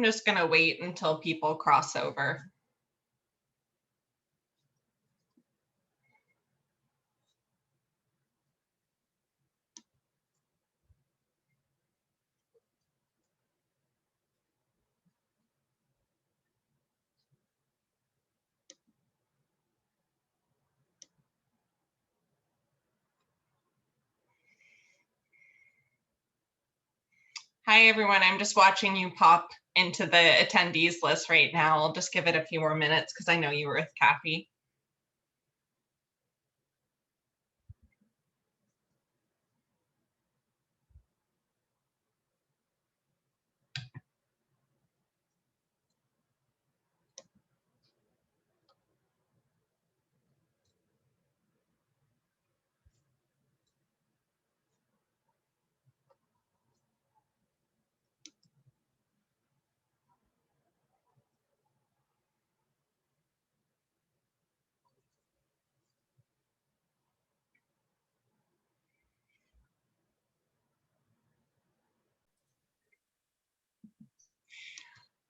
just gonna wait until people cross over. Hi, everyone. I'm just watching you pop into the attendees list right now. I'll just give it a few more minutes because I know you were with Kathy.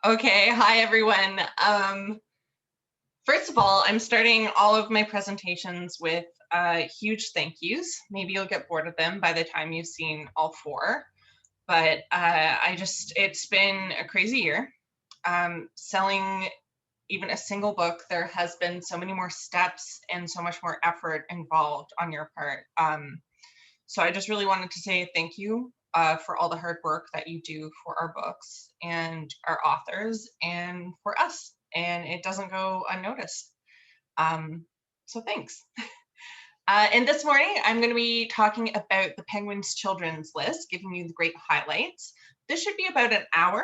Okay, hi everyone. First of all, I'm starting all of my presentations with huge thank yous. Maybe you'll get bored of them by the time you've seen all four, but it's been a crazy year. Selling even a single book, there has been so many more steps and so much more effort involved on your part. So I just really wanted to say thank you for all the hard work that you do for our books and our authors and for us. And it doesn't go unnoticed. So thanks. And this morning, I'm going to be talking about the Penguin's Children's List, giving you the great highlights. This should be about an hour,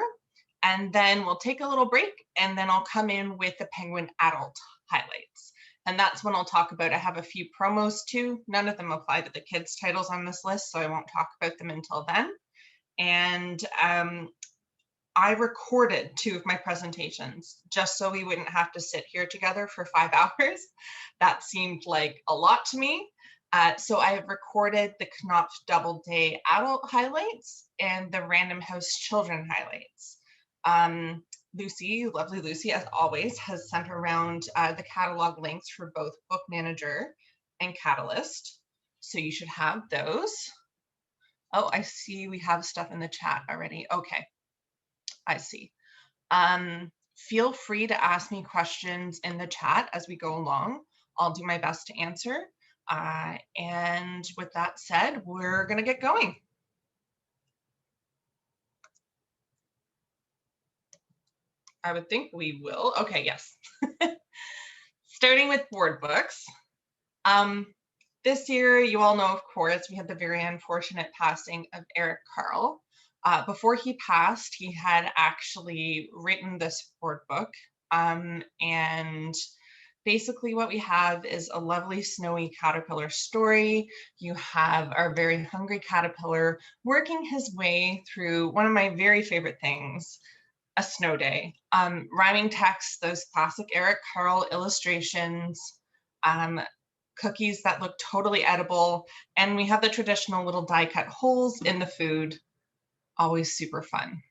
and then we'll take a little break, and then I'll come in with the Penguin Adult highlights. And that's when I'll talk about, I have a few promos too. None of them apply to the kids' titles on this list, so I won't talk about them until then. And I recorded 2 of my presentations just so we wouldn't have to sit here together for 5 hours. That seemed like a lot to me. So I have recorded the Knopf Doubleday adult highlights and the Random House children highlights. Lucy, lovely Lucy, as always, has sent around the catalog links for both Book Manager and Catalyst. So you should have those. Oh, I see we have stuff in the chat already. Okay, I see. Feel free to ask me questions in the chat as we go along. I'll do my best to answer. And with that said, we're gonna get going. I would think we will. Okay, yes. Starting with board books. This year, you all know, of course, we had the very unfortunate passing of Eric Carle. Before he passed, he had actually written this board book. And basically what we have is a lovely snowy caterpillar story. You have our very hungry caterpillar working his way through one of my very favorite things, a snow day. Rhyming text, those classic Eric Carle illustrations, cookies that look totally edible, and we have the traditional little die cut holes in the food, always super fun.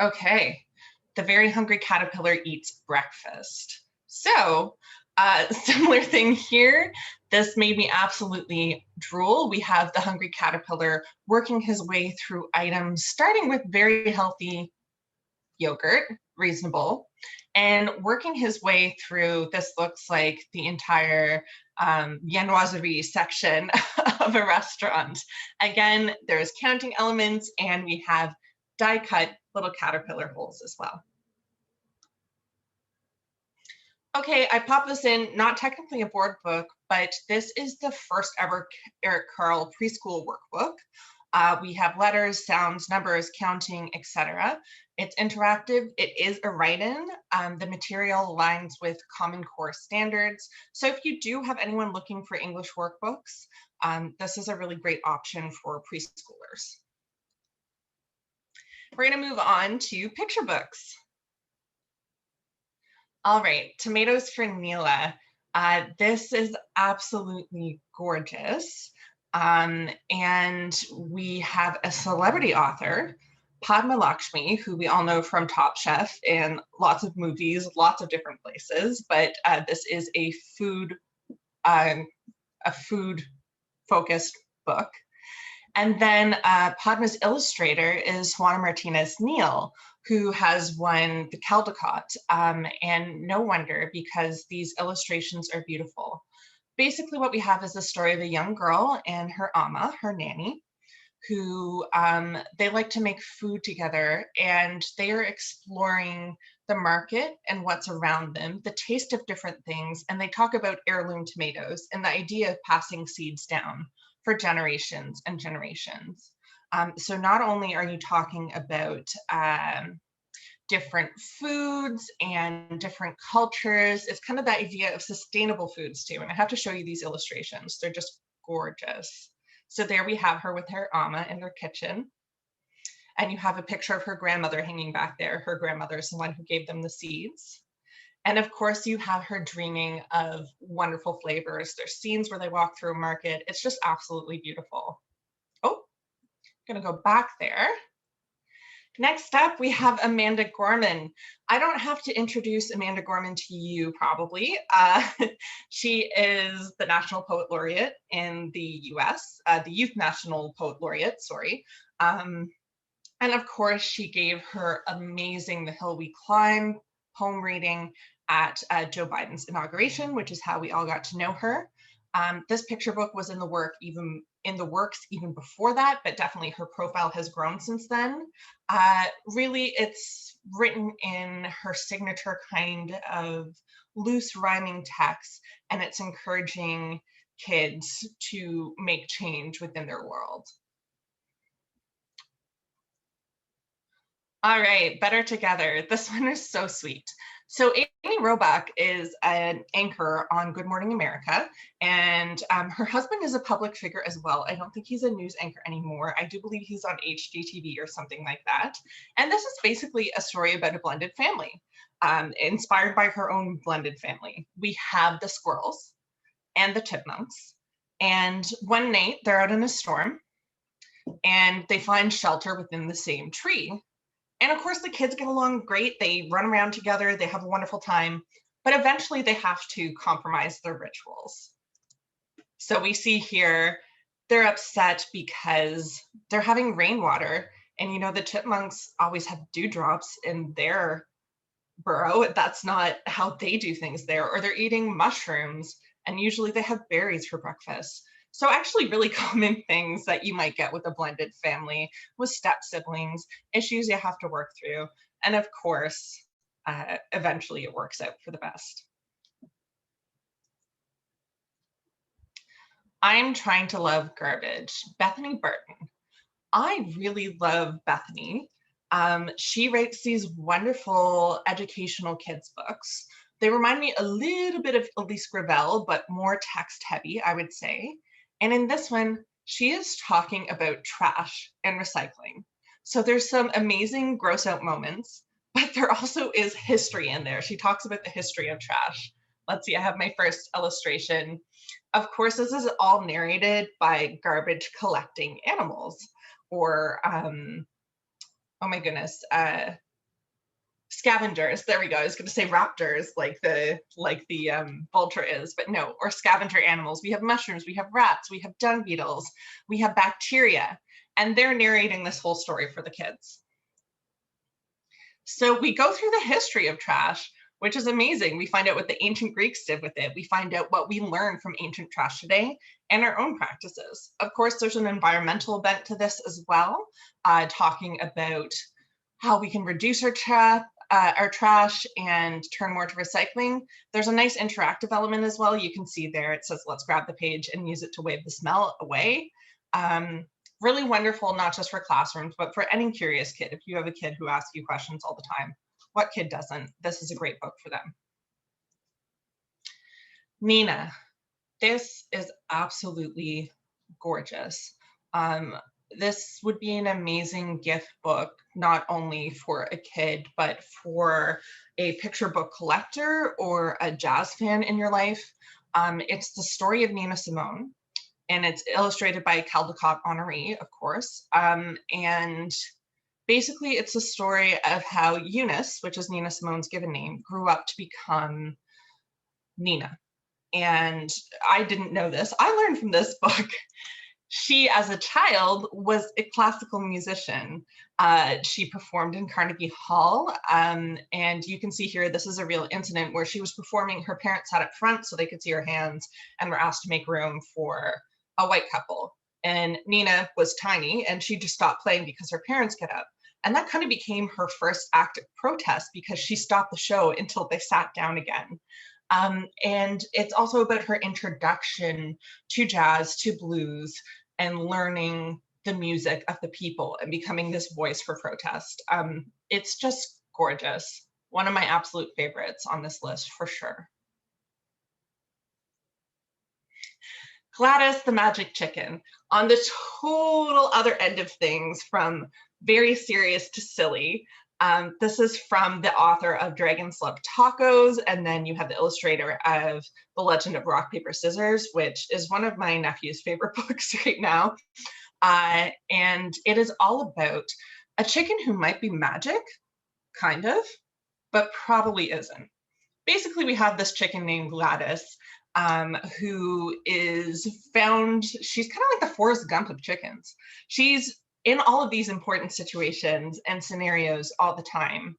Okay, the very hungry caterpillar eats breakfast. So, similar thing here. This made me absolutely drool. We have the hungry caterpillar working his way through items, starting with very healthy yogurt, reasonable, and working his way through, this looks like the entire viennoiserie section of a restaurant. Again, there's counting elements, and we have die cut little caterpillar holes as well. Okay, I popped this in, not technically a board book, but this is the first ever Eric Carle preschool workbook. We have letters, sounds, numbers, counting, etc. It's interactive. It is a write-in. The material aligns with Common Core standards. So if you do have anyone looking for English workbooks, this is a really great option for preschoolers. We're going to move on to picture books. All right, Tomatoes for Neela. This is absolutely gorgeous. And we have a celebrity author Padma Lakshmi, who we all know from Top Chef and lots of movies, lots of different places, but this is a food focused book. And then Padma's illustrator is Juana Martinez Neal, who has won the Caldecott, and no wonder, because these illustrations are beautiful. Basically what we have is the story of a young girl and her ama, her nanny, who they like to make food together, and they are exploring the market and what's around them, the taste of different things, and they talk about heirloom tomatoes and the idea of passing seeds down for generations and generations. So not only are you talking about different foods and different cultures, it's kind of the idea of sustainable foods too. And I have to show you these illustrations. They're just gorgeous. So there we have her with her ama in her kitchen. And you have a picture of her grandmother hanging back there. Her grandmother is the one who gave them the seeds. And of course, you have her dreaming of wonderful flavors. There's scenes where they walk through a market. It's just absolutely beautiful. Oh, I'm gonna go back there. Next up, we have Amanda Gorman. I don't have to introduce Amanda Gorman to you, probably. She is the National Poet Laureate in the US, the Youth National Poet Laureate, sorry. And of course, she gave her amazing The Hill We Climb poem reading at Joe Biden's inauguration, which is how we all got to know her. This picture book was in the works even before that, but definitely her profile has grown since then. Really, it's written in her signature kind of loose rhyming text, and it's encouraging kids to make change within their world. All right, Better Together. This one is so sweet. So Amy Robach is an anchor on Good Morning America, and her husband is a public figure as well. I don't think he's a news anchor anymore. I do believe he's on HGTV or something like that. And this is basically a story about a blended family, inspired by her own blended family. We have the squirrels and the chipmunks, and one night they're out in a storm, and they find shelter within the same tree. And of course, the kids get along great. They run around together. They have a wonderful time. But eventually, they have to compromise their rituals. So we see here, they're upset because they're having rainwater. And, you know, the chipmunks always have dewdrops in their burrow. That's not how they do things there. Or they're eating mushrooms. And usually they have berries for breakfast. So actually really common things that you might get with a blended family with step siblings, issues you have to work through. And of course, eventually it works out for the best. I'm Trying to Love Garbage, Bethany Burton. I really love Bethany. She writes these wonderful educational kids books. They remind me a little bit of Elise Gravel, but more text heavy, I would say. And in this one, she is talking about trash and recycling. So there's some amazing gross out moments, but there also is history in there. She talks about the history of trash. Let's see, I have my first illustration. Of course, this is all narrated by garbage collecting animals, or oh my goodness, scavengers. There we go. I was going to say raptors, like the vulture is, but no, or scavenger animals. We have mushrooms, we have rats, we have dung beetles, we have bacteria, and they're narrating this whole story for the kids. So we go through the history of trash, which is amazing. We find out what the ancient Greeks did with it. We find out what we learn from ancient trash today and our own practices. Of course, there's an environmental bent to this as well, talking about how we can reduce our trash and turn more to recycling. There's a nice interactive element as well. You can see there, it says, let's grab the page and use it to wave the smell away. Really wonderful, not just for classrooms, but for any curious kid. If you have a kid who asks you questions all the time, what kid doesn't? This is a great book for them. Nina, this is absolutely gorgeous. This would be an amazing gift book, not only for a kid, but for a picture book collector or a jazz fan in your life. It's the story of Nina Simone, and it's illustrated by Caldecott honoree, of course. And Basically, it's a story of how Eunice, which is Nina Simone's given name, grew up to become Nina. And I didn't know this. I learned from this book. She, as a child, was a classical musician. She performed in Carnegie Hall, and you can see here, this is a real incident where she was performing. Her parents sat up front so they could see her hands and were asked to make room for a white couple. And Nina was tiny, and she just stopped playing because her parents get up. And that kind of became her first act of protest, because she stopped the show until they sat down again. And it's also about her introduction to jazz, to blues, and learning the music of the people and becoming this voice for protest. It's just gorgeous. One of my absolute favorites on this list for sure. Gladys the Magic Chicken, on the total other end of things, from very serious to silly. This is from the author of Dragons Love Tacos, and then you have the illustrator of The Legend of Rock, Paper, Scissors, which is one of my nephew's favorite books right now. And it is all about a chicken who might be magic, kind of, but probably isn't. Basically, we have this chicken named Gladys, who is found, she's kind of like the Forrest Gump of chickens. She's in all of these important situations and scenarios all the time.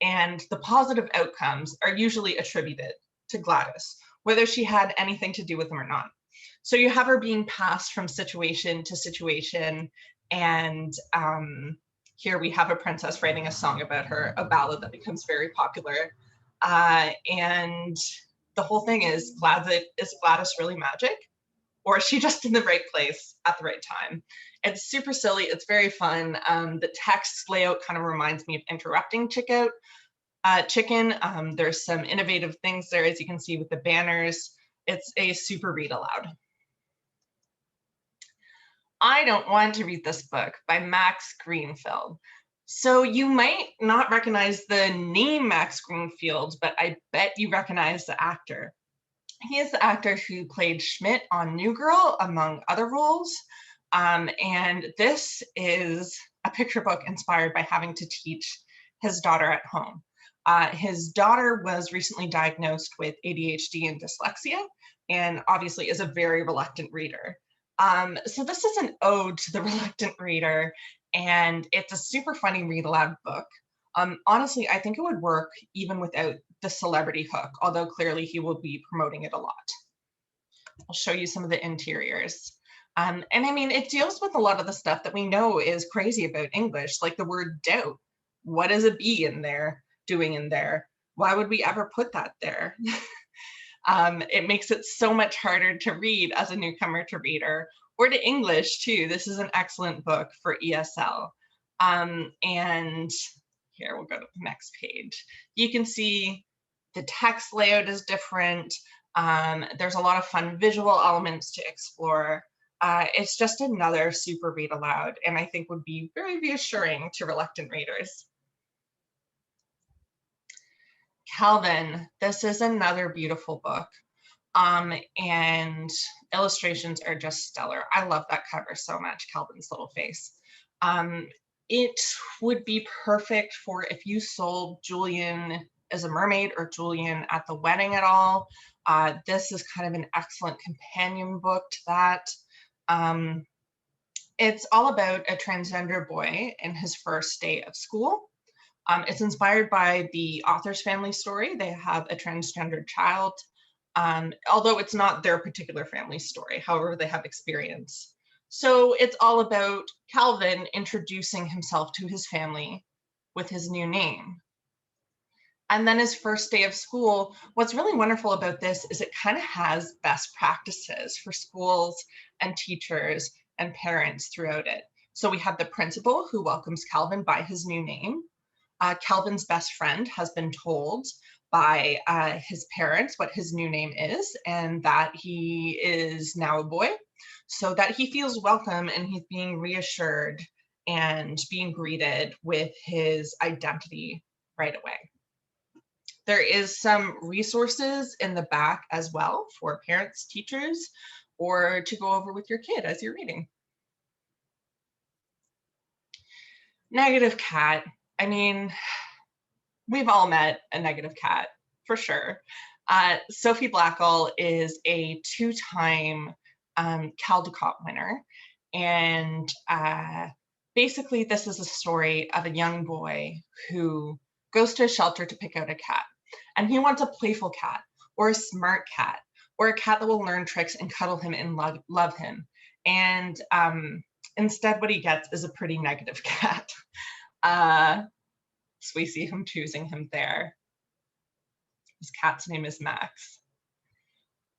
And the positive outcomes are usually attributed to Gladys, whether she had anything to do with them or not. So you have her being passed from situation to situation. And here we have a princess writing a song about her, a ballad that becomes very popular. And the whole thing is Gladys really magic? Or is she just in the right place at the right time? It's super silly. It's very fun. The text layout kind of reminds me of Interrupting Chicken. There's some innovative things there, as you can see with the banners. It's a super read aloud. I Don't Want to Read This Book by Max Greenfield. So you might not recognize the name Max Greenfield, but I bet you recognize the actor. He is the actor who played Schmidt on New Girl, among other roles. And this is a picture book inspired by having to teach his daughter at home. His daughter was recently diagnosed with ADHD and dyslexia, and obviously is a very reluctant reader. So this is an ode to the reluctant reader, and it's a super funny read aloud book. Honestly, I think it would work even without the celebrity hook, although clearly he will be promoting it a lot. I'll show you some of the interiors. And I mean, it deals with a lot of the stuff that we know is crazy about English, like the word doubt. What is a bee in there doing in there? Why would we ever put that there? It makes it so much harder to read as a newcomer to reader, or to English too. This is an excellent book for ESL. And here, we'll go to the next page. You can see the text layout is different. There's a lot of fun visual elements to explore. It's just another super read aloud, and I think would be very reassuring to reluctant readers. Calvin, this is another beautiful book. And illustrations are just stellar. I love that cover so much, Calvin's little face. It would be perfect for if you sold Julian as a mermaid or Julian at the wedding at all. This is kind of an excellent companion book to that. It's all about a transgender boy in his first day of school. It's inspired by the author's family story. They have a transgendered child, although it's not their particular family story. However, they have experience. So it's all about Calvin introducing himself to his family with his new name. And then his first day of school, what's really wonderful about this is it kind of has best practices for schools and teachers and parents throughout it. So we have the principal who welcomes Calvin by his new name. Calvin's best friend has been told by his parents what his new name is, and that he is now a boy, so that he feels welcome and he's being reassured and being greeted with his identity right away. There is some resources in the back as well for parents, teachers, or to go over with your kid as you're reading. Negative cat. I mean, we've all met a negative cat, for sure. Sophie Blackall is a two-time Caldecott winner. And basically, this is a story of a young boy who goes to a shelter to pick out a cat. And he wants a playful cat, or a smart cat, or a cat that will learn tricks and cuddle him and love him. And instead, what he gets is a pretty negative cat. So we see him choosing him there. His cat's name is Max.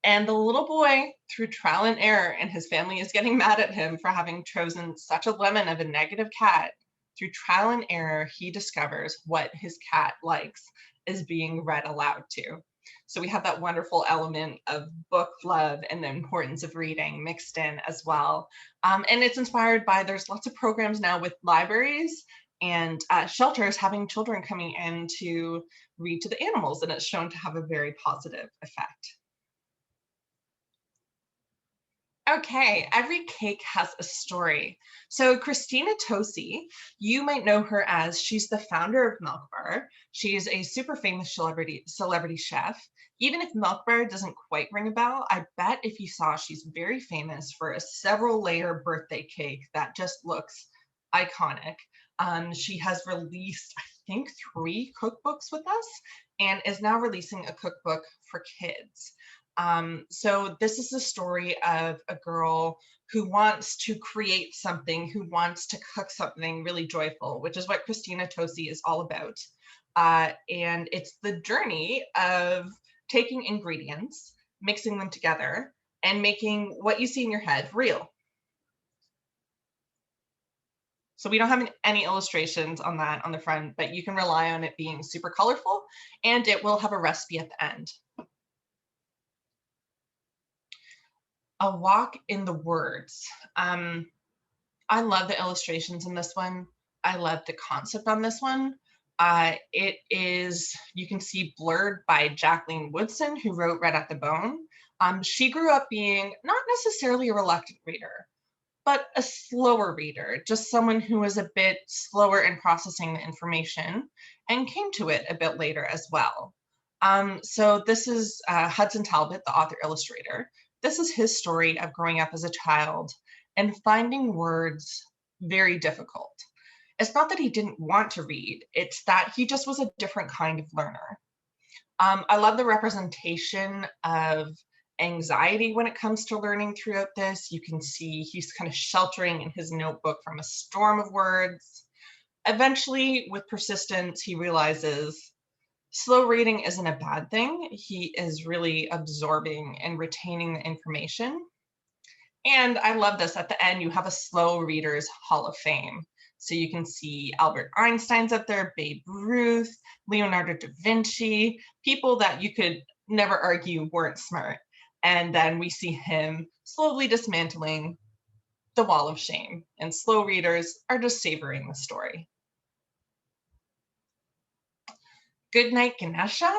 And the little boy, through trial and error, and his family is getting mad at him for having chosen such a lemon of a negative cat, through trial and error, he discovers what his cat likes is being read aloud to. So we have that wonderful element of book love and the importance of reading mixed in as well. And it's inspired by, there's lots of programs now with libraries and shelters having children coming in to read to the animals, and it's shown to have a very positive effect. Okay, every cake has a story. So Christina Tosi, you might know her as, she's the founder of Milk Bar. She's a super famous celebrity chef. Even if Milk Bar doesn't quite ring a bell, I bet if you saw, she's very famous for a several layer birthday cake that just looks iconic. She has released, I think, 3 cookbooks with us and is now releasing a cookbook for kids. So this is the story of a girl who wants to create something, who wants to cook something really joyful, which is what Christina Tosi is all about. And it's the journey of taking ingredients, mixing them together, and making what you see in your head real. So we don't have any illustrations on that on the front, but you can rely on it being super colorful, and it will have a recipe at the end. A Walk in the Words. I love the illustrations in this one. I love the concept on this one. It is, you can see, blurred by Jacqueline Woodson, who wrote Red at the Bone. She grew up being not necessarily a reluctant reader, but a slower reader, just someone who was a bit slower in processing the information and came to it a bit later as well. So this is Hudson Talbot, the author illustrator. This is his story of growing up as a child and finding words very difficult. It's not that he didn't want to read, it's that he just was a different kind of learner. I love the representation of anxiety when it comes to learning throughout this. You can see he's kind of sheltering in his notebook from a storm of words. Eventually, with persistence, he realizes slow reading isn't a bad thing. He is really absorbing and retaining the information. And I love this, at the end, you have a slow readers Hall of Fame. So you can see Albert Einstein's up there, Babe Ruth, Leonardo da Vinci, people that you could never argue weren't smart. And then we see him slowly dismantling the wall of shame, and slow readers are just savoring the story. Goodnight Ganesha,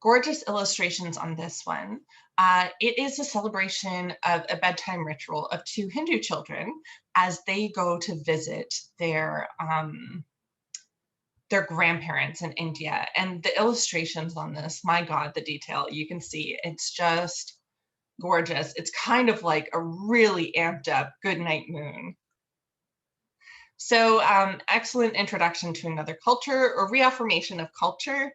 gorgeous illustrations on this one. It is a celebration of a bedtime ritual of 2 Hindu children as they go to visit their grandparents in India. And the illustrations on this, my God, the detail, you can see, it's just gorgeous. It's kind of like a really amped up Goodnight Moon. So excellent introduction to another culture, or reaffirmation of culture.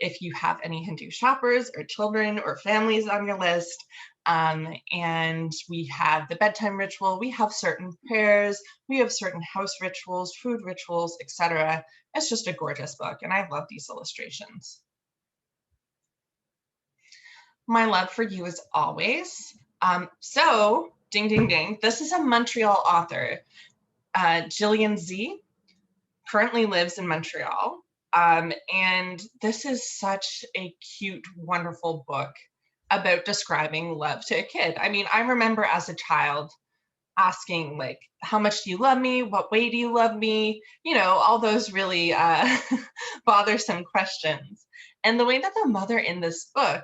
If you have any Hindu shoppers or children or families on your list. And we have the bedtime ritual, we have certain prayers, we have certain house rituals, food rituals, etc. It's just a gorgeous book, and I love these illustrations. My love for you as always. So, ding, ding, ding, this is a Montreal author. Jillian Z currently lives in Montreal. And this is such a cute, wonderful book about describing love to a kid. I mean, I remember as a child asking, like, how much do you love me? What way do you love me? You know, all those really bothersome questions. And the way that the mother in this book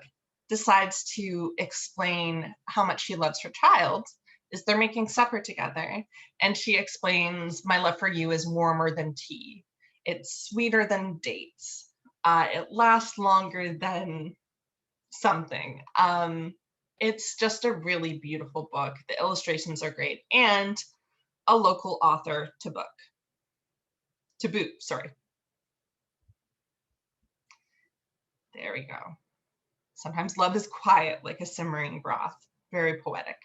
decides to explain how much she loves her child is they're making supper together. And she explains, my love for you is warmer than tea. It's sweeter than dates. It lasts longer than something. It's just a really beautiful book. The illustrations are great, and a local author to boot, sorry. There we go. Sometimes love is quiet like a simmering broth. Very poetic.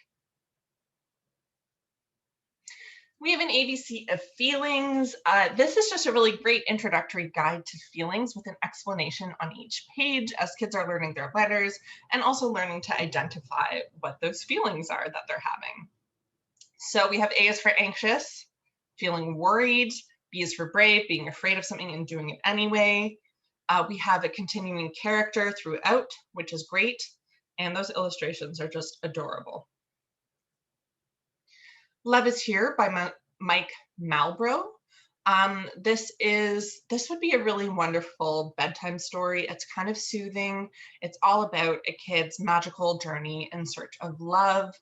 We have an ABC of feelings. This is just a really great introductory guide to feelings with an explanation on each page as kids are learning their letters and also learning to identify what those feelings are that they're having. So we have A is for anxious, feeling worried. B is for brave, being afraid of something and doing it anyway. We have a continuing character throughout, which is great. And those illustrations are just adorable. Love is Here by Mike Malbrough. This would be a really wonderful bedtime story. It's kind of soothing. It's all about a kid's magical journey in search of love.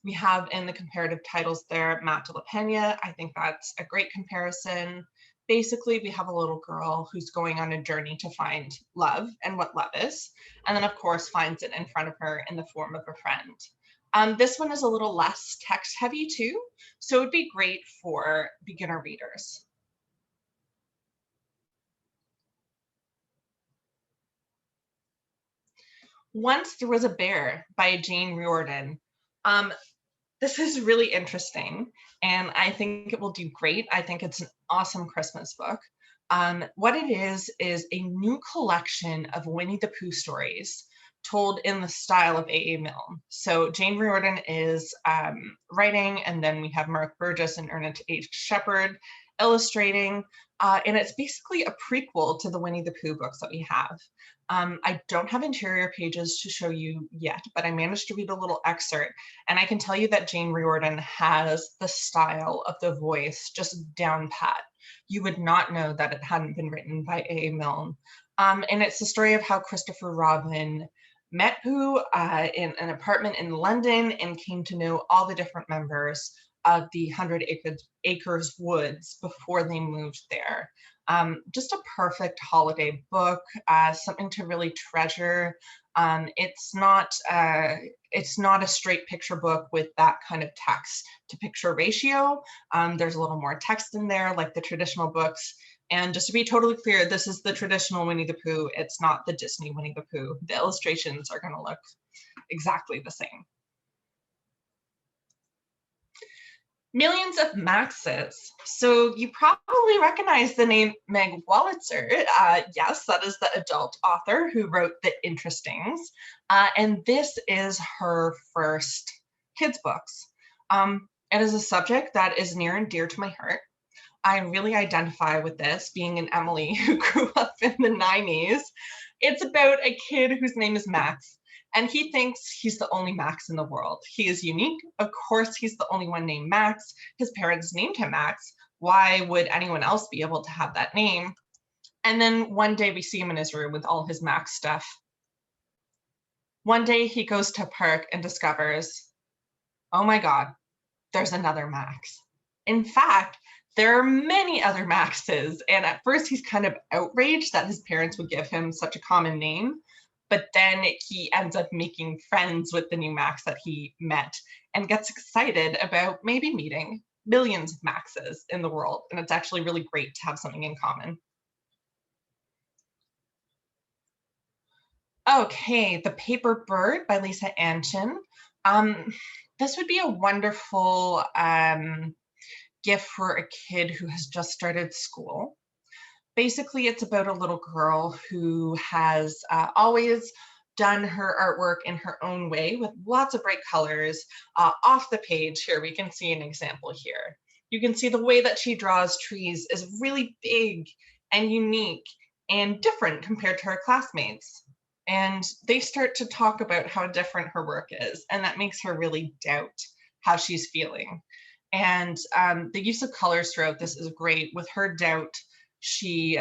We have in the comparative titles there, Matt de la Pena. I think that's a great comparison. Basically, we have a little girl who's going on a journey to find love and what love is, and then of course finds it in front of her in the form of a friend. This one is a little less text heavy too, so it would be great for beginner readers. Once There Was a Bear by Jane Riordan. This is really interesting, and I think it will do great. I think it's an awesome Christmas book. What it is a new collection of Winnie the Pooh stories told in the style of A.A. Milne. So Jane Riordan is writing, and then we have Mark Burgess and Ernest H. Shepard illustrating, and it's basically a prequel to the Winnie the Pooh books that we have. I don't have interior pages to show you yet, but I managed to read a little excerpt, and I can tell you that Jane Riordan has the style of the voice just down pat. You would not know that it hadn't been written by A.A. Milne. And it's the story of how Christopher Robin met Pooh in an apartment in London and came to know all the different members of the 100 Acres Woods before they moved there. Just a perfect holiday book, something to really treasure. It's not a straight picture book with that kind of text to picture ratio. There's a little more text in there like the traditional books. And just to be totally clear, this is the traditional Winnie the Pooh. It's not the Disney Winnie the Pooh. The illustrations are going to look exactly the same. Millions of Maxes. So you probably recognize the name Meg Wolitzer. Yes, that is the adult author who wrote The Interestings. And this is her first kids' books. It is a subject that is near and dear to my heart. I really identify with this, being an Emily who grew up in the 90s. It's about a kid whose name is Max, and he thinks he's the only Max in the world. He is unique. Of course, he's the only one named Max. His parents named him Max. Why would anyone else be able to have that name? And then one day we see him in his room with all his Max stuff. One day he goes to a park and discovers, oh my God, there's another Max. In fact, there are many other Maxes, and at first he's kind of outraged that his parents would give him such a common name, but then he ends up making friends with the new Max that he met and gets excited about maybe meeting millions of Maxes in the world, and it's actually really great to have something in common. Okay, The Paper Bird by Lisa Anchin. This would be a wonderful gift for a kid who has just started school. Basically, it's about a little girl who has always done her artwork in her own way with lots of bright colors. Off the page here, we can see an example here. You can see the way that she draws trees is really big and unique and different compared to her classmates. And they start to talk about how different her work is, and that makes her really doubt how she's feeling. And the use of colors throughout this is great. With her doubt, she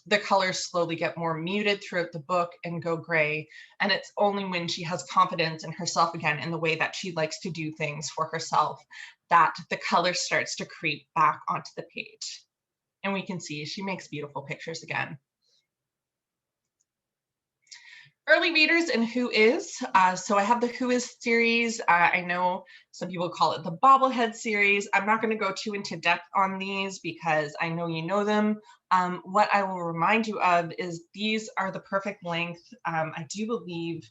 the colors slowly get more muted throughout the book and go gray. And it's only when she has confidence in herself again, in the way that she likes to do things for herself, that the color starts to creep back onto the page. And we can see she makes beautiful pictures again. Early readers and Who Is. So I have the Who Is series. I know some people call it the Bobblehead series. I'm not going to go too into depth on these because I know you know them. What I will remind you of is these are the perfect length. I do believe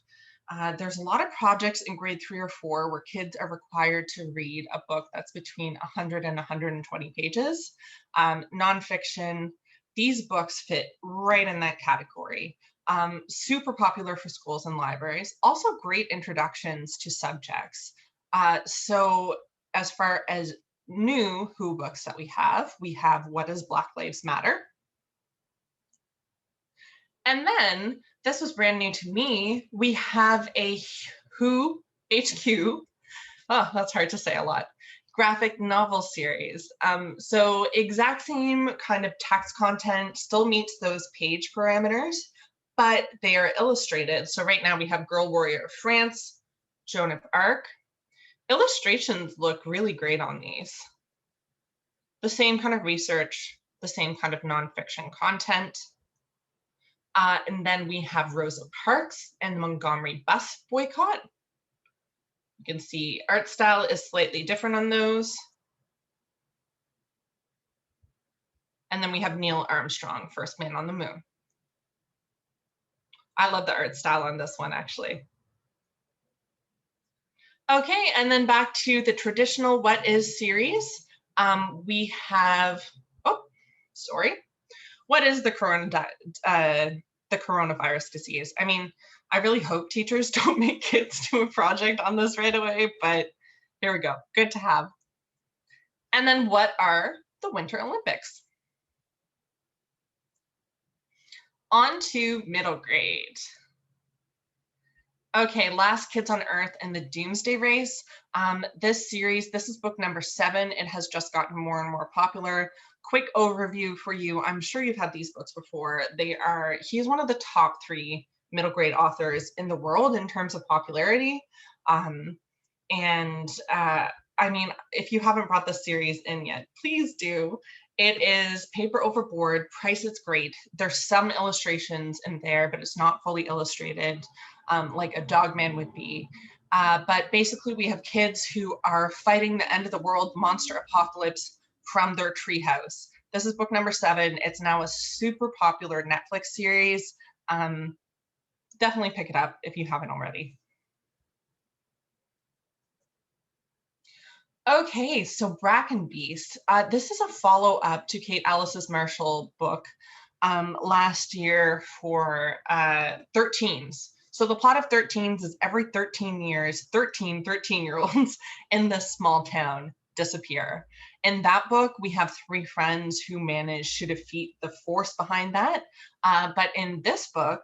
there's a lot of projects in grade 3 or 4 where kids are required to read a book that's between 100 and 120 pages. Nonfiction, these books fit right in that category. Super popular for schools and libraries, also great introductions to subjects. So as far as new Who books that we have What Does Black Lives Matter? And then, this was brand new to me, we have a Who HQ, oh, that's hard to say a lot, graphic novel series. So exact same kind of text content, still meets those page parameters, but they are illustrated. So right now we have Girl Warrior of France, Joan of Arc. Illustrations look really great on these. The same kind of research, the same kind of nonfiction content. And then we have Rosa Parks and the Montgomery bus boycott. You can see art style is slightly different on those. And then we have Neil Armstrong, First Man on the Moon. I love the art style on this one, actually. Okay, and then back to the traditional What Is series. We have, what is the coronavirus disease? I mean, I really hope teachers don't make kids do a project on this right away, but here we go, good to have. And then what are the Winter Olympics? On to middle grade. Okay, Last Kids on Earth and the Doomsday Race. This series, this is book number 7. It has just gotten more and more popular. Quick overview for you. I'm sure you've had these books before. He's one of the top 3 middle grade authors in the world in terms of popularity. I mean, if you haven't brought this series in yet, please do. It is paper overboard, price is great. There's some illustrations in there, but it's not fully illustrated like a Dogman would be. But basically we have kids who are fighting the end of the world monster apocalypse from their treehouse. This is book number 7. It's now a super popular Netflix series. Definitely pick it up if you haven't already. Okay, so Bracken Beast. This is a follow-up to Kate Alice's Marshall book last year for 13s. So the plot of 13s is every 13 years, 13 13-year-olds in this small town disappear. In that book, we have 3 friends who manage to defeat the force behind that. But in this book,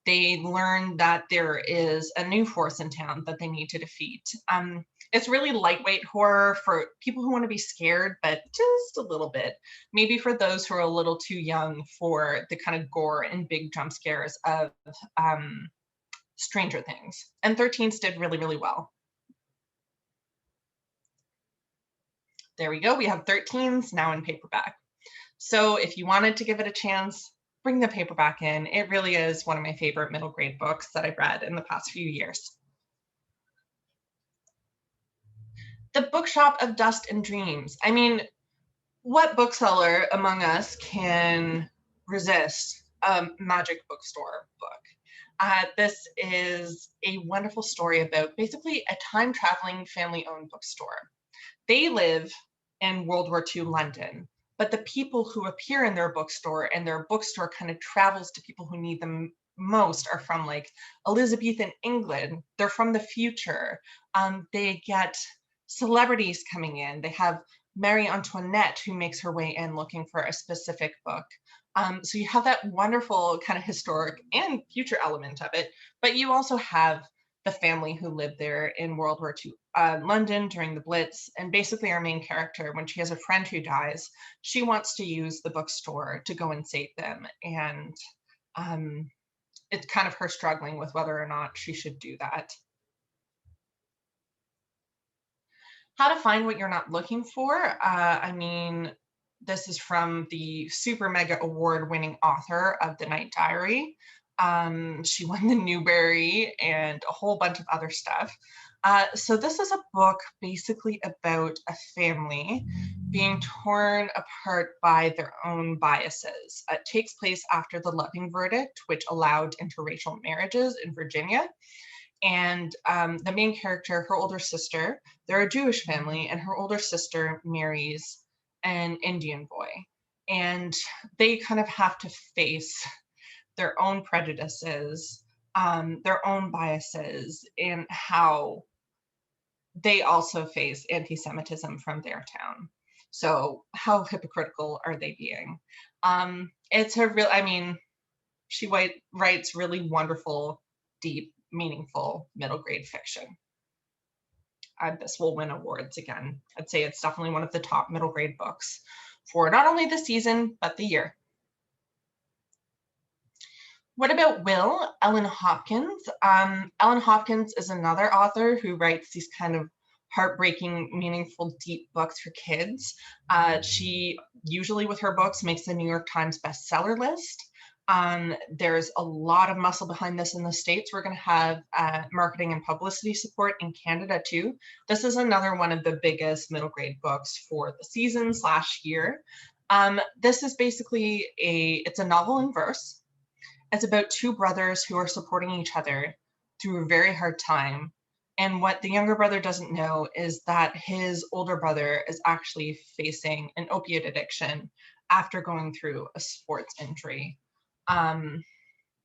they learn that there is a new force in town that they need to defeat. It's really lightweight horror for people who want to be scared, but just a little bit. Maybe for those who are a little too young for the kind of gore and big jump scares of Stranger Things. And 13s did really, really well. There we go. We have 13s now in paperback. So if you wanted to give it a chance, bring the paperback in. It really is one of my favorite middle grade books that I've read in the past few years. The Bookshop of Dust and Dreams. I mean, what bookseller among us can resist a magic bookstore book? This is a wonderful story about basically a time-traveling family-owned bookstore. They live in World War II London, but the people who appear in their bookstore and their bookstore kind of travels to people who need them most are from like Elizabethan England. They're from the future. They get celebrities coming in. They have Marie Antoinette who makes her way in looking for a specific book. So you have that wonderful kind of historic and future element of it, but you also have the family who lived there in World War II London during the Blitz. And basically our main character, when she has a friend who dies, she wants to use the bookstore to go and save them. And it's kind of her struggling with whether or not she should do that. How to find what you're not looking for. I mean, this is from the super mega award winning author of The Night Diary. She won the Newbery and a whole bunch of other stuff. So this is a book basically about a family being torn apart by their own biases. It takes place after the Loving verdict, which allowed interracial marriages in Virginia. And the main character, her older sister, they're a Jewish family, and her older sister marries an Indian boy. And they kind of have to face their own prejudices, their own biases, and how they also face anti-Semitism from their town. So how hypocritical are they being? It's a real, I mean, she writes really wonderful, deep, meaningful middle grade fiction. This will win awards again. I'd say it's definitely one of the top middle grade books for not only the season, but the year. What about Will? Ellen Hopkins. Ellen Hopkins is another author who writes these kind of heartbreaking, meaningful, deep books for kids. She usually with her books makes the New York Times bestseller list. There's a lot of muscle behind this in the States. We're going to have marketing and publicity support in Canada too. This is another one of the biggest middle grade books for the season / year. This is basically it's a novel in verse. It's about two brothers who are supporting each other through a very hard time. And what the younger brother doesn't know is that his older brother is actually facing an opiate addiction after going through a sports injury.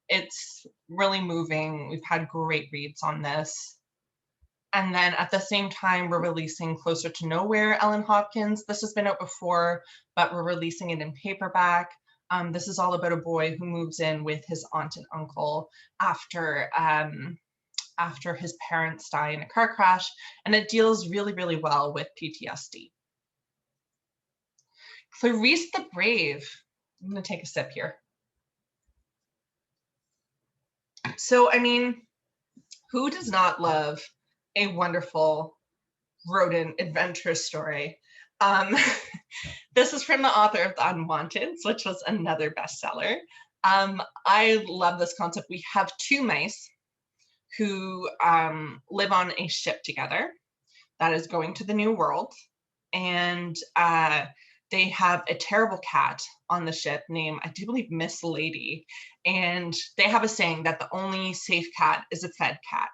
It's really moving. We've had great reads on this. And then at the same time, we're releasing Closer to Nowhere, Ellen Hopkins. This has been out before, but we're releasing it in paperback. This is all about a boy who moves in with his aunt and uncle after his parents die in a car crash, and it deals really, really well with PTSD. Clarice the Brave. I'm going to take a sip here. So, I mean, who does not love a wonderful rodent adventure story? This is from the author of The Unwanteds, which was another bestseller. I love this concept. We have two mice who live on a ship together that is going to the New World. And they have a terrible cat on the ship named, I do believe, Miss Lady. And they have a saying that the only safe cat is a fed cat.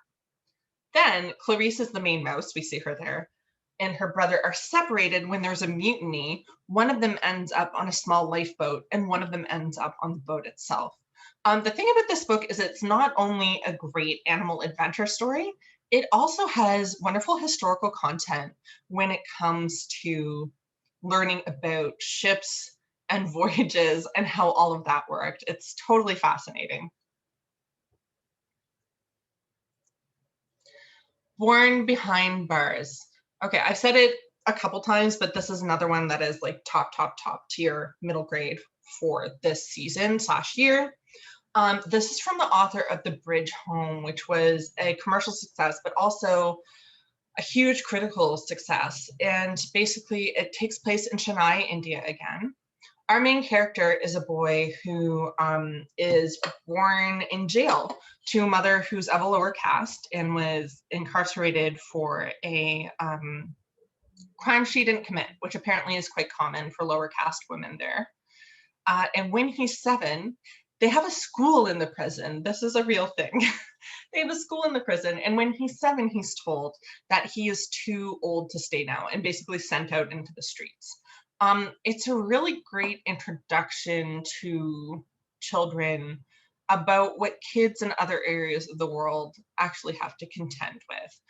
Then Clarice is the main mouse. We see her there. And her brother are separated when there's a mutiny. One of them ends up on a small lifeboat and one of them ends up on the boat itself. The thing about this book is it's not only a great animal adventure story, it also has wonderful historical content when it comes to learning about ships and voyages and how all of that worked. It's totally fascinating. Born Behind Bars. Okay, I've said it a couple times, but this is another one that is like top tier middle grade for this season / year. This is from the author of The Bridge Home, which was a commercial success, but also a huge critical success. And basically it takes place in Chennai, India again. Our main character is a boy who is born in jail to a mother who's of a lower caste and was incarcerated for a crime she didn't commit, which apparently is quite common for lower caste women there. And when he's 7, they have a school in the prison. This is a real thing. They have a school in the prison. And when he's 7, he's told that he is too old to stay now and basically sent out into the streets. It's a really great introduction to children about what kids in other areas of the world actually have to contend with.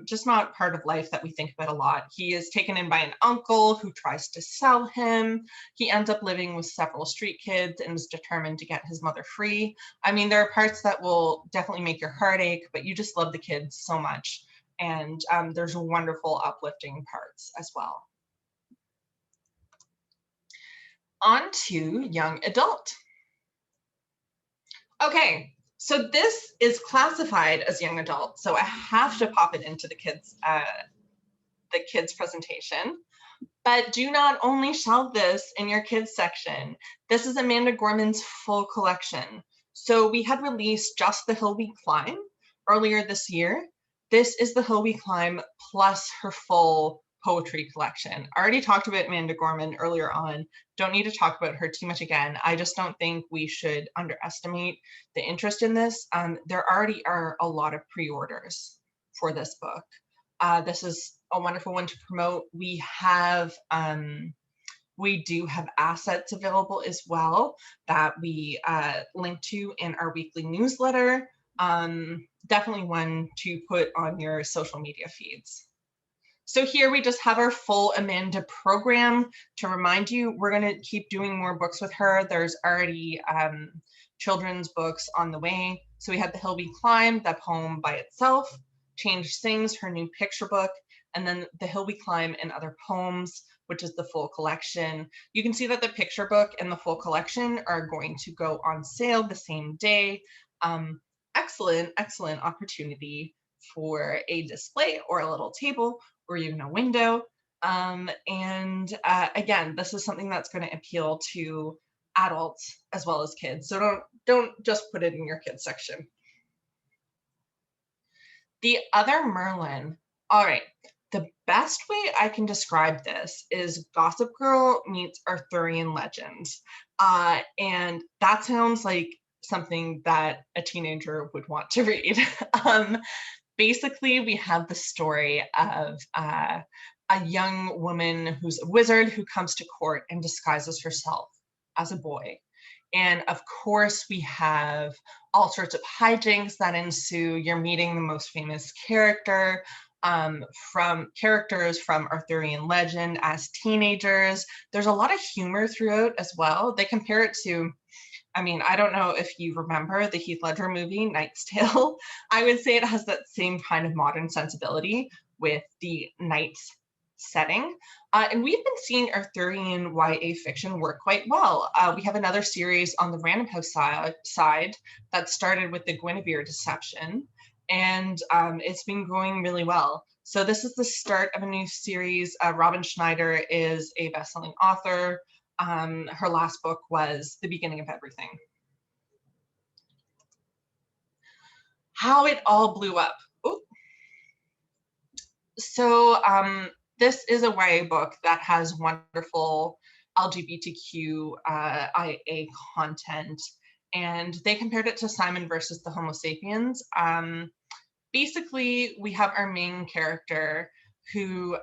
Just not part of life that we think about a lot. He is taken in by an uncle who tries to sell him. He ends up living with several street kids and is determined to get his mother free. I mean, there are parts that will definitely make your heart ache, but you just love the kids so much. And there's wonderful uplifting parts as well. On to young adult. Okay, so this is classified as young adult, so I have to pop it into the kids' presentation. But do not only shelve this in your kids section. This is Amanda Gorman's full collection. So we had released just The Hill We Climb earlier this year. This is The Hill We Climb plus her full poetry collection. I already talked about Amanda Gorman earlier on. Don't need to talk about her too much again. I just don't think we should underestimate the interest in this. There already are a lot of pre-orders for this book. This is a wonderful one to promote. We do have assets available as well that we link to in our weekly newsletter. Definitely one to put on your social media feeds. So here we just have our full Amanda program. To remind you, we're going to keep doing more books with her. There's already children's books on the way. So we have The Hill We Climb, that poem by itself, Change Things, her new picture book, and then The Hill We Climb and Other Poems, which is the full collection. You can see that the picture book and the full collection are going to go on sale the same day. Excellent opportunity for a display or a little table or even a window. Again, this is something that's going to appeal to adults as well as kids. So don't just put it in your kids section. The Other Merlin. All right. The best way I can describe this is Gossip Girl meets Arthurian legends. And that sounds like something that a teenager would want to read. Basically, we have the story of a young woman who's a wizard who comes to court and disguises herself as a boy. And of course, we have all sorts of hijinks that ensue. You're meeting the most famous characters from Arthurian legend as teenagers. There's a lot of humor throughout as well. They compare it to, I mean, I don't know if you remember the Heath Ledger movie, Knight's Tale. I would say it has that same kind of modern sensibility with the knights setting. And we've been seeing Arthurian YA fiction work quite well. We have another series on the Random House side that started with the Guinevere deception, and it's been going really well. So this is the start of a new series. Robin Schneider is a best-selling author. Her last book was The Beginning of Everything. How it all blew up. Ooh. So this is a YA book that has wonderful LGBTQIA content, and they compared it to Simon versus the Homo sapiens. Basically, we have our main character who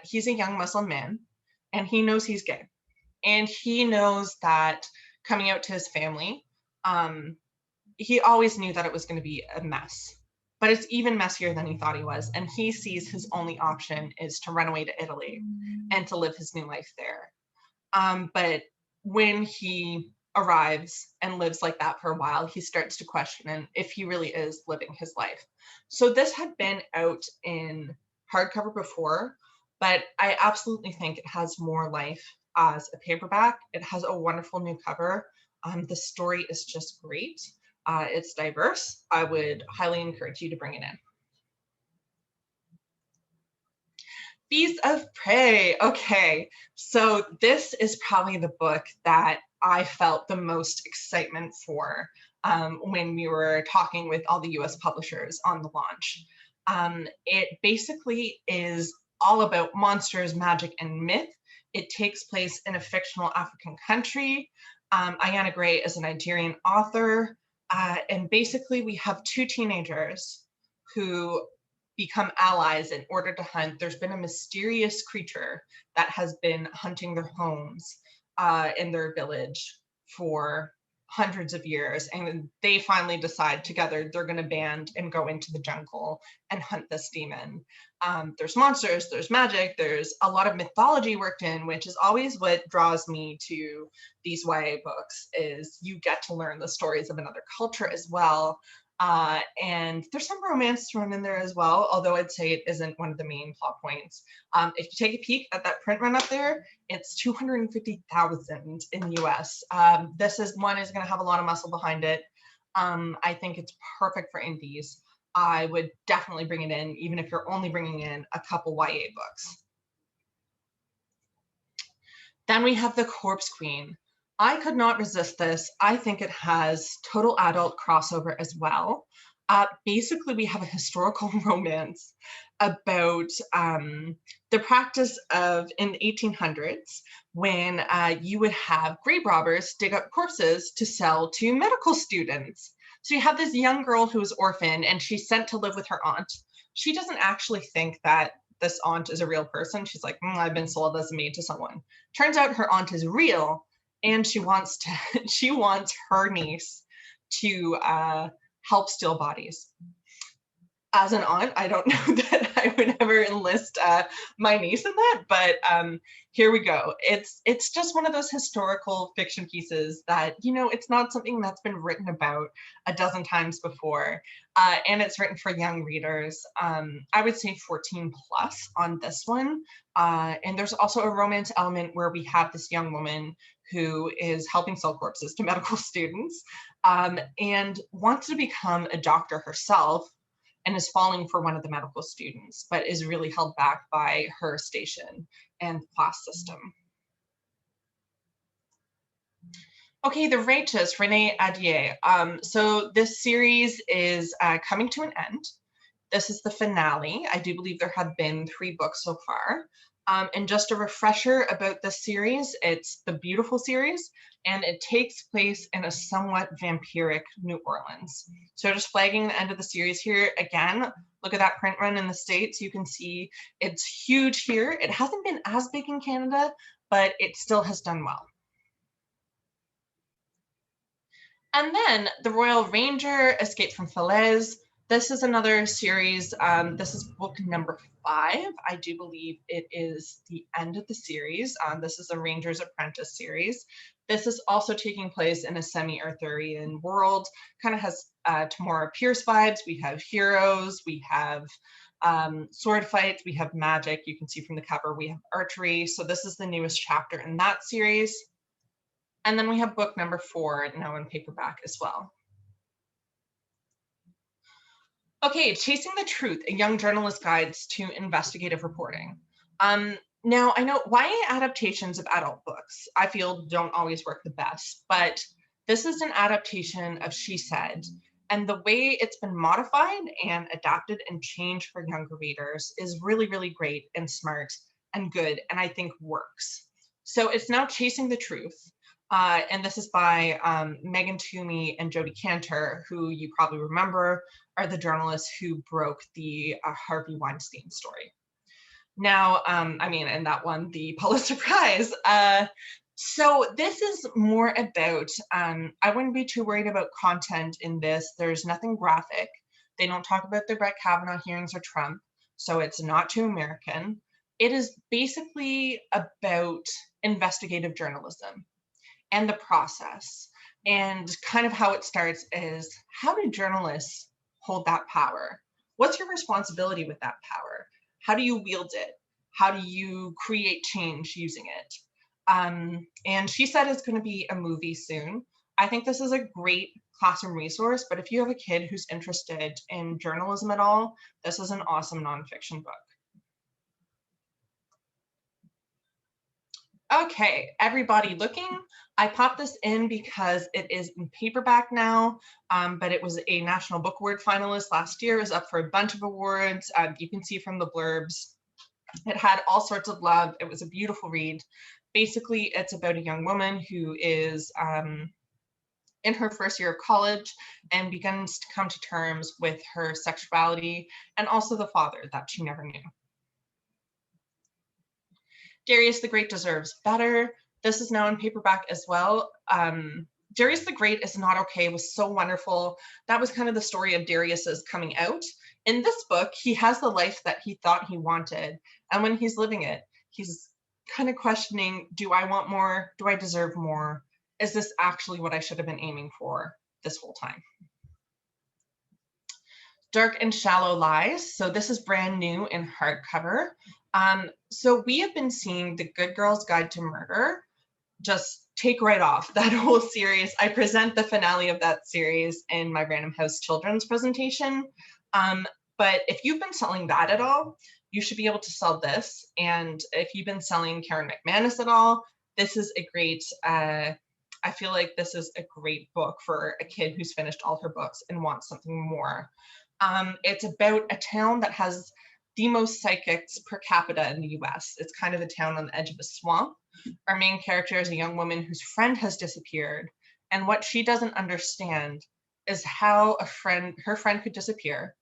he's a young Muslim man, and he knows he's gay. And he knows that coming out to his family, he always knew that it was going to be a mess. But it's even messier than he thought he was. And he sees his only option is to run away to Italy and to live his new life there. But when he arrives and lives like that for a while, he starts to question if he really is living his life. So this had been out in hardcover before, but I absolutely think it has more life as a paperback. It has a wonderful new cover. The story is just great. It's diverse. I would highly encourage you to bring it in. Beasts of Prey. Okay, so this is probably the book that I felt the most excitement for when we were talking with all the US publishers on the launch. It basically is all about monsters, magic, and myth. It takes place in a fictional African country. Ayanna Gray is a Nigerian author. And basically, we have two teenagers who become allies in order to hunt. There's been a mysterious creature that has been hunting their homes in their village for hundreds of years, and they finally decide together they're going to band and go into the jungle and hunt this demon. There's monsters, there's magic, there's a lot of mythology worked in, which is always what draws me to these YA books, is you get to learn the stories of another culture as well. And there's some romance thrown in there as well, although I'd say it isn't one of the main plot points. If you take a peek at that print run up there, it's 250,000 in US. This one is going to have a lot of muscle behind it. I think it's perfect for indies. I would definitely bring it in, even if you're only bringing in a couple YA books. Then we have The Corpse Queen. I could not resist this. I think it has total adult crossover as well. Basically, we have a historical romance about the practice of, in the 1800s, when you would have grave robbers dig up corpses to sell to medical students. So you have this young girl who is orphaned, and she's sent to live with her aunt. She doesn't actually think that this aunt is a real person. She's like, I've been sold as a maid to someone. Turns out her aunt is real, and she wants her niece to help steal bodies. As an aunt, I don't know that I would ever enlist my niece in that, but here we go. It's just one of those historical fiction pieces that, it's not something that's been written about a dozen times before, and it's written for young readers. I would say 14 plus on this one, and there's also a romance element where we have this young woman who is helping sell corpses to medical students, and wants to become a doctor herself, and is falling for one of the medical students, but is really held back by her station and the class system. Okay, The Righteous, Renee Adier. So this series is coming to an end. This is the finale. I do believe there have been 3 books so far. And just a refresher about this series, it's the Beautiful series, and it takes place in a somewhat vampiric New Orleans. So just flagging the end of the series here, again, look at that print run in the States. You can see it's huge here. It hasn't been as big in Canada, but it still has done well. And then The Royal Ranger, Escape from Falaise. This is another series. This is book number 5. I do believe it is the end of the series. This is a Ranger's Apprentice series. This is also taking place in a semi-Arthurian world. Kind of has Tamora Pierce vibes. We have heroes. We have sword fights. We have magic. You can see from the cover we have archery. So this is the newest chapter in that series. And then we have book number 4 now in paperback as well. Okay, Chasing the Truth, a young journalist guides to investigative reporting. Now, I know YA adaptations of adult books, I feel, don't always work the best, but this is an adaptation of She Said, and the way it's been modified and adapted and changed for younger readers is really, really great and smart and good, and I think works. So it's now Chasing the Truth. And this is by Megan Toomey and Jodi Kantor, who you probably remember are the journalists who broke the Harvey Weinstein story. Now, and that won the Pulitzer Prize. So this is more about, I wouldn't be too worried about content in this. There's nothing graphic. They don't talk about the Brett Kavanaugh hearings or Trump, so it's not too American. It is basically about investigative journalism and the process, and kind of how it starts is, how do journalists hold that power? What's your responsibility with that power? How do you wield it? How do you create change using it? And She Said is going to be a movie soon. I think this is a great classroom resource, but if you have a kid who's interested in journalism at all, this is an awesome nonfiction book. Okay, Everybody Looking. I popped this in because it is in paperback now, but it was a National Book Award finalist last year. It was up for a bunch of awards. You can see from the blurbs, it had all sorts of love. It was a beautiful read. Basically, it's about a young woman who is in her first year of college and begins to come to terms with her sexuality and also the father that she never knew. Darius the Great Deserves Better. This is now in paperback as well. Darius the Great is Not Okay was so wonderful. That was kind of the story of Darius's coming out. In this book, he has the life that he thought he wanted. And when he's living it, he's kind of questioning, do I want more? Do I deserve more? Is this actually what I should have been aiming for this whole time? Dark and Shallow Lies. So this is brand new in hardcover. So we have been seeing The Good Girl's Guide to Murder just take right off. That whole series. I present the finale of that series in my Random House Children's presentation. But if you've been selling that at all, you should be able to sell this. And if you've been selling Karen McManus at all, this is a great, I feel like this is a great book for a kid who's finished all her books and wants something more. It's about a town that has the most psychics per capita in the US. It's kind of a town on the edge of a swamp. Our main character is a young woman whose friend has disappeared. And what she doesn't understand is how her friend could disappear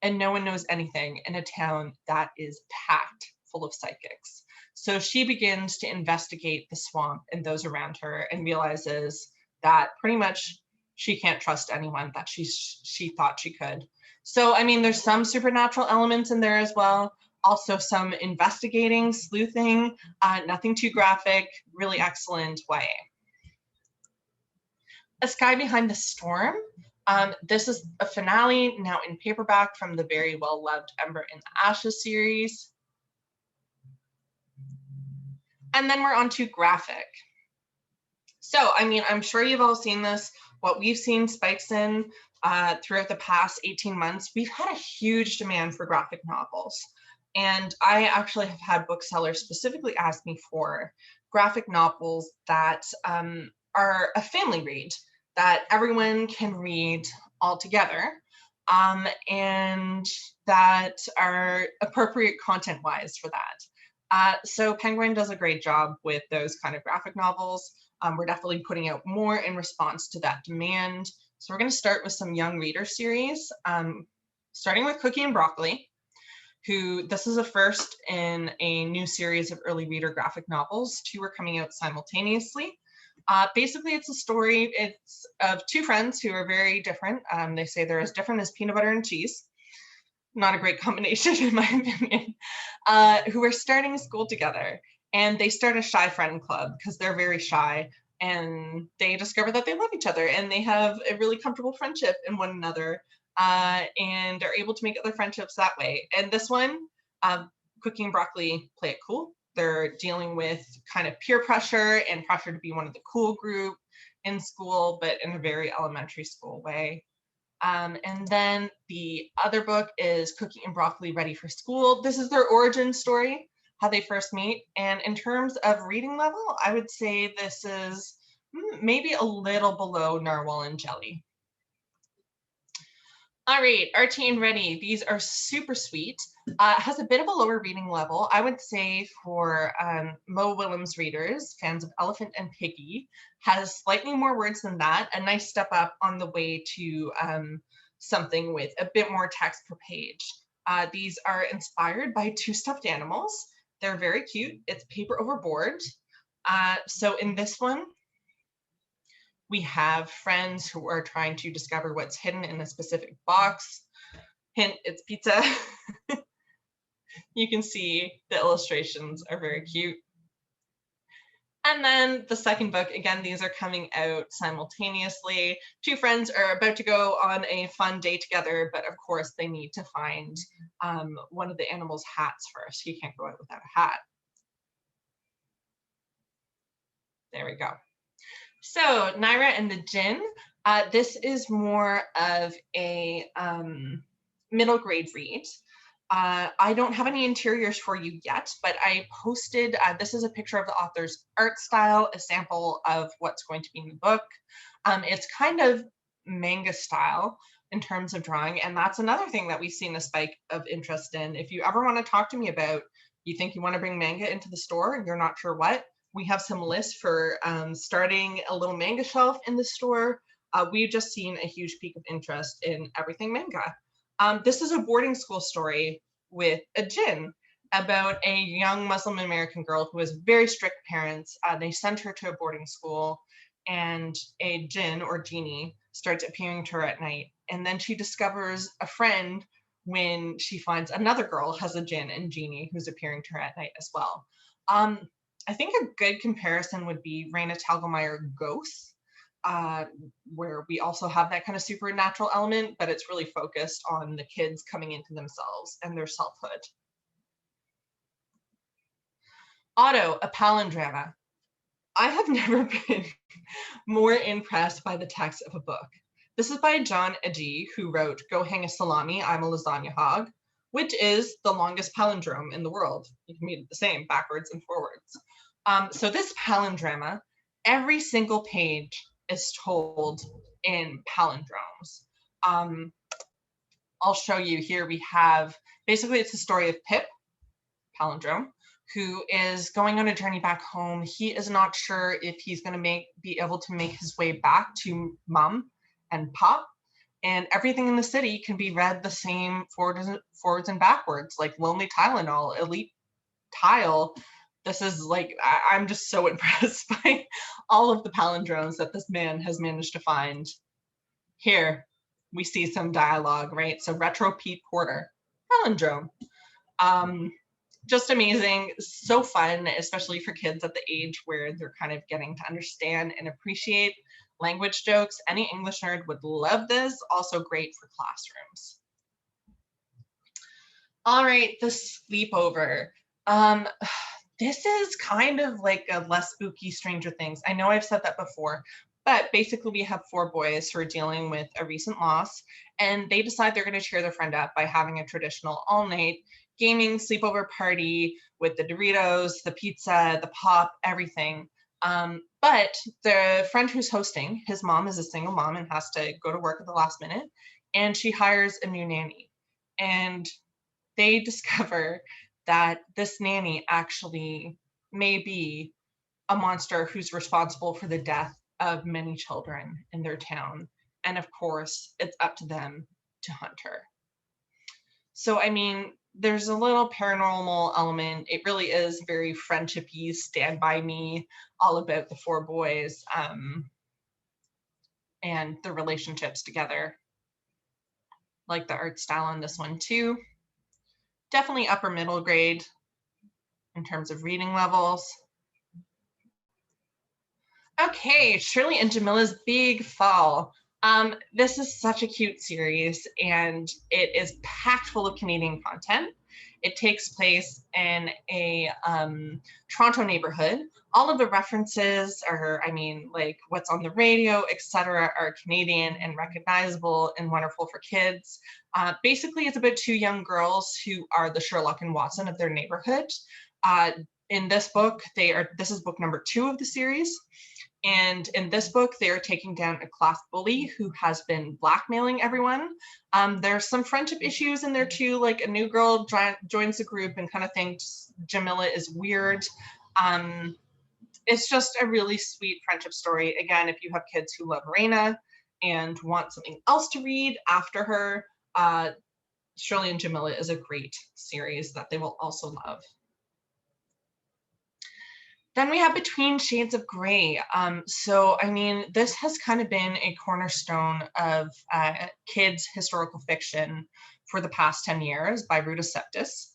and no one knows anything in a town that is packed full of psychics. So she begins to investigate the swamp and those around her and realizes that pretty much she can't trust anyone that she thought she could. So, I mean, there's some supernatural elements in there as well. Also some investigating, sleuthing, nothing too graphic, really excellent YA. A Sky Behind the Storm. This is a finale now in paperback from the very well-loved Ember in the Ashes series. And then we're on to graphic. So, I mean, I'm sure you've all seen this. What we've seen spikes in throughout the past 18 months, we've had a huge demand for graphic novels. And I actually have had booksellers specifically ask me for graphic novels that are a family read, that everyone can read all together, and that are appropriate content-wise for that. So Penguin does a great job with those kind of graphic novels. We're definitely putting out more in response to that demand. So we're going to start with some young reader series, starting with Cookie and Broccoli, who this is a first in a new series of early reader graphic novels. 2 are coming out simultaneously. Basically, it's a story. It's of 2 friends who are very different. They say they're as different as peanut butter and cheese. Not a great combination, in my opinion, who are starting school together. And they start a shy friend club because they're very shy. And they discover that they love each other and they have a really comfortable friendship in one another, and are able to make other friendships that way. And this one, Cookie and Broccoli play it cool. They're dealing with kind of peer pressure and pressure to be one of the cool group in school, but in a very elementary school way. And then the other book is Cookie and Broccoli Ready for School. This is their origin story, how they first meet. And in terms of reading level, I would say this is maybe a little below Narwhal and Jelly. All right, Archie and Ready. These are super sweet. Has a bit of a lower reading level. I would say for Mo Willems readers, fans of Elephant and Piggy, has slightly more words than that. A nice step up on the way to something with a bit more text per page. These are inspired by 2 stuffed animals. They're very cute. It's paper over board. So in this one, we have friends who are trying to discover what's hidden in a specific box. Hint, it's pizza. You can see the illustrations are very cute. And then the second book, again, these are coming out simultaneously. 2 friends are about to go on a fun day together, but of course they need to find one of the animals' hats first. He can't go out without a hat. There we go. So Nayra and the Djinn, this is more of a middle grade read. I don't have any interiors for you yet, but I posted, this is a picture of the author's art style, a sample of what's going to be in the book. It's kind of manga style in terms of drawing, and that's another thing that we've seen a spike of interest in. If you ever want to talk to me about, you think you want to bring manga into the store and you're not sure what, we have some lists for starting a little manga shelf in the store. We've just seen a huge peak of interest in everything manga. This is a boarding school story with a Djinn about a young Muslim American girl who has very strict parents. They sent her to a boarding school and a Djinn or genie starts appearing to her at night. And then she discovers a friend when she finds another girl has a Djinn and genie who's appearing to her at night as well. I think a good comparison would be Raina Telgemeier Ghosts, where we also have that kind of supernatural element, but it's really focused on the kids coming into themselves and their selfhood. Otto, a Palindrama. I have never been more impressed by the text of a book. This is by John Agee, who wrote Go Hang a Salami, I'm a Lasagna Hog, which is the longest palindrome in the world. You can read it the same, backwards and forwards. So this palindrama, every single page is told in palindromes. I'll show you here. We have, basically it's the story of Pip, palindrome, who is going on a journey back home. He is not sure if he's going to be able to make his way back to Mom and Pop, and everything in the city can be read the same forwards and backwards, like Lonely Tylenol, Elite Tile. This is like, I'm just so impressed by all of the palindromes that this man has managed to find. Here we see some dialogue, right? So Retro Pete Porter, palindrome. Just amazing, so fun, especially for kids at the age where they're kind of getting to understand and appreciate language jokes. Any English nerd would love this. Also great for classrooms. All right, The Sleepover. This is kind of like a less spooky Stranger Things. I know I've said that before, but basically we have 4 boys who are dealing with a recent loss, and they decide they're going to cheer their friend up by having a traditional all-night gaming sleepover party with the Doritos, the pizza, the pop, everything. But the friend who's hosting, his mom is a single mom and has to go to work at the last minute, and she hires a new nanny. And they discover that this nanny actually may be a monster who's responsible for the death of many children in their town. And of course, it's up to them to hunt her. So, I mean, there's a little paranormal element. It really is very friendshipy, Stand By Me, all about the 4 boys and the relationships together. Like the art style on this one too. Definitely upper middle grade in terms of reading levels. Okay, Shirley and Jamila's Big Fall. This is such a cute series, and it is packed full of Canadian content. It takes place in a Toronto neighborhood. All of the references are, I mean, like what's on the radio, etc., are Canadian and recognizable and wonderful for kids. Basically, it's about 2 young girls who are the Sherlock and Watson of their neighborhood. In this book, this is book number 2 of the series. And in this book, they are taking down a class bully who has been blackmailing everyone. There's some friendship issues in there too, like a new girl joins the group and kind of thinks Jamila is weird. It's just a really sweet friendship story. Again, if you have kids who love Raina and want something else to read after her, Shirley and Jamila is a great series that they will also love. Then we have Between Shades of Grey. So, I mean, this has kind of been a cornerstone of kids' historical fiction for the past 10 years by Ruta Septis.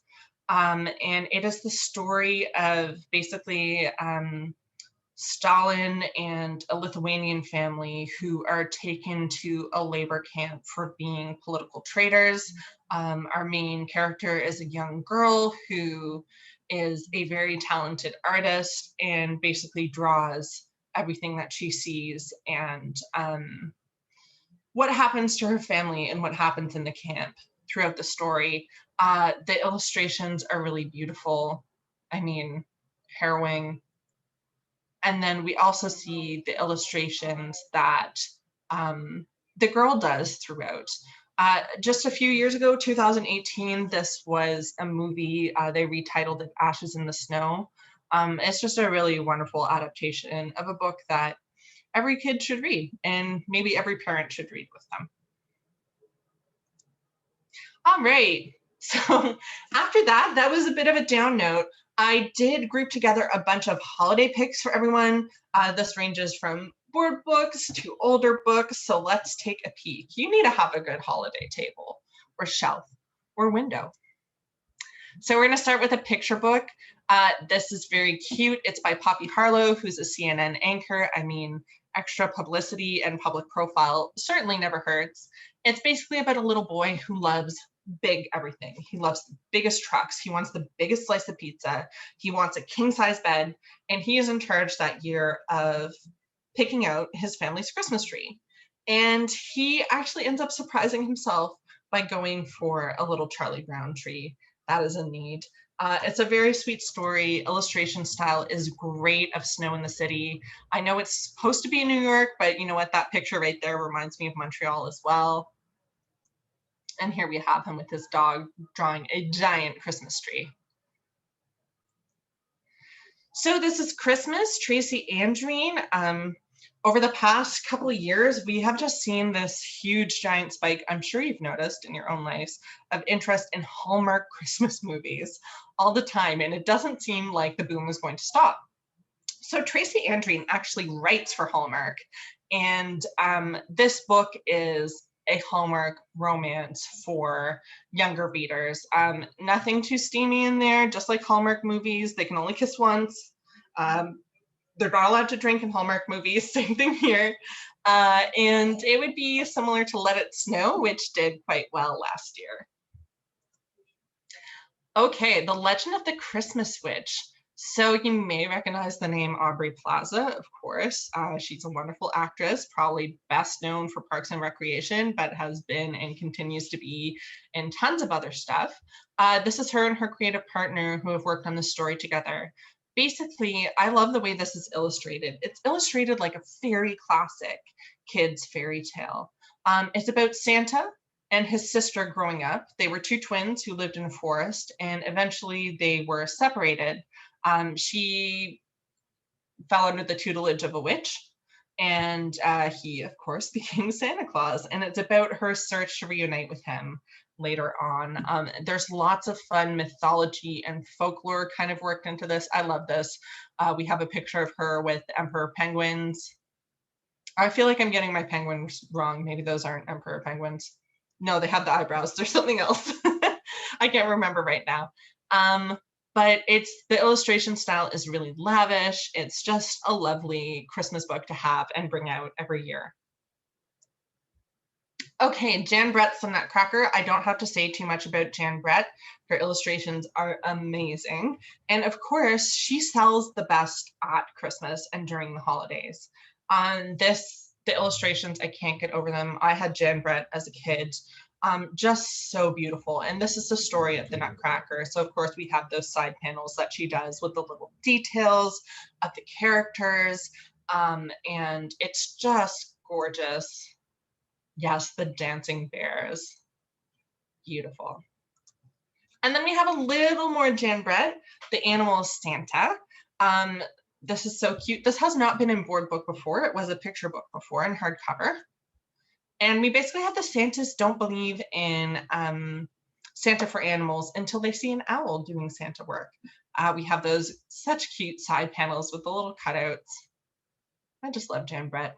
And it is the story of basically Stalin and a Lithuanian family who are taken to a labor camp for being political traitors. Our main character is a young girl who is a very talented artist and basically draws everything that she sees, and what happens to her family and what happens in the camp throughout the story. The illustrations are really beautiful. I mean, harrowing. And then we also see the illustrations that the girl does throughout. Just a few years ago, 2018, this was a movie. They retitled it Ashes in the Snow. It's just a really wonderful adaptation of a book that every kid should read, and maybe every parent should read with them. All right, so after that was a bit of a down note. I did group together a bunch of holiday picks for everyone. This ranges from board books to older books. So let's take a peek. You need to have a good holiday table or shelf or window. So we're going to start with a picture book. This is very cute. It's by Poppy Harlow, who's a CNN anchor. I mean, extra publicity and public profile certainly never hurts. It's basically about a little boy who loves big everything. He loves the biggest trucks. He wants the biggest slice of pizza. He wants a king-size bed, and he is in charge that year of picking out his family's Christmas tree. And he actually ends up surprising himself by going for a little Charlie Brown tree that is in need. It's a very sweet story. Illustration style is great of snow in the city. I know it's supposed to be in New York, but you know what? That picture right there reminds me of Montreal as well. And here we have him with his dog drawing a giant Christmas tree. So this is Christmas, Tracy Andreen. Over the past couple of years, we have just seen this huge giant spike, I'm sure you've noticed in your own lives, of interest in Hallmark Christmas movies all the time, and it doesn't seem like the boom is going to stop. So Tracy Andreen actually writes for Hallmark, and this book is a Hallmark romance for younger readers. Nothing too steamy in there, just like Hallmark movies. They can only kiss once. They're not allowed to drink in Hallmark movies, same thing here. And it would be similar to Let It Snow, which did quite well last year. Okay, The Legend of the Christmas Witch. So you may recognize the name Aubrey Plaza, of course. She's a wonderful actress, probably best known for Parks and Recreation, but has been and continues to be in tons of other stuff. This is her and her creative partner who have worked on this story together. Basically, I love the way this is illustrated. It's illustrated like a fairy classic kids fairy tale. It's about Santa and his sister growing up. They were two twins who lived in a forest, and eventually they were separated. She fell under the tutelage of a witch, and he, of course, became Santa Claus. And it's about her search to reunite with him later on. There's lots of fun mythology and folklore kind of worked into this. I love this. We have a picture of her with emperor penguins. I feel like I'm getting my penguins wrong. Maybe those aren't emperor penguins. No, they have the eyebrows. There's something else. I can't remember right now. But the illustration style is really lavish. It's just a lovely Christmas book to have and bring out every year. Okay, Jan Brett's The Nutcracker. I don't have to say too much about Jan Brett. Her illustrations are amazing. And of course, she sells the best at Christmas and during the holidays. The illustrations, I can't get over them. I had Jan Brett as a kid. Just so beautiful. And this is the story of the Nutcracker. So of course we have those side panels that she does with the little details of the characters. And it's just gorgeous. Yes, the dancing bears. Beautiful. And then we have a little more Jan Brett, The Animal Santa. This is so cute. This has not been in board book before. It was a picture book before in hardcover. And we basically have the Santas don't believe in Santa for animals until they see an owl doing Santa work. We have those such cute side panels with the little cutouts. I just love Jan Brett.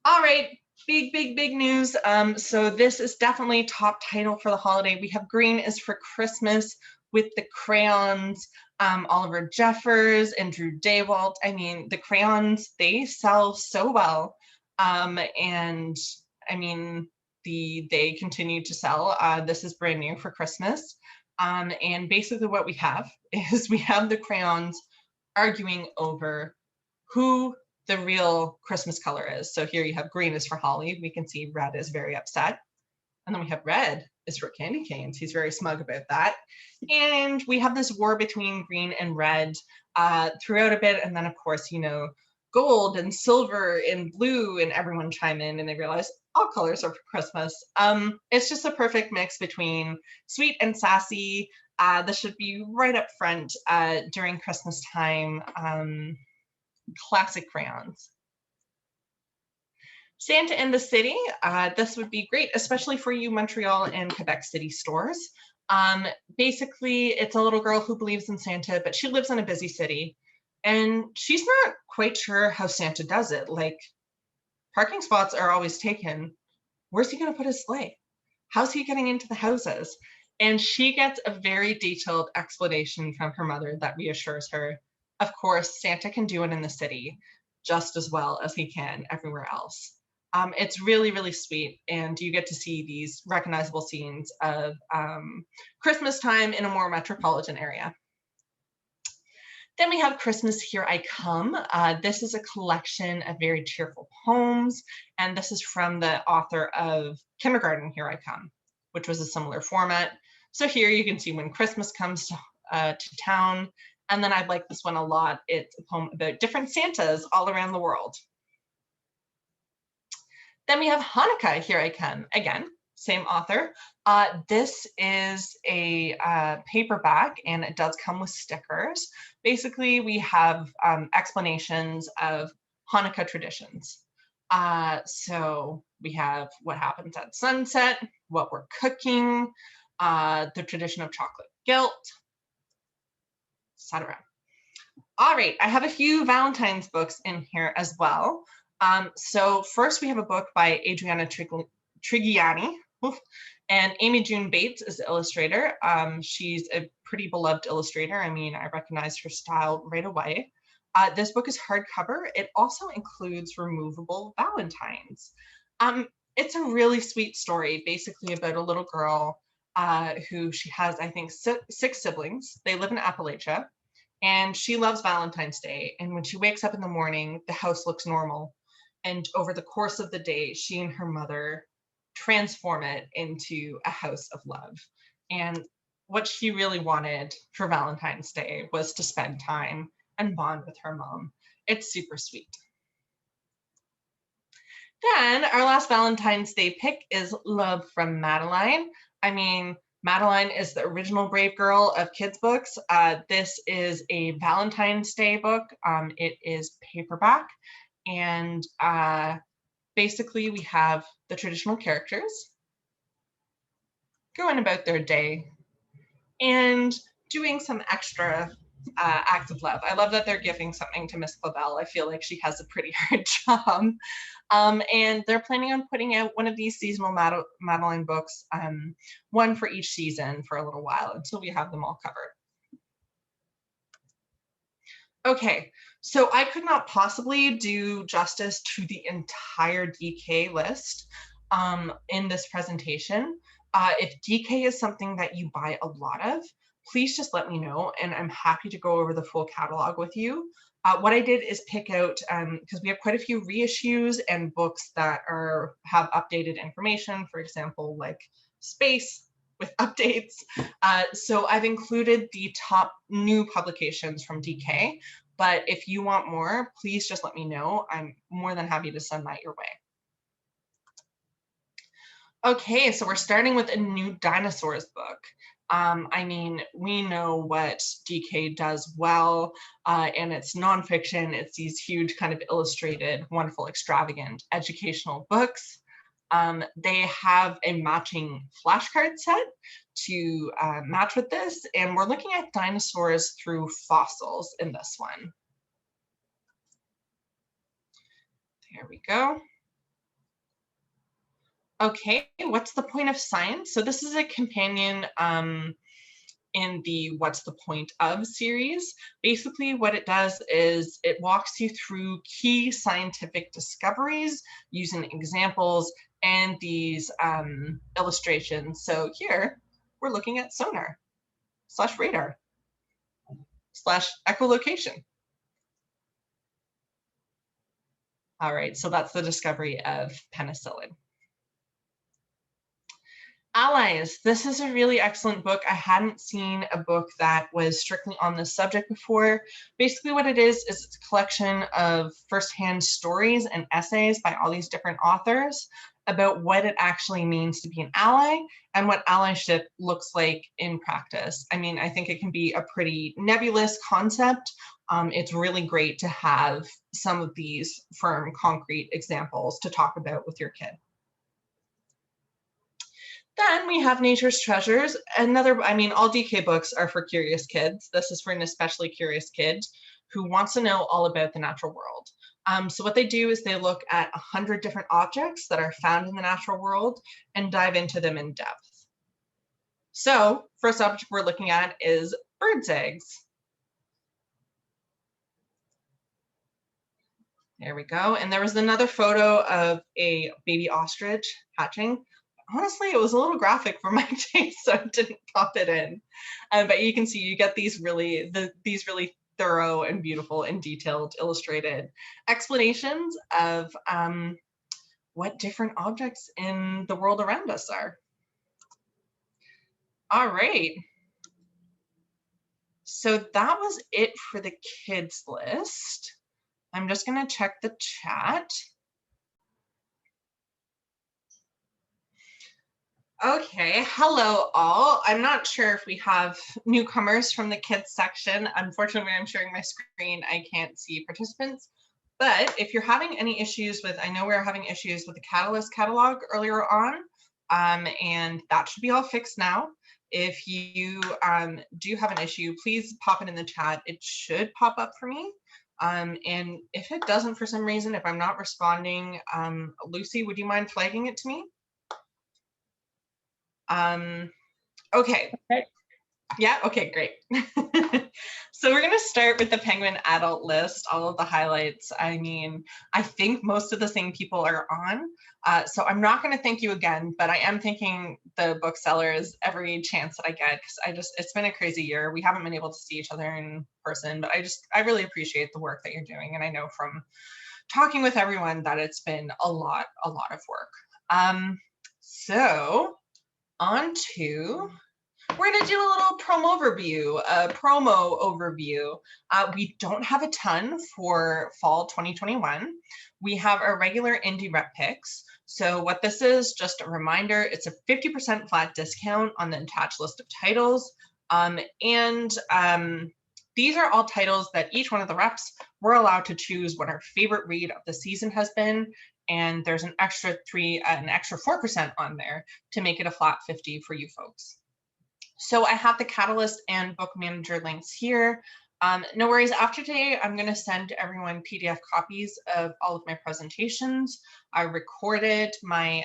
All right, big news. So this is definitely top title for the holiday. We have Green is for Christmas with the crayons, Oliver Jeffers and Drew Daywalt. I mean, the crayons, they sell so well. And I mean, they continue to sell. This is brand new for Christmas. And basically what we have is we have the crayons arguing over who the real Christmas color is. So here you have green is for Holly. We can see red is very upset. And then we have red is for Candy Canes. He's very smug about that. And we have this war between green and red throughout a bit. And then of course, you know, gold and silver and blue, and everyone chime in and they realize all colors are for Christmas. It's just a perfect mix between sweet and sassy. This should be right up front during Christmas time. Classic crayons. Santa in the City. This would be great, especially for you Montreal and Quebec City stores. Basically, it's a little girl who believes in Santa, but she lives in a busy city. And she's not quite sure how Santa does it. Like, parking spots are always taken. Where's he going to put his sleigh? How's he getting into the houses? And she gets a very detailed explanation from her mother that reassures her, of course, Santa can do it in the city just as well as he can everywhere else. It's really, really sweet, and you get to see these recognizable scenes of Christmas time in a more metropolitan area. Then we have Christmas Here I Come. This is a collection of very cheerful poems, and this is from the author of Kindergarten Here I Come, which was a similar format. So here you can see when Christmas comes to town, and then I like this one a lot. It's a poem about different Santas all around the world. Then we have Hanukkah Here I Come, again, same author. This is a paperback, and it does come with stickers. Basically, we have explanations of Hanukkah traditions. So we have what happens at sunset, what we're cooking, the tradition of chocolate guilt, etc. All right, I have a few Valentine's books in here as well. So first we have a book by Adriana Trigiani, and Amy June Bates is the illustrator. She's a pretty beloved illustrator. I mean, I recognized her style right away. This book is hardcover. It also includes removable Valentines. It's a really sweet story, basically about a little girl who she has, I think, six siblings. They live in Appalachia, and she loves Valentine's Day. And when she wakes up in the morning, the house looks normal. And over the course of the day, she and her mother transform it into a house of love. And what she really wanted for Valentine's Day was to spend time and bond with her mom. It's super sweet. Then our last Valentine's Day pick is Love from Madeline. I mean, Madeline is the original Brave Girl of kids books. This is a Valentine's Day book. It is paperback, and basically we have the traditional characters going about their day and doing some extra acts of love. I love that they're giving something to Miss Clabelle. I feel like she has a pretty hard job. And they're planning on putting out one of these seasonal Madeline books, one for each season for a little while until we have them all covered. Okay, so I could not possibly do justice to the entire DK list in this presentation. If DK is something that you buy a lot of, please just let me know, and I'm happy to go over the full catalog with you. What I did is pick out, because we have quite a few reissues and books that have updated information, for example, like Space with updates. So I've included the top new publications from DK, but if you want more, please just let me know. I'm more than happy to send that your way. Okay, so we're starting with a new dinosaurs book. I mean, we know what DK does well, and it's nonfiction. It's these huge kind of illustrated, wonderful, extravagant educational books. They have a matching flashcard set to match with this, and we're looking at dinosaurs through fossils in this one. There we go. Okay, what's the point of science? So this is a companion in the What's the Point of series. Basically what it does is it walks you through key scientific discoveries using examples and these illustrations. So here we're looking at sonar / radar / echolocation. All right, so that's the discovery of penicillin. Allies. This is a really excellent book. I hadn't seen a book that was strictly on this subject before. Basically what it is it's a collection of firsthand stories and essays by all these different authors about what it actually means to be an ally and what allyship looks like in practice. I mean, I think it can be a pretty nebulous concept. It's really great to have some of these firm, concrete examples to talk about with your kid. Then we have Nature's Treasures. All DK books are for curious kids. This is for an especially curious kid. who wants to know all about the natural world. So what they do is they look at 100 different objects that are found in the natural world and dive into them in depth. So first object we're looking at is birds' eggs. There we go. And there was another photo of a baby ostrich hatching. Honestly, it was a little graphic for my taste, so I didn't pop it in. But you can see you get these really thorough and beautiful and detailed illustrated explanations of what different objects in the world around us are. All right. So that was it for the kids list. I'm just going to check the chat. Okay, hello all. I'm not sure if we have newcomers from the kids section. Unfortunately, I'm sharing my screen. I can't see participants. But if you're having any issues with, I know we were having issues with the Catalyst catalog earlier on, and that should be all fixed now. If you do have an issue, please pop it in the chat. It should pop up for me. And if it doesn't for some reason, if I'm not responding, Lucy, would you mind flagging it to me? Okay. Yeah, okay, great. So we're gonna start with the Penguin adult list, all of the highlights. I mean, I think most of the same people are on. So I'm not gonna thank you again, but I am thanking the booksellers every chance that I get, because it's been a crazy year. We haven't been able to see each other in person, but I really appreciate the work that you're doing. And I know from talking with everyone that it's been a lot of work. So on to, we're going to do a little promo overview. We don't have a ton for fall 2021. We have our regular indie rep picks. So what this is, just a reminder, it's a 50% flat discount on the attached list of titles. These are all titles that each one of the reps were allowed to choose what our favorite read of the season has been. And there's an extra 4% on there to make it a flat 50 for you folks. So I have the Catalyst and Book Manager links here. No worries, after today, I'm gonna send everyone PDF copies of all of my presentations. I recorded my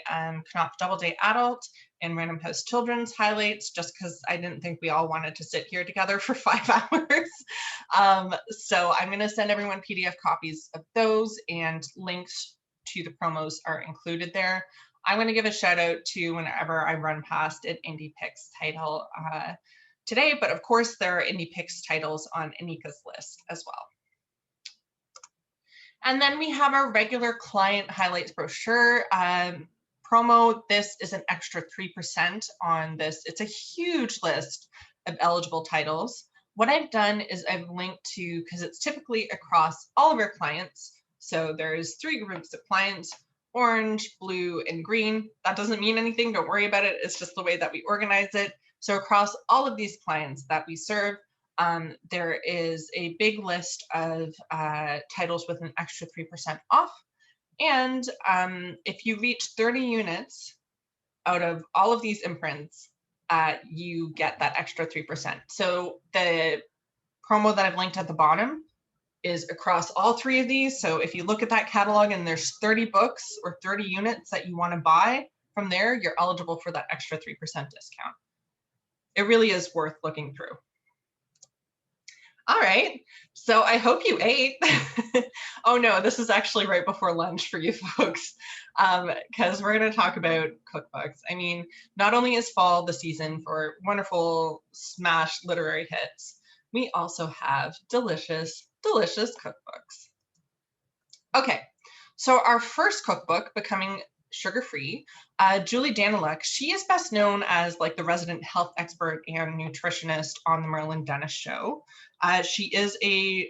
Knopf Doubleday Adult and Random House Children's highlights just because I didn't think we all wanted to sit here together for 5 hours. So I'm gonna send everyone PDF copies of those, and links to the promos are included there. I'm going to give a shout out to whenever I run past an Indie Picks title today, but of course there are Indie Picks titles on Anika's list as well. And then we have our regular client highlights brochure promo. This is an extra 3% on this. It's a huge list of eligible titles. What I've done is I've linked to, because it's typically across all of our clients. So there's 3 groups of clients: orange, blue, and green. That doesn't mean anything, don't worry about it. It's just the way that we organize it. So across all of these clients that we serve, there is a big list of titles with an extra 3% off. And if you reach 30 units out of all of these imprints, you get that extra 3%. So the promo that I've linked at the bottom is across all 3 of these. So if you look at that catalog and there's 30 books or 30 units that you want to buy from there, you're eligible for that extra 3% discount. It really is worth looking through. All right, so I hope you ate. Oh no, this is actually right before lunch for you folks, because we're going to talk about cookbooks. I mean, not only is fall the season for wonderful smash literary hits, we also have delicious cookbooks. Okay, so our first cookbook, Becoming Sugar-Free, Julie Daniluk, she is best known as like the resident health expert and nutritionist on the Merlin Dennis show. She is a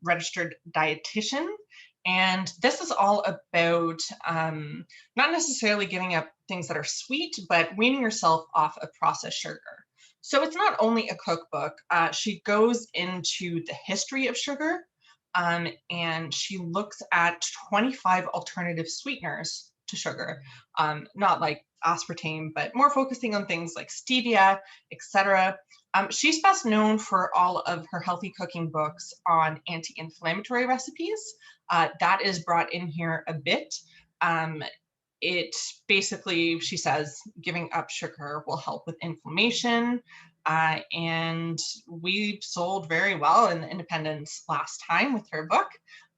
registered dietitian, and this is all about not necessarily giving up things that are sweet, but weaning yourself off of processed sugar. So it's not only a cookbook, she goes into the history of sugar, and she looks at 25 alternative sweeteners to sugar, not like aspartame, but more focusing on things like stevia, etc. She's best known for all of her healthy cooking books on anti-inflammatory recipes. That is brought in here a bit. It basically, she says, giving up sugar will help with inflammation. And we sold very well in the Independents last time with her book.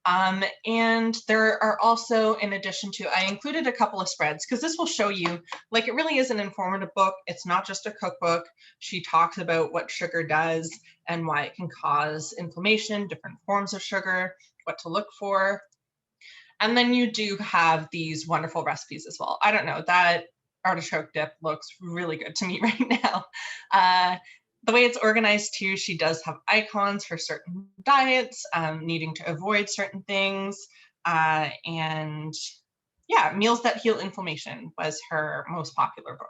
And there are also, in addition to, I included a couple of spreads because this will show you, like, it really is an informative book. It's not just a cookbook. She talks about what sugar does and why it can cause inflammation, different forms of sugar, what to look for. And then you do have these wonderful recipes as well. I don't know, that artichoke dip looks really good to me right now. The way it's organized too, she does have icons for certain diets, needing to avoid certain things. And yeah, Meals That Heal Inflammation was her most popular book.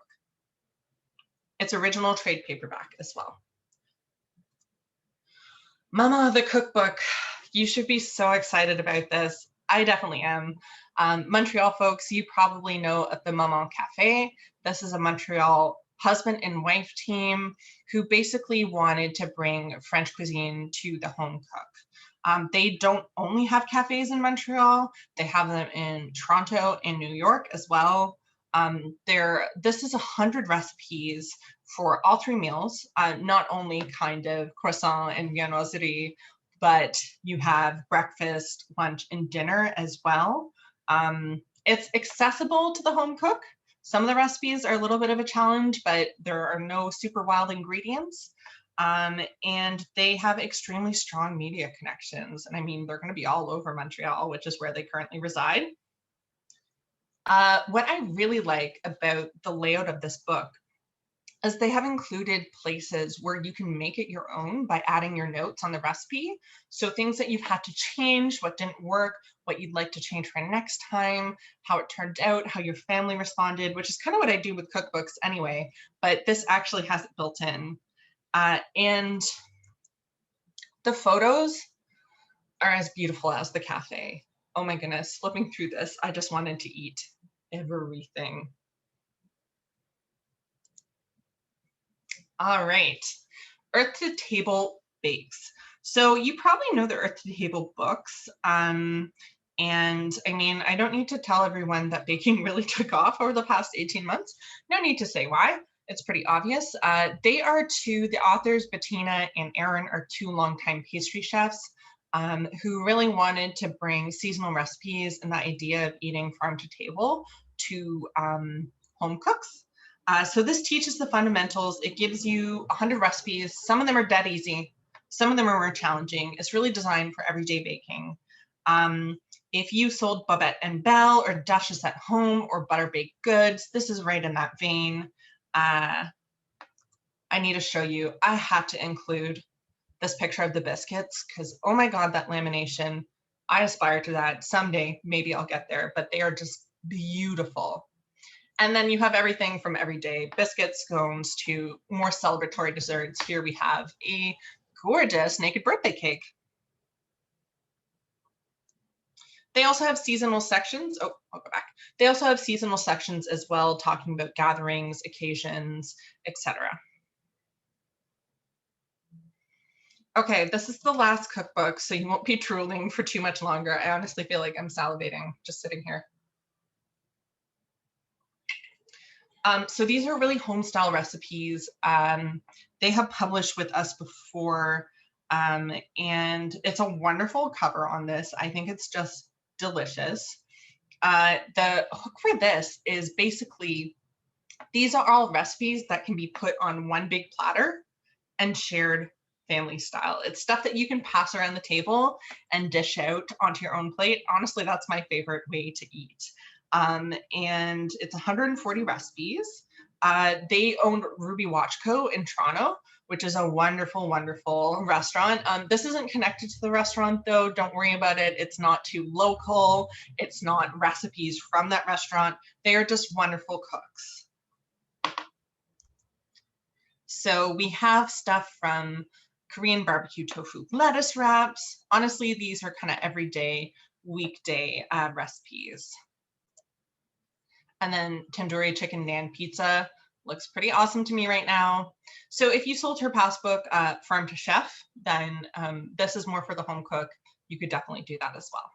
It's original trade paperback as well. Mama, the cookbook. You should be so excited about this. I definitely am. Montreal folks, you probably know of the Maman Cafe. This is a Montreal husband and wife team who basically wanted to bring French cuisine to the home cook. They don't only have cafes in Montreal, they have them in Toronto and New York as well. This is 100 recipes for all 3 meals, not only kind of croissant and viennoiserie, but you have breakfast, lunch, and dinner as well. It's accessible to the home cook. Some of the recipes are a little bit of a challenge, but there are no super wild ingredients. And they have extremely strong media connections. And I mean, they're going to be all over Montreal, which is where they currently reside. What I really like about the layout of this book is they have included places where you can make it your own by adding your notes on the recipe. So things that you've had to change, what didn't work, what you'd like to change for next time, how it turned out, how your family responded, which is kind of what I do with cookbooks anyway, but this actually has it built in. And the photos are as beautiful as the cafe. Oh my goodness, flipping through this, I just wanted to eat everything. All right, Earth to Table Bakes. So you probably know the Earth to Table books. And I mean, I don't need to tell everyone that baking really took off over the past 18 months. No need to say why. It's pretty obvious. The authors, Bettina and Aaron, are 2 longtime pastry chefs who really wanted to bring seasonal recipes and the idea of eating farm to table to home cooks. So this teaches the fundamentals. It gives you 100 recipes. Some of them are dead easy. Some of them are more challenging. It's really designed for everyday baking. If you sold Babette and Belle or Duchess at home or butter baked goods, this is right in that vein. I need to show you. I had to include this picture of the biscuits because, oh my God, that lamination. I aspire to that someday. Maybe I'll get there, but they are just beautiful. And then you have everything from everyday biscuits, scones to more celebratory desserts. Here we have a gorgeous naked birthday cake. They also have seasonal sections. Oh, I'll go back. They also have seasonal sections as well, talking about gatherings, occasions, etc. Okay, this is the last cookbook, so you won't be drooling for too much longer. I honestly feel like I'm salivating just sitting here. So these are really home style recipes. They have published with us before, and it's a wonderful cover on this. I think it's just delicious. The hook for this is basically, these are all recipes that can be put on one big platter and shared family style. It's stuff that you can pass around the table and dish out onto your own plate. Honestly, that's my favorite way to eat. And it's 140 recipes. They owned Ruby Watch Co. in Toronto, which is a wonderful, wonderful restaurant. This isn't connected to the restaurant though, don't worry about it. It's not too local. It's not recipes from that restaurant. They are just wonderful cooks. So we have stuff from Korean barbecue tofu lettuce wraps. Honestly, these are kind of everyday, weekday recipes. And then tandoori chicken naan pizza looks pretty awesome to me right now. So if you sold her past book, Farm to Chef, then this is more for the home cook. You could definitely do that as well.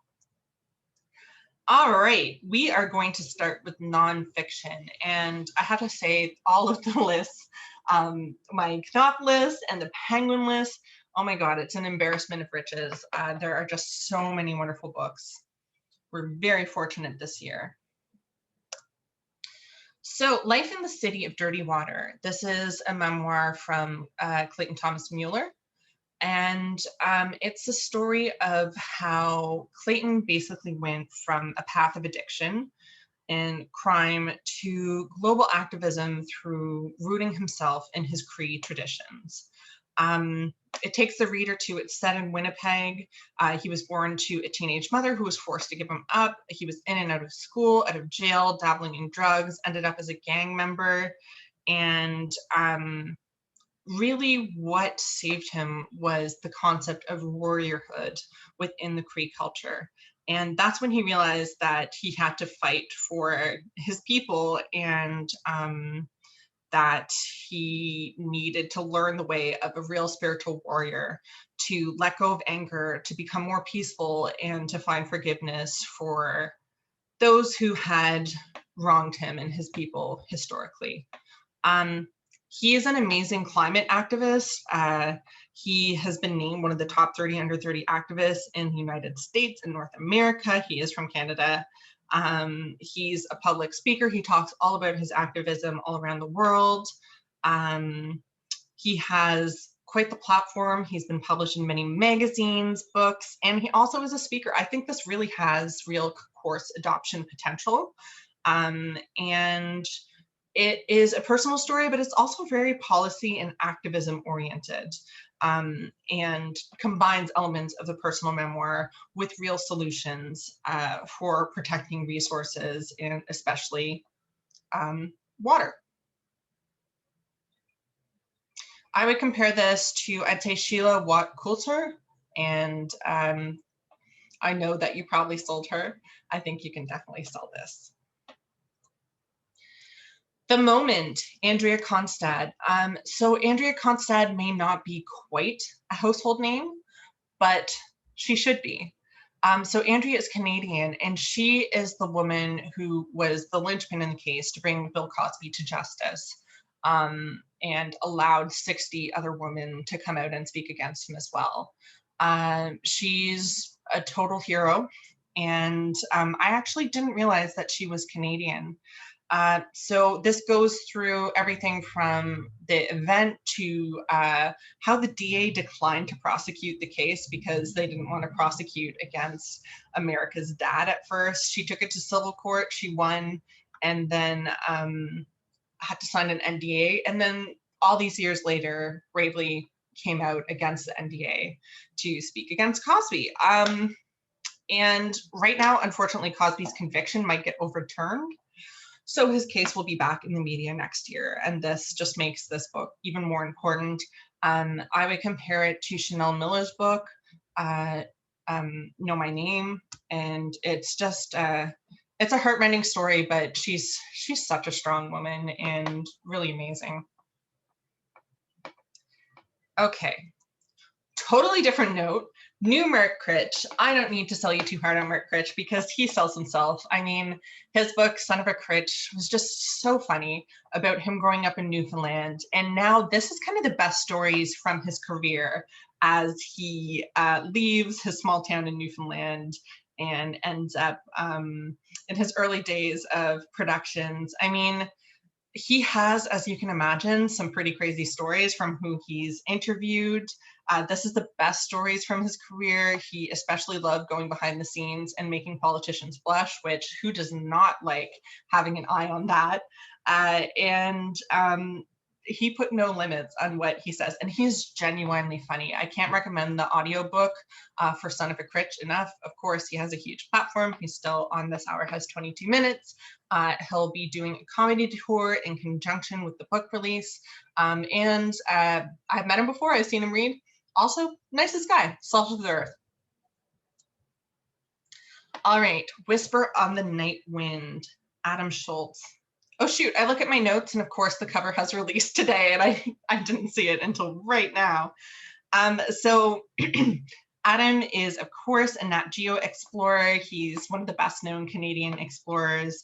All right, we are going to start with nonfiction. And I have to say, all of the lists, my Knopf list and the Penguin list, oh my God, it's an embarrassment of riches. There are just so many wonderful books. We're very fortunate this year. So, Life in the City of Dirty Water. This is a memoir from Clayton Thomas Mueller. And it's a story of how Clayton basically went from a path of addiction and crime to global activism through rooting himself in his Cree traditions. It takes the reader to, it's set in Winnipeg. He was born to a teenage mother who was forced to give him up. He was in and out of school, out of jail, dabbling in drugs, ended up as a gang member. And really what saved him was the concept of warriorhood within the Cree culture. And that's when he realized that he had to fight for his people and that he needed to learn the way of a real spiritual warrior, to let go of anger, to become more peaceful, and to find forgiveness for those who had wronged him and his people historically. He is an amazing climate activist. He has been named one of the top 30 under 30 activists in the United States and North America. He is from Canada. He's a public speaker. He talks all about his activism all around the world. He has quite the platform. He's been published in many magazines, books, and he also is a speaker. I think this really has real course adoption potential. And it is a personal story, but it's also very policy and activism oriented, and combines elements of the personal memoir with real solutions for protecting resources and especially water. I would compare this to, I'd say, Sheila Watt Coulter, and I know that you probably sold her. I think you can definitely sell this. The Moment, Andrea Constad. So Andrea Constad may not be quite a household name, but she should be. So Andrea is Canadian, and she is the woman who was the linchpin in the case to bring Bill Cosby to justice, and allowed 60 other women to come out and speak against him as well. She's a total hero, and I actually didn't realize that she was Canadian. So this goes through everything from the event to how the DA declined to prosecute the case because they didn't want to prosecute against America's dad at first. She took it to civil court, she won, and then had to sign an NDA. And then all these years later, bravely came out against the NDA to speak against Cosby. And right now, unfortunately, Cosby's conviction might get overturned. So his case will be back in the media next year, and this just makes this book even more important. I would compare it to Chanel Miller's book, Know My Name, and it's just it's a heartrending story, but she's such a strong woman and really amazing. Okay, totally different note. New Merc Critch. I don't need to sell you too hard on Merc Critch because he sells himself. I mean, his book, Son of a Critch, was just so funny about him growing up in Newfoundland. And now this is kind of the best stories from his career as he leaves his small town in Newfoundland and ends up in his early days of productions. I mean, he has, as you can imagine, some pretty crazy stories from who he's interviewed. This is the best stories from his career. He especially loved going behind the scenes and making politicians blush, which who does not like having an eye on that? And he put no limits on what he says, and he's genuinely funny. I can't recommend the audiobook for Son of a Critch enough. Of course, he has a huge platform. He's still on This Hour Has 22 Minutes. He'll be doing a comedy tour in conjunction with the book release. And I've met him before. I've seen him read. Also, nicest guy, salt of the earth. All right, Whisper on the Night Wind. Adam Schultz. Oh shoot, I look at my notes and of course the cover has released today and I didn't see it until right now. So Adam is of course a Nat Geo explorer. He's one of the best known Canadian explorers.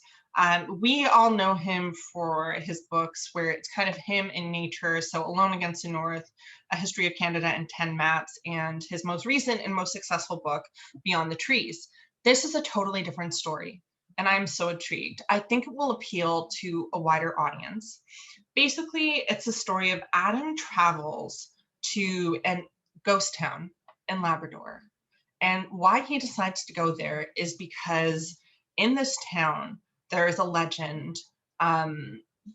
We all know him for his books where it's kind of him in nature. So Alone Against the North, A History of Canada and 10 Maps, and his most recent and most successful book, Beyond the Trees. This is a totally different story, and I'm so intrigued. I think it will appeal to a wider audience. Basically, it's a story of Adam travels to a ghost town in Labrador. And why he decides to go there is because in this town, there is a legend.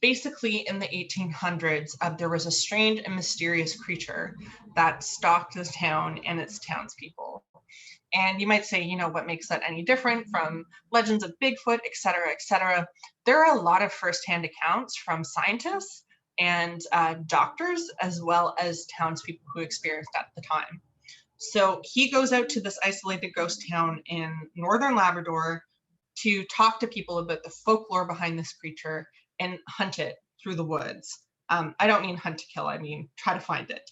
Basically, in the 1800s, there was a strange and mysterious creature that stalked this town and its townspeople. And you might say, you know, what makes that any different from legends of Bigfoot, et cetera, et cetera. There are a lot of firsthand accounts from scientists and doctors, as well as townspeople who experienced at the time. So he goes out to this isolated ghost town in northern Labrador to talk to people about the folklore behind this creature and hunt it through the woods. I don't mean hunt to kill, I mean try to find it.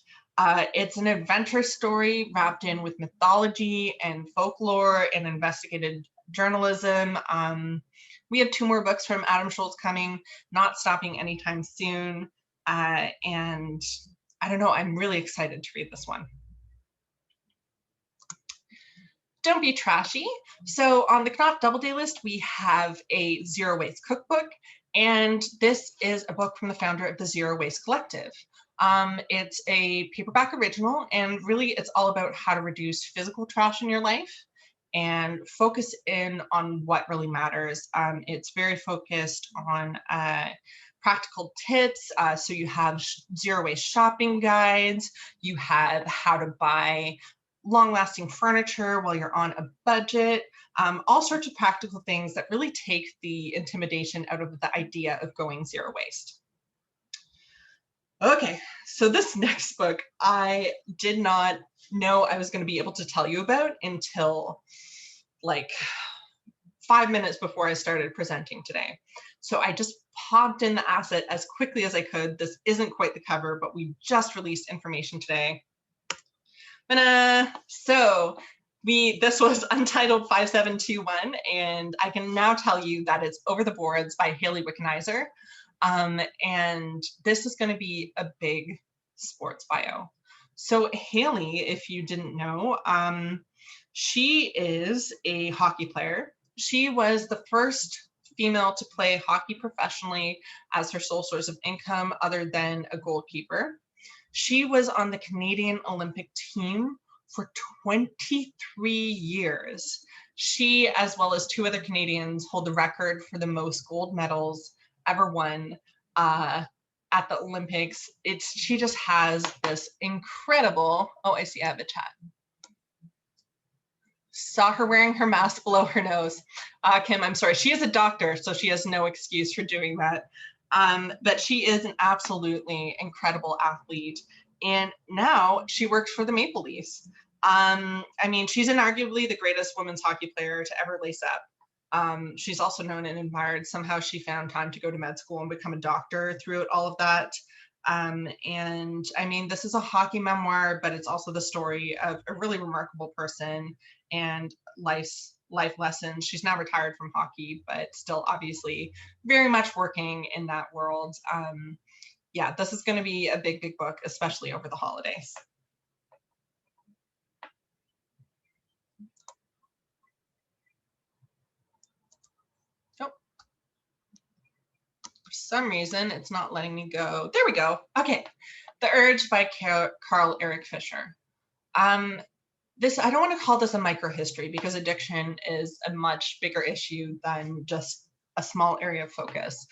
It's an adventure story wrapped in with mythology and folklore and investigative journalism. We have 2 more books from Adam Schultz coming, not stopping anytime soon. And I don't know, I'm really excited to read this one. Don't be trashy. So on the Knopf Doubleday list, we have a Zero Waste cookbook, and this is a book from the founder of the Zero Waste Collective. It's a paperback original, and really it's all about how to reduce physical trash in your life and focus in on what really matters. It's very focused on practical tips. So you have zero waste shopping guides, you have how to buy long-lasting furniture while you're on a budget, all sorts of practical things that really take the intimidation out of the idea of going zero waste. Okay, so this next book I did not know I was going to be able to tell you about until like 5 minutes before I started presenting today. So I just popped in the asset as quickly as I could. This isn't quite the cover, but we just released information today. So this was Untitled 5721, and I can now tell you that it's Over the Boards by Hayley Wickenheiser. And this is going to be a big sports bio. So Hayley, if you didn't know, she is a hockey player. She was the first female to play hockey professionally as her sole source of income other than a goalkeeper. She was on the Canadian Olympic team for 23 years. She, as well as 2 other Canadians, hold the record for the most gold medals ever won at the Olympics. She just has this incredible, oh, I see I have a chat. Saw her wearing her mask below her nose. Kim, I'm sorry, she is a doctor, so she has no excuse for doing that. But she is an absolutely incredible athlete. And now she works for the Maple Leafs. I mean, she's inarguably the greatest women's hockey player to ever lace up. She's also known and admired. Somehow she found time to go to med school and become a doctor throughout all of that. And I mean, this is a hockey memoir, but it's also the story of a really remarkable person and life lessons. She's now retired from hockey, but still obviously very much working in that world. Yeah, this is going to be a big, big book, especially over the holidays. Oh, for some reason, it's not letting me go. There we go. Okay, The Urge by Carle Eric Fisher. I don't want to call this a microhistory because addiction is a much bigger issue than just a small area of focus.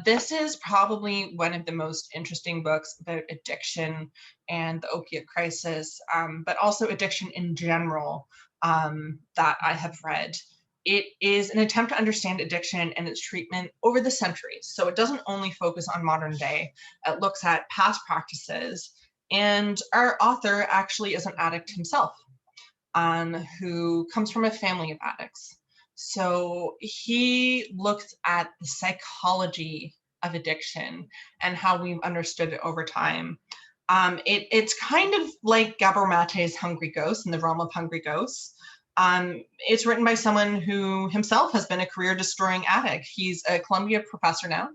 This is probably one of the most interesting books about addiction and the opiate crisis, but also addiction in general that I have read. It is an attempt to understand addiction and its treatment over the centuries. So it doesn't only focus on modern day, it looks at past practices. And our author actually is an addict himself, who comes from a family of addicts. So he looked at the psychology of addiction and how we've understood it over time. It's kind of like Gabor Mate's Hungry Ghosts, in the realm of Hungry Ghosts. It's written by someone who himself has been a career-destroying addict. He's a Columbia professor now.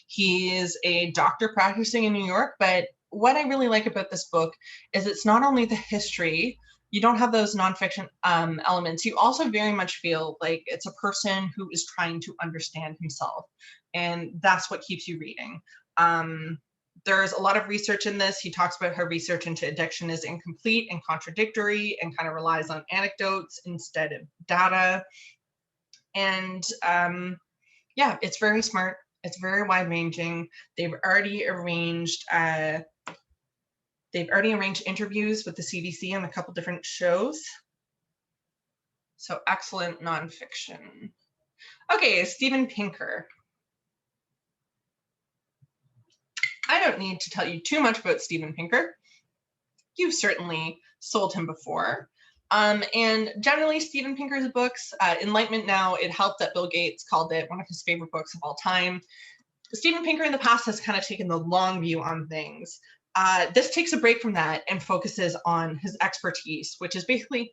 He is a doctor practicing in New York, but what I really like about this book is it's not only the history, you don't have those nonfiction elements, you also very much feel like it's a person who is trying to understand himself, and that's what keeps you reading. There's a lot of research in this. He talks about how research into addiction is incomplete and contradictory and kind of relies on anecdotes instead of data. And yeah, it's very smart. It's very wide-ranging. They've already arranged interviews with the CDC on a couple different shows. So excellent nonfiction. Okay, Steven Pinker. I don't need to tell you too much about Steven Pinker. You've certainly sold him before. And generally, Steven Pinker's books, Enlightenment Now, it helped that Bill Gates called it one of his favorite books of all time. Steven Pinker in the past has kind of taken the long view on things. This takes a break from that and focuses on his expertise, which is basically,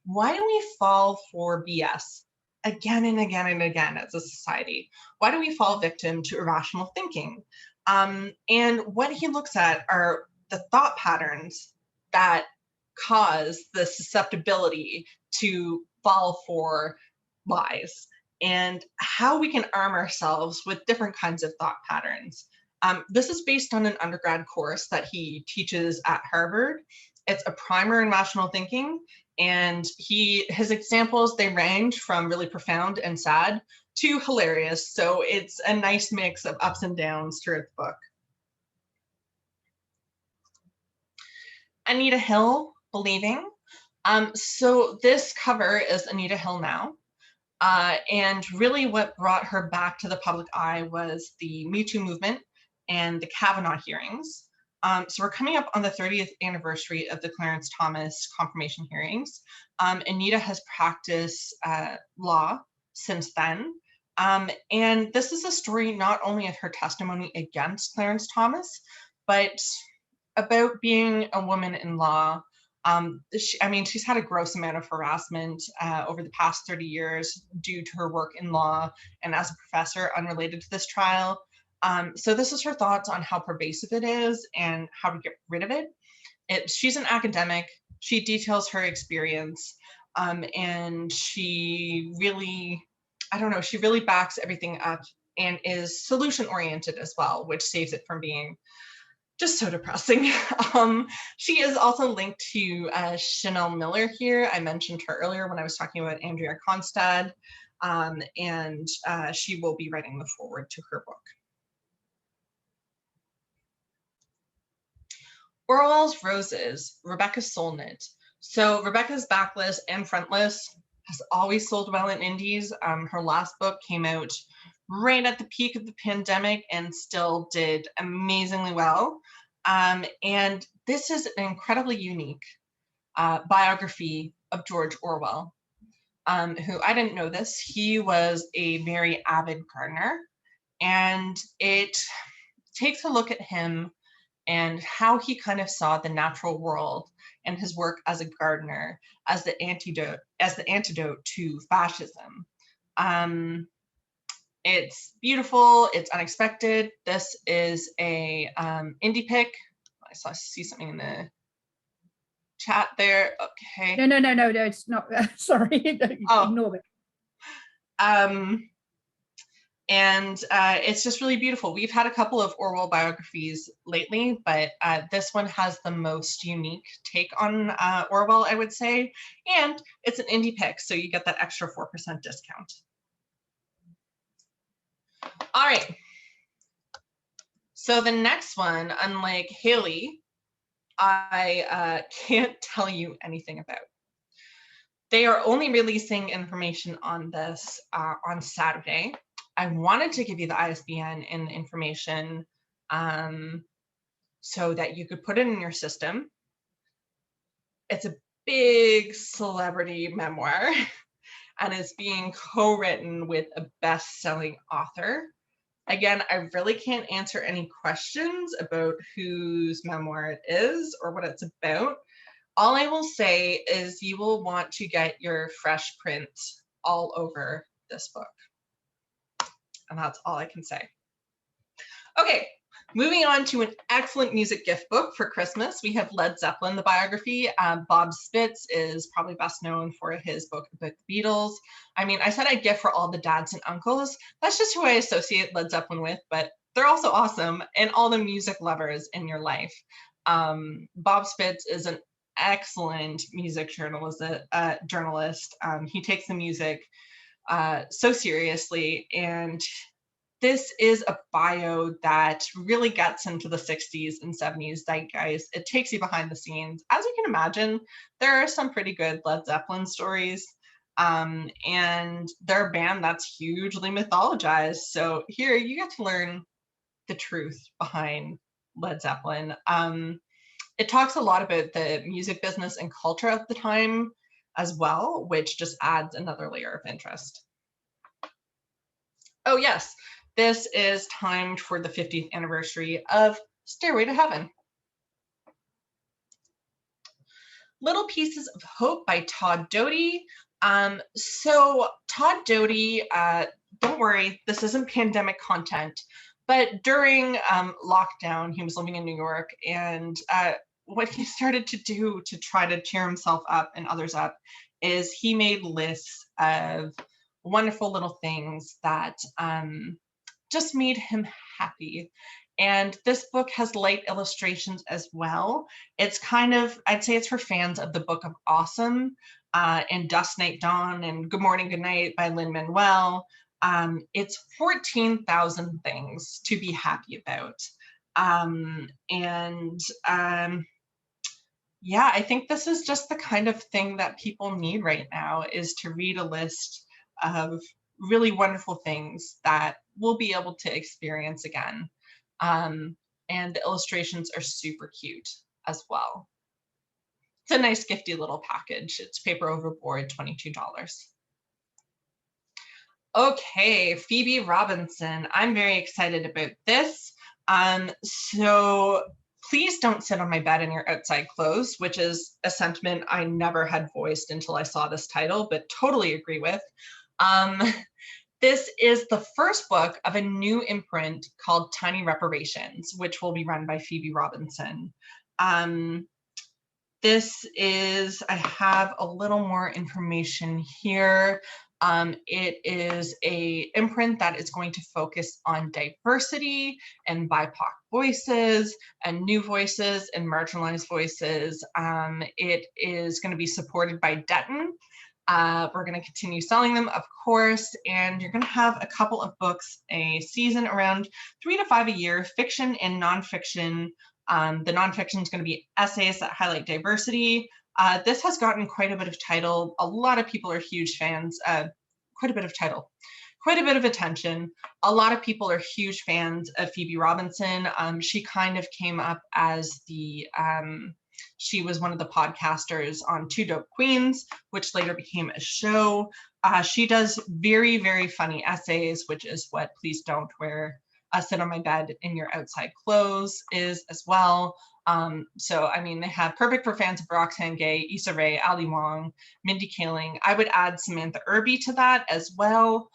why do we fall for BS again and again and again as a society? Why do we fall victim to irrational thinking? And what he looks at are the thought patterns that cause the susceptibility to fall for lies, and how we can arm ourselves with different kinds of thought patterns. This is based on an undergrad course that he teaches at Harvard. It's a primer in rational thinking, and his examples, they range from really profound and sad to hilarious. So it's a nice mix of ups and downs throughout the book. Anita Hill, Believing. So this cover is Anita Hill now. And really what brought her back to the public eye was the Me Too movement and the Kavanaugh hearings. So we're coming up on the 30th anniversary of the Clarence Thomas confirmation hearings. Anita has practiced law since then. And this is a story not only of her testimony against Clarence Thomas, but about being a woman in law. She's had a gross amount of harassment over the past 30 years due to her work in law and as a professor unrelated to this trial. So this is her thoughts on how pervasive it is and how to get rid of it. She's an academic. She details her experience, and she really backs everything up and is solution-oriented as well, which saves it from being just so depressing. She is also linked to Chanel Miller here. I mentioned her earlier when I was talking about Andrea Constad, and she will be writing the foreword to her book. Orwell's Roses, Rebecca Solnit. So Rebecca's backlist and frontlist has always sold well in indies. Her last book came out right at the peak of the pandemic and still did amazingly well. And this is an incredibly unique biography of George Orwell, who, I didn't know this, he was a very avid gardener, and it takes a look at him and how he kind of saw the natural world and his work as a gardener as the antidote to fascism. It's beautiful, it's unexpected. This is a indie pick. I see something in the chat there. Okay. No, it's not. Sorry, ignore it. And it's just really beautiful. We've had a couple of Orwell biographies lately, but this one has the most unique take on Orwell, I would say. And it's an indie pick, so you get that extra 4% discount. All right. So the next one, unlike Haley, I can't tell you anything about. They are only releasing information on this on Saturday. I wanted to give you the ISBN and the information so that you could put it in your system. It's a big celebrity memoir. and is being co-written with a best-selling author. Again, I really can't answer any questions about whose memoir it is or what it's about. All I will say is you will want to get your fresh print all over this book. And that's all I can say. Okay, moving on to an excellent music gift book for Christmas. We have Led Zeppelin, the biography. Bob Spitz is probably best known for his book about the Beatles. I mean, I said I'd gift for all the dads and uncles. That's just who I associate Led Zeppelin with, but they're also awesome, and all the music lovers in your life. Bob Spitz is an excellent music journalist. He takes the music so seriously, and this is a bio that really gets into the 60s and 70s zeitgeist. It takes you behind the scenes. As you can imagine, there are some pretty good Led Zeppelin stories, and they're a band that's hugely mythologized. So here you get to learn the truth behind Led Zeppelin. It talks a lot about the music business and culture at the time as well, which just adds another layer of interest. Oh yes, this is timed for the 50th anniversary of Stairway to Heaven. Little Pieces of Hope by Todd Doty. So Todd Doty, don't worry, this isn't pandemic content, but during lockdown, he was living in New York, and what he started to do to try to cheer himself up and others up is he made lists of wonderful little things that just made him happy. And this book has light illustrations as well. It's kind of, I'd say it's for fans of the Book of Awesome and Dusk, Night, Dawn and Good Morning, Good Night by Lin-Manuel. It's 14,000 things to be happy about. Yeah, I think this is just the kind of thing that people need right now, is to read a list of really wonderful things that we'll be able to experience again. And the illustrations are super cute as well. It's a nice gifty little package. It's paper overboard, $22. Okay, Phoebe Robinson. I'm very excited about this. So please don't sit on my bed in your outside clothes, which is a sentiment I never had voiced until I saw this title, but totally agree with. This is the first book of a new imprint called Tiny Reparations, which will be run by Phoebe Robinson. This is, I have a little more information here. It is a imprint that is going to focus on diversity and BIPOC voices and new voices and marginalized voices. It is going to be supported by Djinn. We're going to continue selling them, of course, and you're going to have a couple of books a season, around 3 to 5 a year, fiction and nonfiction. The nonfiction is going to be essays that highlight diversity. This has gotten quite a bit of title. A lot of people are huge fans. Quite a bit of title, quite a bit of attention. A lot of people are huge fans of Phoebe Robinson. She kind of came up as the, she was one of the podcasters on Two Dope Queens, which later became a show. She does very, very funny essays, which is what Please Don't Wear Sit on My Bed in Your Outside Clothes is as well. So, I mean, they have perfect for fans of Roxane Gay, Issa Rae, Ali Wong, Mindy Kaling. I would add Samantha Irby to that as well.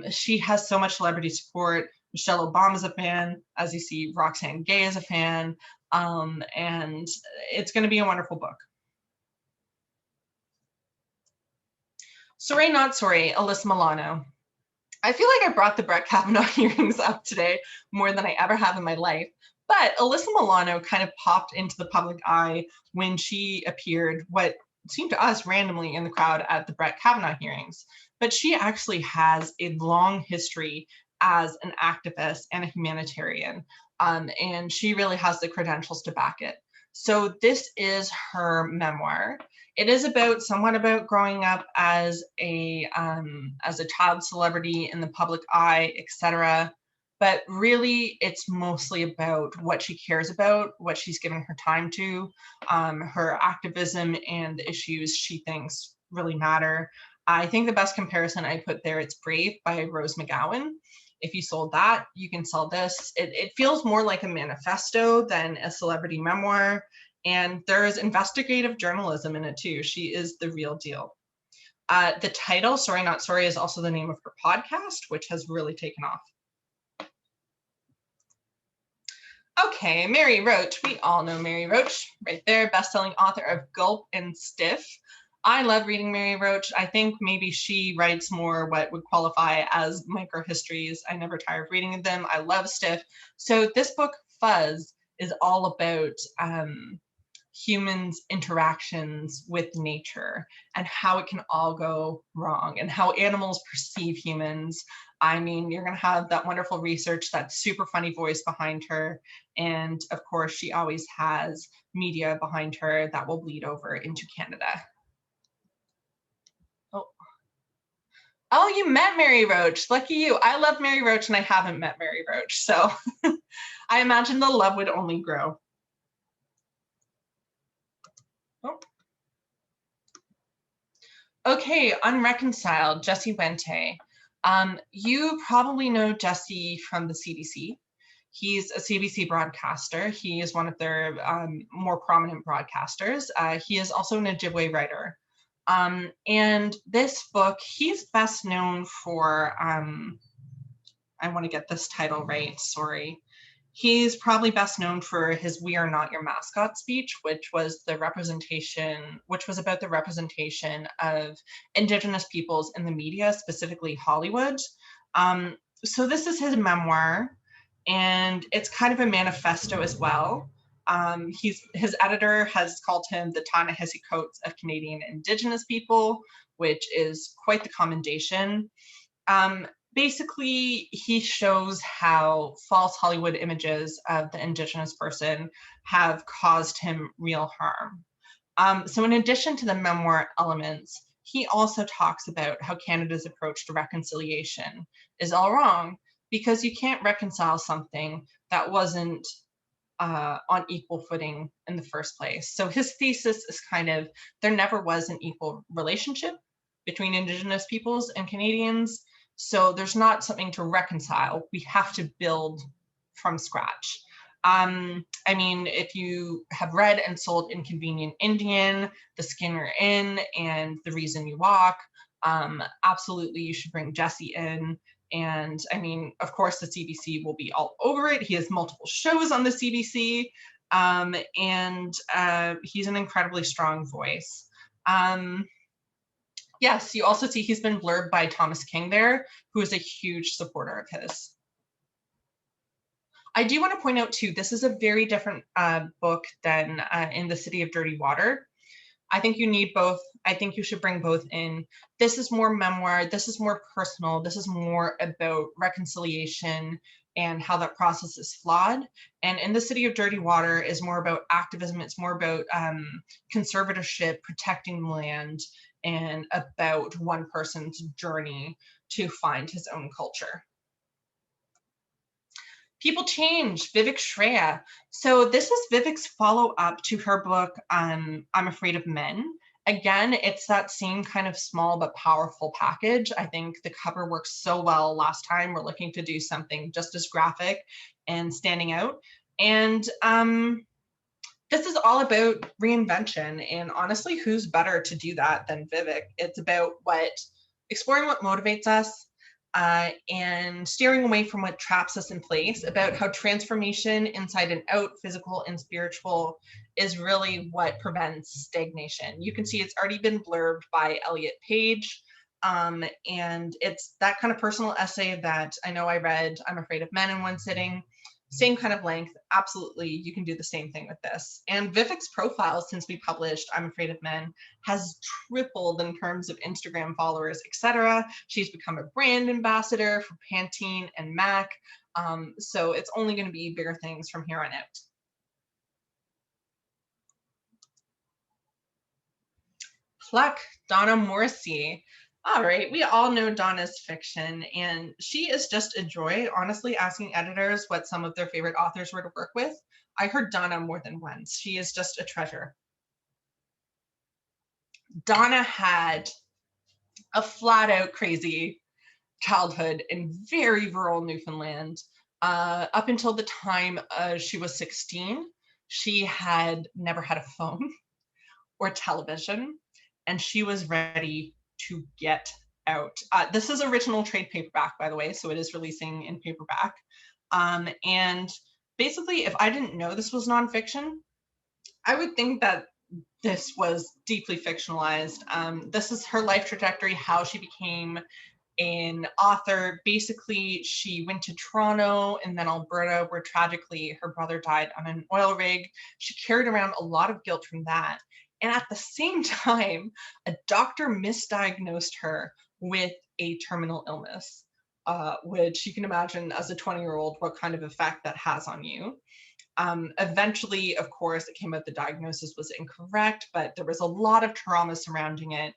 She has so much celebrity support. Michelle Obama's a fan. As you see, Roxane Gay is a fan. And it's going to be a wonderful book. Sorry Not Sorry, Alyssa Milano. I feel like I brought the Brett Kavanaugh hearings up today more than I ever have in my life, but Alyssa Milano kind of popped into the public eye when she appeared, what seemed to us randomly, in the crowd at the Brett Kavanaugh hearings. But she actually has a long history as an activist and a humanitarian, and she really has the credentials to back it. So this is her memoir. It is somewhat about growing up as a child celebrity in the public eye, etc. But really, it's mostly about what she cares about, what she's giving her time to, her activism and the issues she thinks really matter. I think the best comparison I put there, it's Brave by Rose McGowan. If you sold that, you can sell this. It feels more like a manifesto than a celebrity memoir. And there's investigative journalism in it too. She is the real deal. The title, Sorry Not Sorry, is also the name of her podcast, which has really taken off. Okay, Mary Roach. We all know Mary Roach right there, best-selling author of Gulp and Stiff. I love reading Mary Roach. I think maybe she writes more what would qualify as microhistories. I never tire of reading them. I love Stiff. So this book, Fuzz, is all about humans' interactions with nature and how it can all go wrong and how animals perceive humans. I mean, you're going to have that wonderful research, that super funny voice behind her. And of course, she always has media behind her that will bleed over into Canada. Oh, you met Mary Roach. Lucky you. I love Mary Roach and I haven't met Mary Roach. So I imagine the love would only grow. Oh. Okay, Unreconciled, Jesse Wente. You probably know Jesse from the CBC. He's a CBC broadcaster. He is one of their more prominent broadcasters. He is also an Ojibwe writer. And this book, he's best known for, I want to get this title right, sorry. He's probably best known for his We Are Not Your Mascot speech, which was about the representation of Indigenous peoples in the media, specifically Hollywood. So this is his memoir, and it's kind of a manifesto as well. His editor has called him the Ta-Nehisi Coates of Canadian Indigenous people, which is quite the commendation. Basically, he shows how false Hollywood images of the Indigenous person have caused him real harm. So in addition to the memoir elements, he also talks about how Canada's approach to reconciliation is all wrong, because you can't reconcile something that wasn't on equal footing in the first place. So his thesis is kind of, there never was an equal relationship between Indigenous peoples and Canadians. So there's not something to reconcile. We have to build from scratch. I mean, if you have read and sold Inconvenient Indian, The Skinner Inn, and The Reason You Walk, absolutely you should bring Jesse in. And I mean, of course, the CBC will be all over it. He has multiple shows on the CBC, and he's an incredibly strong voice. Yes, you also see he's been blurbed by Thomas King there, who is a huge supporter of his. I do want to point out too, this is a very different book than In the City of Dirty Water. I think you need both. I think you should bring both in. This is more memoir. This is more personal. This is more about reconciliation and how that process is flawed. And In the City of Dirty Water is more about activism. It's more about conservatorship, protecting land, and about one person's journey to find his own culture. People Change, Vivek Shreya. So this is Vivek's follow-up to her book, I'm Afraid of Men. Again, it's that same kind of small but powerful package. I think the cover works so well last time. We're looking to do something just as graphic and standing out. And this is all about reinvention. And honestly, who's better to do that than Vivek? It's about exploring what motivates us, and steering away from what traps us in place, about how transformation inside and out, physical and spiritual, is really what prevents stagnation. You can see it's already been blurbed by Elliot Page, and it's that kind of personal essay that I know I read I'm Afraid of Men in one sitting. Same kind of length. Absolutely, you can do the same thing with this. And Vivek's profile, since we published I'm Afraid of Men, has tripled in terms of Instagram followers, etc. She's become a brand ambassador for Pantene and MAC. So it's only going to be bigger things from here on out. Pluck, Donna Morrissey. All right, we all know Donna's fiction, and she is just a joy, honestly, asking editors what some of their favorite authors were to work with. I heard Donna more than once. She is just a treasure. Donna had a flat out crazy childhood in very rural Newfoundland. Up until the time she was 16, she had never had a phone or television, and she was ready to get out. This is original trade paperback, by the way, so it is releasing in paperback. And basically, if I didn't know this was nonfiction, I would think that this was deeply fictionalized. This is her life trajectory, how she became an author. Basically, she went to Toronto and then Alberta, where tragically her brother died on an oil rig. She carried around a lot of guilt from that. And at the same time, a doctor misdiagnosed her with a terminal illness, which you can imagine as a 20-year-old what kind of effect that has on you. Eventually, of course, it came out the diagnosis was incorrect, but there was a lot of trauma surrounding it.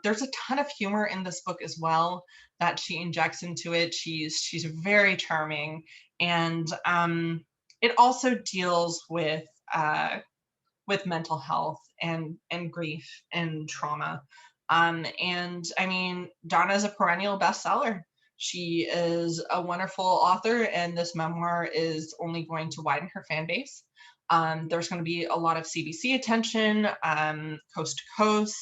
There's a ton of humor in this book as well that she injects into it. She's very charming, and it also deals with mental health and grief and trauma. And I mean, Donna is a perennial bestseller. She is a wonderful author, and this memoir is only going to widen her fan base. There's going to be a lot of CBC attention, coast to coast,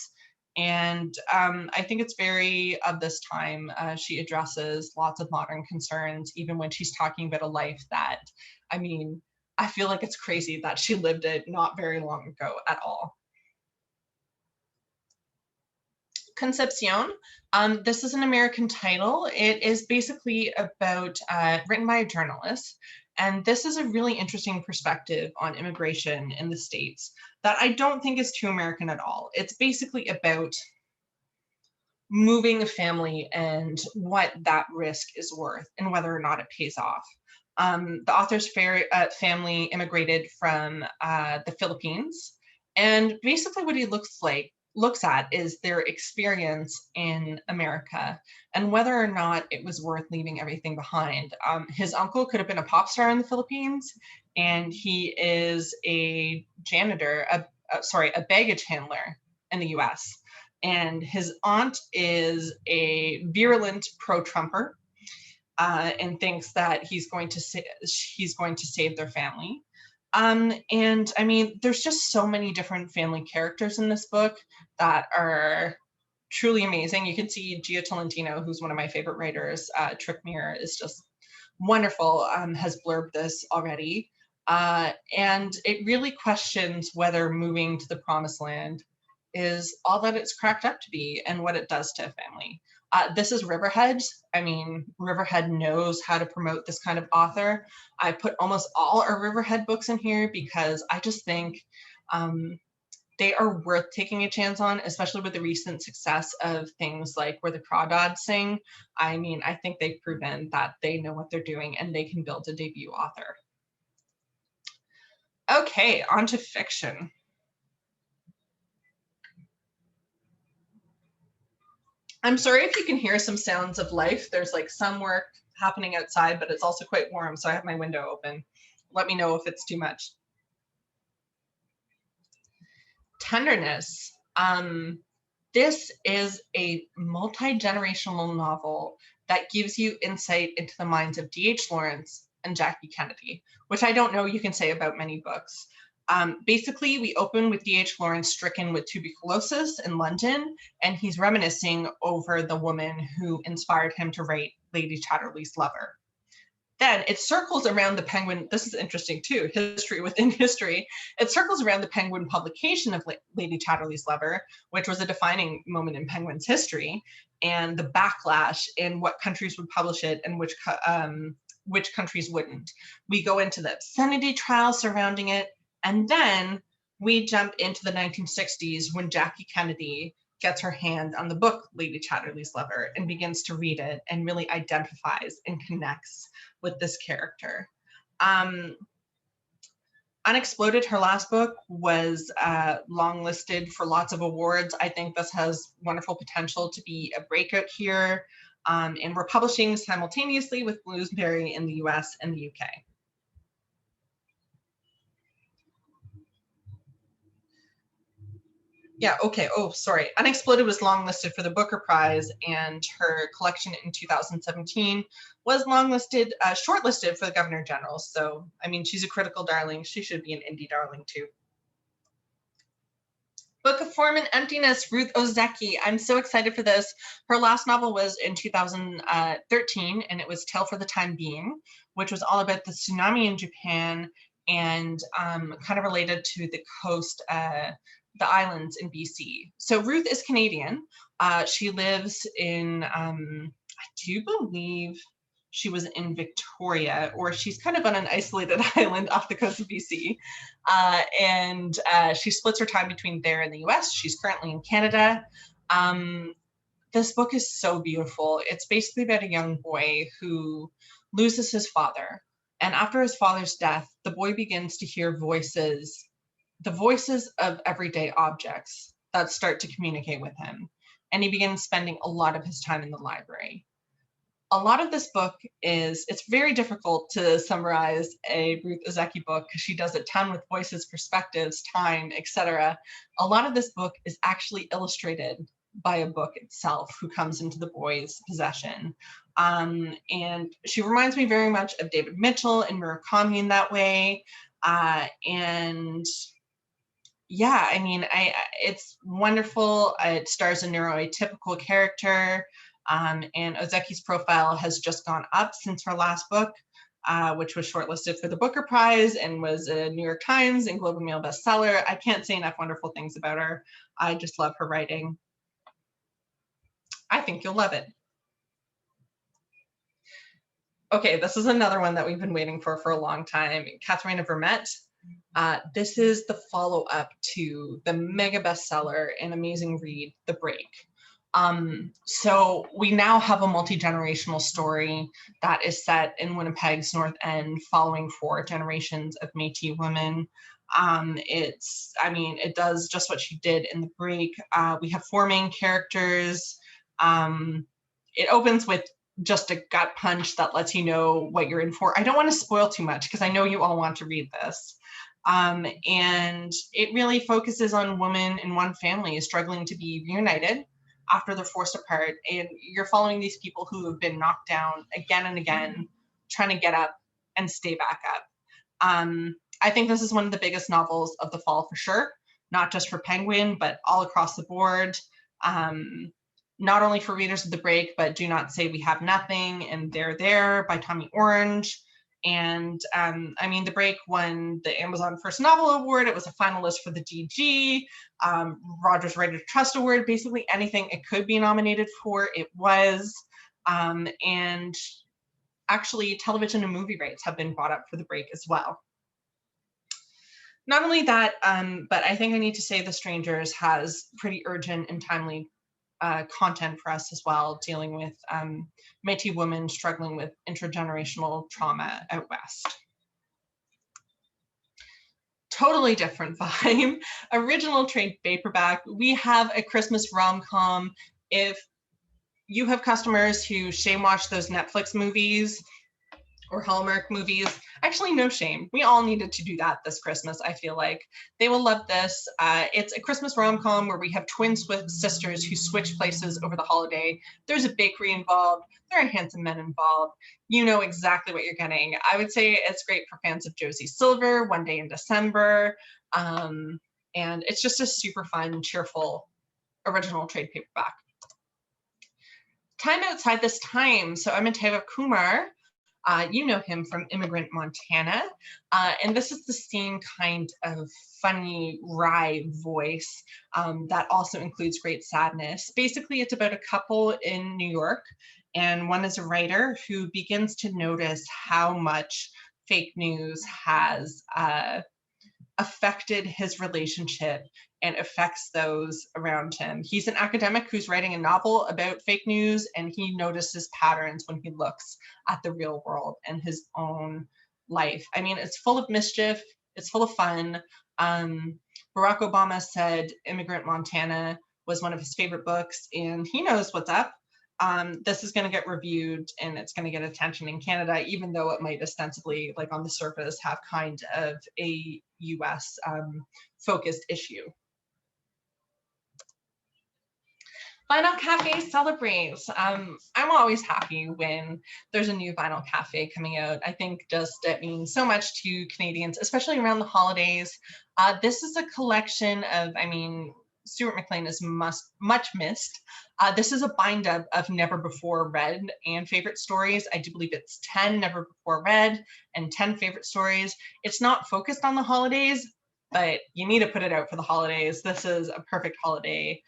and I think it's very of this time. She addresses lots of modern concerns, even when she's talking about a life that, I mean, I feel like it's crazy that she lived it not very long ago at all. Concepcion. This is an American title. It is basically about, written by a journalist. And this is a really interesting perspective on immigration in the States that I don't think is too American at all. It's basically about moving a family and what that risk is worth and whether or not it pays off. The author's family immigrated from the Philippines. And basically what he looks at is their experience in America and whether or not it was worth leaving everything behind. His uncle could have been a pop star in the Philippines, and he is a janitor, a baggage handler in the US. And his aunt is a virulent pro-Trumper and thinks that he's going to save their family. And I mean, there's just so many different family characters in this book that are truly amazing. You can see Gia Tolentino, who's one of my favorite writers. Trickmere is just wonderful, has blurbed this already. And it really questions whether moving to the promised land is all that it's cracked up to be and what it does to a family. This is Riverhead. I mean, Riverhead knows how to promote this kind of author. I put almost all our Riverhead books in here because I just think they are worth taking a chance on, especially with the recent success of things like Where the Crawdads Sing. I mean, I think they've proven that they know what they're doing and they can build a debut author. Okay, on to fiction. I'm sorry if you can hear some sounds of life. There's like some work happening outside, but it's also quite warm, so I have my window open. Let me know if it's too much. Tenderness. This is a multi-generational novel that gives you insight into the minds of D.H. Lawrence and Jackie Kennedy, which I don't know you can say about many books. Basically, we open with D.H. Lawrence stricken with tuberculosis in London, and he's reminiscing over the woman who inspired him to write Lady Chatterley's Lover. Then it circles around the Penguin. This is interesting too, history within history. It circles around the Penguin publication of Lady Chatterley's Lover, which was a defining moment in Penguin's history, and the backlash in what countries would publish it and which countries wouldn't. We go into the obscenity trial surrounding it, and then we jump into the 1960s when Jackie Kennedy gets her hand on the book Lady Chatterley's Lover and begins to read it and really identifies and connects with this character. Unexploded, her last book, was longlisted for lots of awards. I think this has wonderful potential to be a breakout here. And we're publishing simultaneously with Bloomsbury in the US and the UK. Yeah, okay. Oh, sorry. Unexploded was longlisted for the Booker Prize, and her collection in 2017 was shortlisted for the Governor General. So, I mean, she's a critical darling. She should be an indie darling too. Book of Form and Emptiness, Ruth Ozeki. I'm so excited for this. Her last novel was in 2013, and it was Tale for the Time Being, which was all about the tsunami in Japan and kind of related to the coast, the islands in BC. So Ruth is Canadian. She lives in, I do believe she was in Victoria, or she's kind of on an isolated island off the coast of BC. And she splits her time between there and the US. She's currently in Canada. This book is so beautiful. It's basically about a young boy who loses his father. And after his father's death, the boy begins to hear voices, the voices of everyday objects that start to communicate with him. And he begins spending a lot of his time in the library. A lot of this book it's very difficult to summarize a Ruth Ozeki book because she does a ton with voices, perspectives, time, etc. A lot of this book is actually illustrated by a book itself who comes into the boy's possession. And she reminds me very much of David Mitchell and Murakami in that way. And yeah, I mean, it's wonderful. It stars a neuroatypical character. And Ozeki's profile has just gone up since her last book, which was shortlisted for the Booker Prize and was a New York Times and Globe and Mail bestseller. I can't say enough wonderful things about her. I just love her writing. I think you'll love it. Okay, this is another one that we've been waiting for a long time. Katharina Vermette. This is the follow-up to the mega bestseller and amazing read, The Break. So we now have a multi-generational story that is set in Winnipeg's North End following 4 generations of Métis women. It does just what she did in The Break. We have 4 main characters. It opens with just a gut punch that lets you know what you're in for. I don't want to spoil too much because I know you all want to read this. And it really focuses on women in one family struggling to be reunited after they're forced apart, and you're following these people who have been knocked down again and again, trying to get up and stay back up. I think this is one of the biggest novels of the fall for sure, not just for Penguin, but all across the board. Not only for readers of The Break, but Do Not Say We Have Nothing and They're There by Tommy Orange. And The Break won the Amazon First Novel Award. It was a finalist for the GG, Rogers Writer Trust Award, basically anything it could be nominated for, it was. And actually, television and movie rights have been brought up for The Break as well. Not only that, but I think I need to say The Strangers has pretty urgent and timely content for us as well, dealing with Métis women struggling with intergenerational trauma out west. Totally different vibe. Original trade paperback. We have a Christmas rom-com. If you have customers who shame watch those Netflix movies or Hallmark movies, actually no shame. We all needed to do that this Christmas, I feel like. They will love this. It's a Christmas rom-com where we have twin sisters who switch places over the holiday. There's a bakery involved. There are handsome men involved. You know exactly what you're getting. I would say it's great for fans of Josie Silver, One Day in December. And it's just a super fun, cheerful, original trade paperback. Time Outside This Time. So Amitabh Kumar. You know him from Immigrant Montana, and this is the same kind of funny, wry voice that also includes great sadness. Basically, it's about a couple in New York, and one is a writer who begins to notice how much fake news has affected his relationship and affects those around him. He's an academic who's writing a novel about fake news, and he notices patterns when he looks at the real world and his own life. I mean, it's full of mischief, it's full of fun. Barack Obama said Immigrant Montana was one of his favorite books, and he knows what's up. This is going to get reviewed and it's going to get attention in Canada, even though it might ostensibly, like on the surface, have kind of a US focused issue. Vinyl Cafe celebrates. I'm always happy when there's a new Vinyl Cafe coming out. I think just it means so much to Canadians, especially around the holidays. This is a collection of, I mean, Stuart McLean is much missed. This is a bind up of never before read and favorite stories. I do believe it's 10 never before read and 10 favorite stories. It's not focused on the holidays, but you need to put it out for the holidays. This is a perfect holiday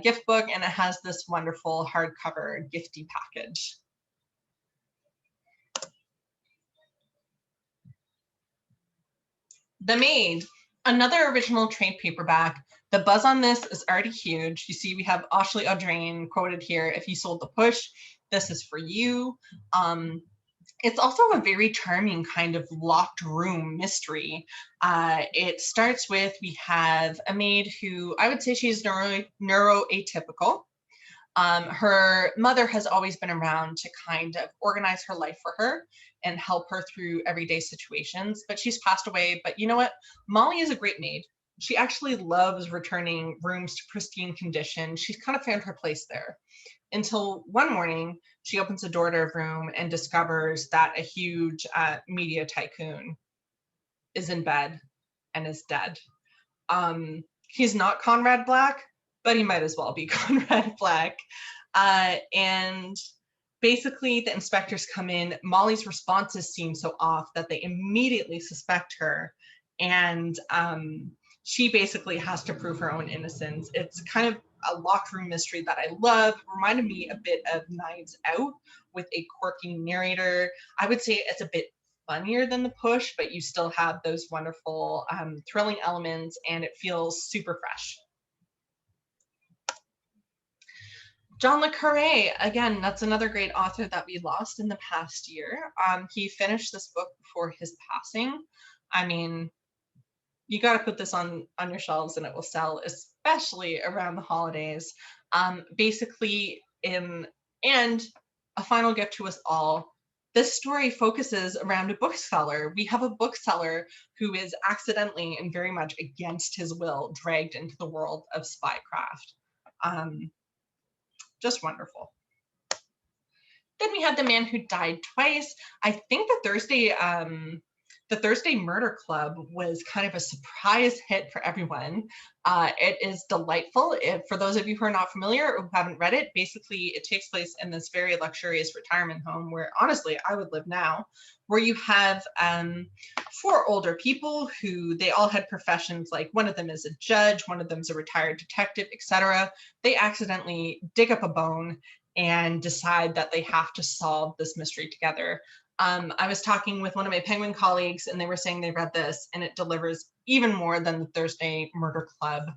gift book, and it has this wonderful hardcover gifty package. The Maid, another original trade paperback. The buzz on this is already huge. You see we have Ashley Audrain quoted here, "If you sold the push, this is for you." It's also a very charming kind of locked room mystery. It starts with, we have a maid who I would say she's neuroatypical. Her mother has always been around to kind of organize her life for her and help her through everyday situations, but she's passed away. But you know what? Molly is a great maid. She actually loves returning rooms to pristine condition. She's kind of found her place there. Until one morning, she opens the door to her room and discovers that a huge media tycoon is in bed and is dead. He's not Conrad Black, but he might as well be Conrad Black. And basically, the inspectors come in. Molly's responses seem so off that they immediately suspect her. And she basically has to prove her own innocence. It's kind of a locked room mystery that I love. It reminded me a bit of Knives Out with a quirky narrator. I would say it's a bit funnier than The Push, but you still have those wonderful thrilling elements, and it feels super fresh. John le Carré, again, that's another great author that we lost in the past year. He finished this book before his passing. I mean, you got to put this on your shelves and it will sell, especially around the holidays. Basically, and a final gift to us all, this story focuses around a bookseller. We have a bookseller who is accidentally and very much against his will dragged into the world of spycraft. Just wonderful. Then we have The Man Who Died Twice. I think the Thursday Murder Club was kind of a surprise hit for everyone. It is delightful. For those of you who are not familiar or who haven't read it, basically it takes place in this very luxurious retirement home where honestly I would live now, where you have 4 older people who they all had professions, like one of them is a judge, one of them is a retired detective, etc. They accidentally dig up a bone and decide that they have to solve this mystery together. I was talking with one of my Penguin colleagues and they were saying they read this and it delivers even more than the Thursday Murder Club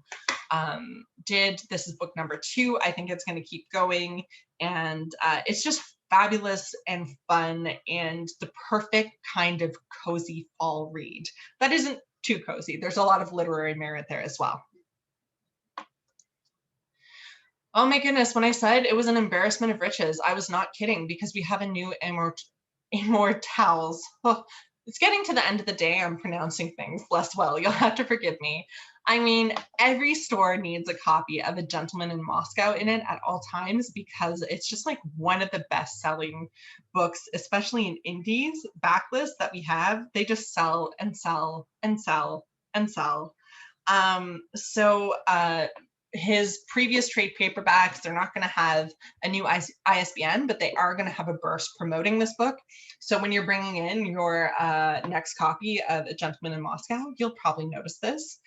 did. This is book number 2. I think it's going to keep going, and it's just fabulous and fun and the perfect kind of cozy fall read. That isn't too cozy. There's a lot of literary merit there as well. Oh my goodness, when I said it was an embarrassment of riches, I was not kidding, because we have a new Immortals. Oh, it's getting to the end of the day. I'm pronouncing things less well. You'll have to forgive me. I mean, every store needs a copy of A Gentleman in Moscow in it at all times, because it's just like one of the best-selling books, especially in indies backlist that we have. They just sell and sell and sell and sell. His previous trade paperbacks, they're not going to have a new ISBN, but they are going to have a burst promoting this book. So when you're bringing in your next copy of A Gentleman in Moscow, you'll probably notice this.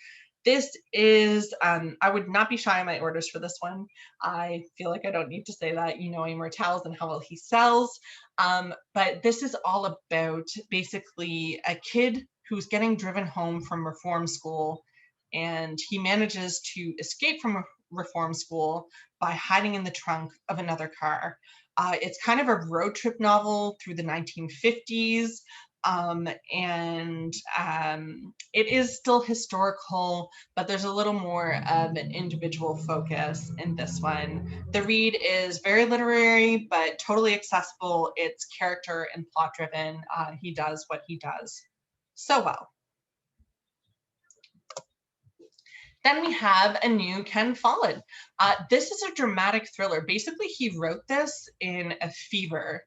This is, I would not be shy on my orders for this one. I feel like I don't need to say that. You know Immortals and how well he sells. But this is all about basically a kid who's getting driven home from reform school, and he manages to escape from reform school by hiding in the trunk of another car. It's kind of a road trip novel through the 1950s, it is still historical, but there's a little more of an individual focus in this one. The read is very literary, but totally accessible. It's character and plot driven. He does what he does so well. Then we have a new Ken Follett. This is a dramatic thriller. Basically, he wrote this in a fever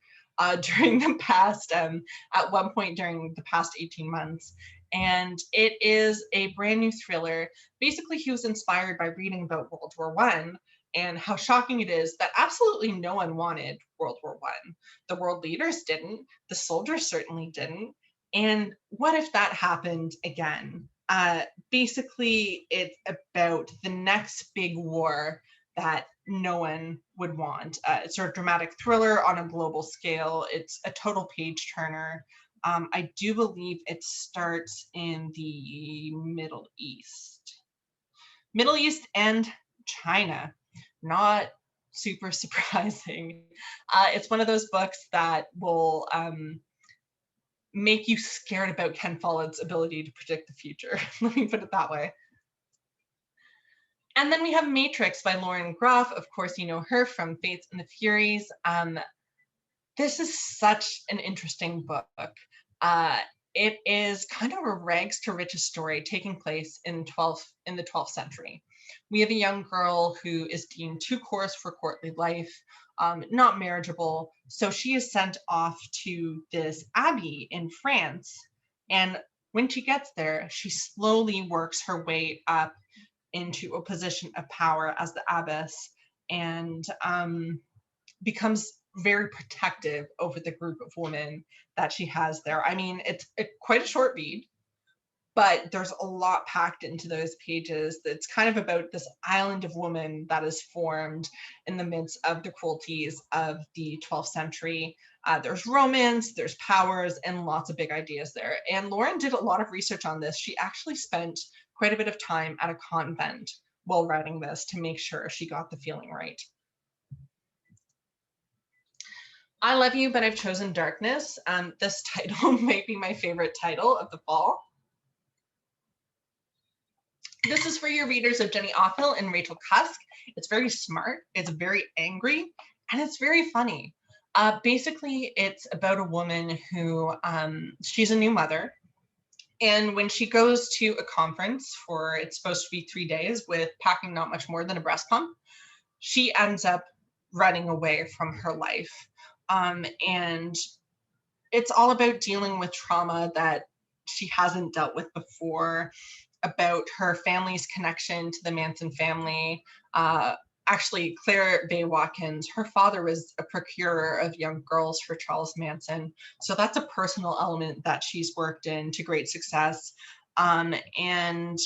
during the past, at one point during the past 18 months. And it is a brand new thriller. Basically, he was inspired by reading about World War I and how shocking it is that absolutely no one wanted World War I. The world leaders didn't, the soldiers certainly didn't. And what if that happened again? Basically, it's about the next big war that no one would want. It's sort of dramatic thriller on a global scale. It's a total page turner. I do believe it starts in the Middle East and China. Not super surprising. It's one of those books that will make you scared about Ken Follett's ability to predict the future. Let me put it that way. And then we have Matrix by Lauren Groff. Of course, you know her from Fates and the Furies. This is such an interesting book. It is kind of a rags to riches story taking place in the 12th century. We have a young girl who is deemed too coarse for courtly life, not marriageable. So she is sent off to this abbey in France. And when she gets there, she slowly works her way up into a position of power as the abbess and becomes very protective over the group of women that she has there. I mean, it's quite a short read, but there's a lot packed into those pages. It's kind of about this island of women that is formed in the midst of the cruelties of the 12th century. There's romance, there's powers, and lots of big ideas there. And Lauren did a lot of research on this. She actually spent quite a bit of time at a convent while writing this to make sure she got the feeling right. I Love You, But I've Chosen Darkness. This title might be my favorite title of the fall. This is for your readers of Jenny Offill and Rachel Cusk. It's very smart, it's very angry, and it's very funny. Basically, it's about a woman who, she's a new mother. And when she goes to a conference for, it's supposed to be 3 days with packing not much more than a breast pump, she ends up running away from her life. And it's all about dealing with trauma that she hasn't dealt with before, about her family's connection to the Manson family. Actually, Claire Bay Watkins, her father was a procurer of young girls for Charles Manson. So that's a personal element that she's worked in to great success. And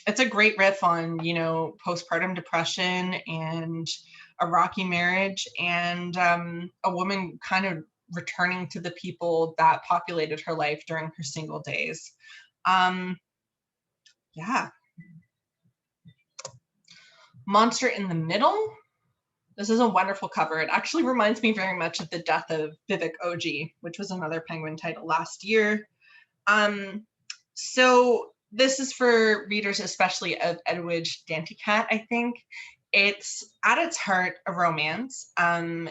it's a great riff on, you know, postpartum depression and a rocky marriage and a woman kind of returning to the people that populated her life during her single days. Yeah. Monster in the Middle. This is a wonderful cover. It actually reminds me very much of the death of Vivek Oji, which was another Penguin title last year. So this is for readers, especially of Edwidge Danticat, I think. It's at its heart a romance, and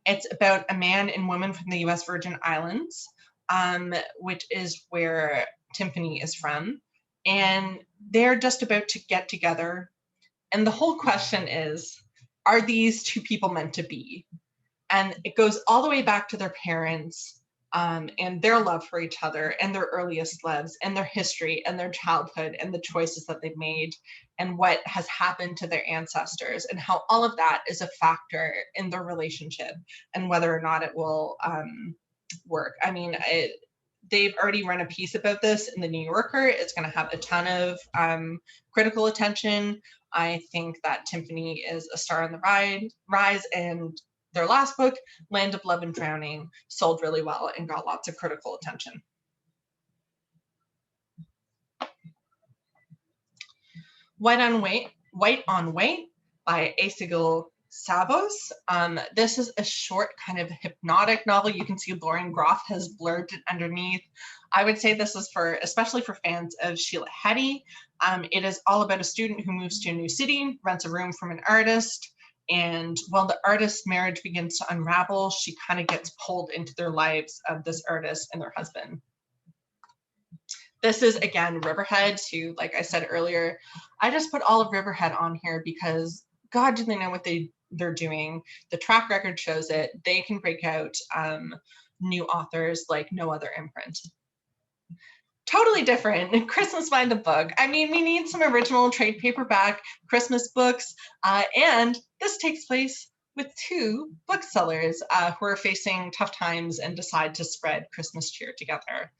it's about a man and woman from the US Virgin Islands, which is where Tiffany is from. And they're just about to get together. And the whole question is, are these two people meant to be? And it goes all the way back to their parents and their love for each other and their earliest loves and their history and their childhood and the choices that they've made and what has happened to their ancestors and how all of that is a factor in their relationship and whether or not it will work. I mean, they've already run a piece about this in the New Yorker. It's going to have a ton of critical attention. I think that Tiffany is a star on the rise, and their last book, Land of Love and Drowning, sold really well and got lots of critical attention. White on White by Asigil Savos. This is a short kind of hypnotic novel. You can see Lauren Groff has blurred it underneath. I would say this is for, especially for fans of Sheila Heti. It is all about a student who moves to a new city, rents a room from an artist, and while the artist's marriage begins to unravel, she kind of gets pulled into their lives of this artist and their husband. This is, again, Riverhead, who, like I said earlier, I just put all of Riverhead on here because God, do they know what they're doing. The track record shows it. They can break out new authors like no other imprint. Totally different. Christmas by the book. I mean, we need some original trade paperback Christmas books, and this takes place with two booksellers who are facing tough times and decide to spread Christmas cheer together.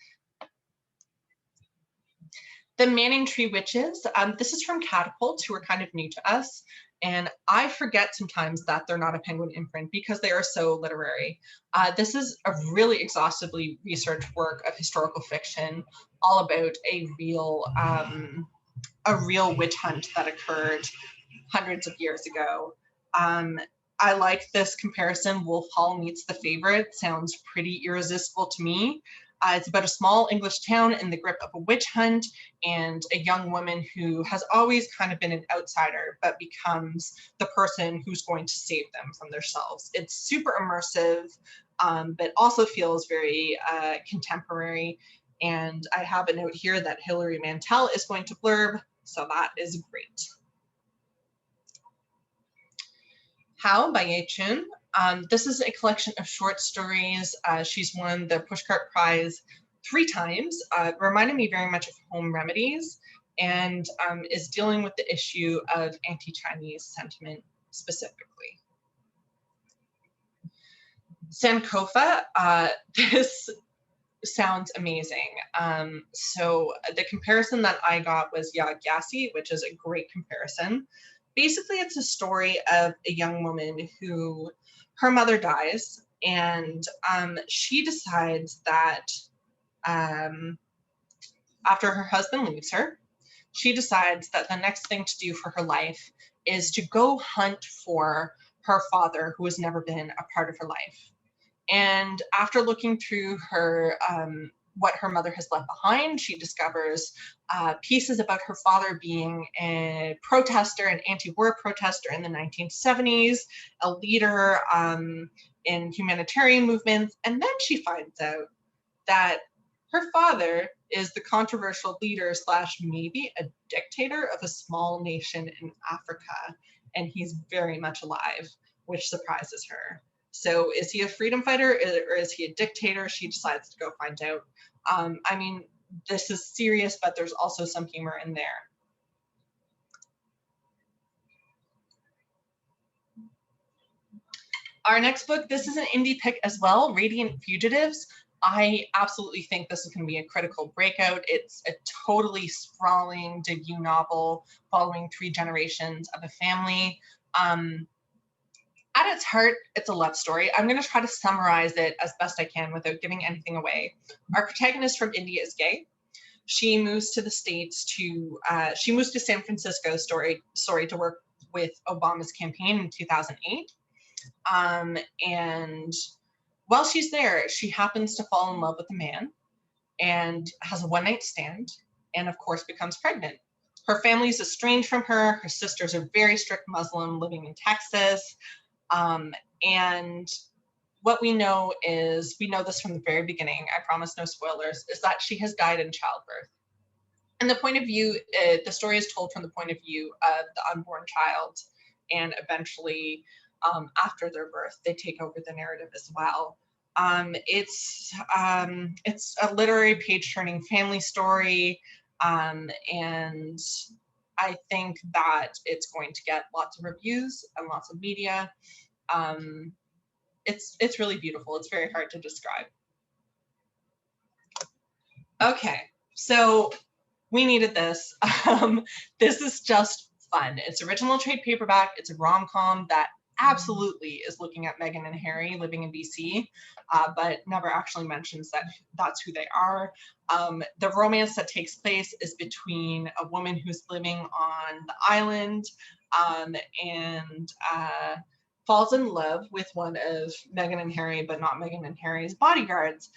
The Manning Tree Witches. This is from Catapult, who are kind of new to us. And I forget sometimes that they're not a Penguin imprint because they are so literary. This is a really exhaustively researched work of historical fiction, all about a real witch hunt that occurred hundreds of years ago. I like this comparison. Wolf Hall meets The Favorite. Sounds pretty irresistible to me. It's about a small English town in the grip of a witch hunt and a young woman who has always kind of been an outsider, but becomes the person who's going to save them from themselves. It's super immersive, but also feels very contemporary. And I have a note here that Hilary Mantel is going to blurb, so that is great. How by Ye Chun. This is a collection of short stories. She's won the Pushcart Prize 3 times, reminded me very much of Home Remedies, and is dealing with the issue of anti-Chinese sentiment specifically. Sankofa, this sounds amazing. So the comparison that I got was Yagasi, which is a great comparison. Basically, it's a story of a young woman who, her mother dies, and she decides that after her husband leaves her, she decides that the next thing to do for her life is to go hunt for her father, who has never been a part of her life. And after looking through her what her mother has left behind, she discovers pieces about her father being a protester, an anti-war protester in the 1970s, a leader in humanitarian movements. And then she finds out that her father is the controversial leader / maybe a dictator of a small nation in Africa. And he's very much alive, which surprises her. So is he a freedom fighter or is he a dictator? She decides to go find out. I mean, this is serious, but there's also some humor in there. Our next book, this is an indie pick as well, Radiant Fugitives. I absolutely think this is going to be a critical breakout. It's a totally sprawling debut novel following 3 generations of a family. At its heart, it's a love story. I'm going to try to summarize it as best I can without giving anything away. Our protagonist from India is gay. She moves to the States she moves to San Francisco, to work with Obama's campaign in 2008. And while she's there, she happens to fall in love with a man and has a one-night stand, and of course becomes pregnant. Her family is estranged from her. Her sisters are very strict Muslim living in Texas. And what we know is, we know this from the very beginning, I promise no spoilers, is that she has died in childbirth. And the point of view, the story is told from the point of view of the unborn child, and eventually, after their birth, they take over the narrative as well. It's a literary page-turning family story, and I think that it's going to get lots of reviews and lots of media. It's really beautiful. It's very hard to describe. Okay, so we needed this. This is just fun. It's original trade paperback. It's a rom-com that absolutely is looking at Meghan and Harry living in BC, but never actually mentions that that's who they are. The romance that takes place is between a woman who's living on the island and falls in love with one of Meghan and Harry, but not Meghan and Harry's bodyguards.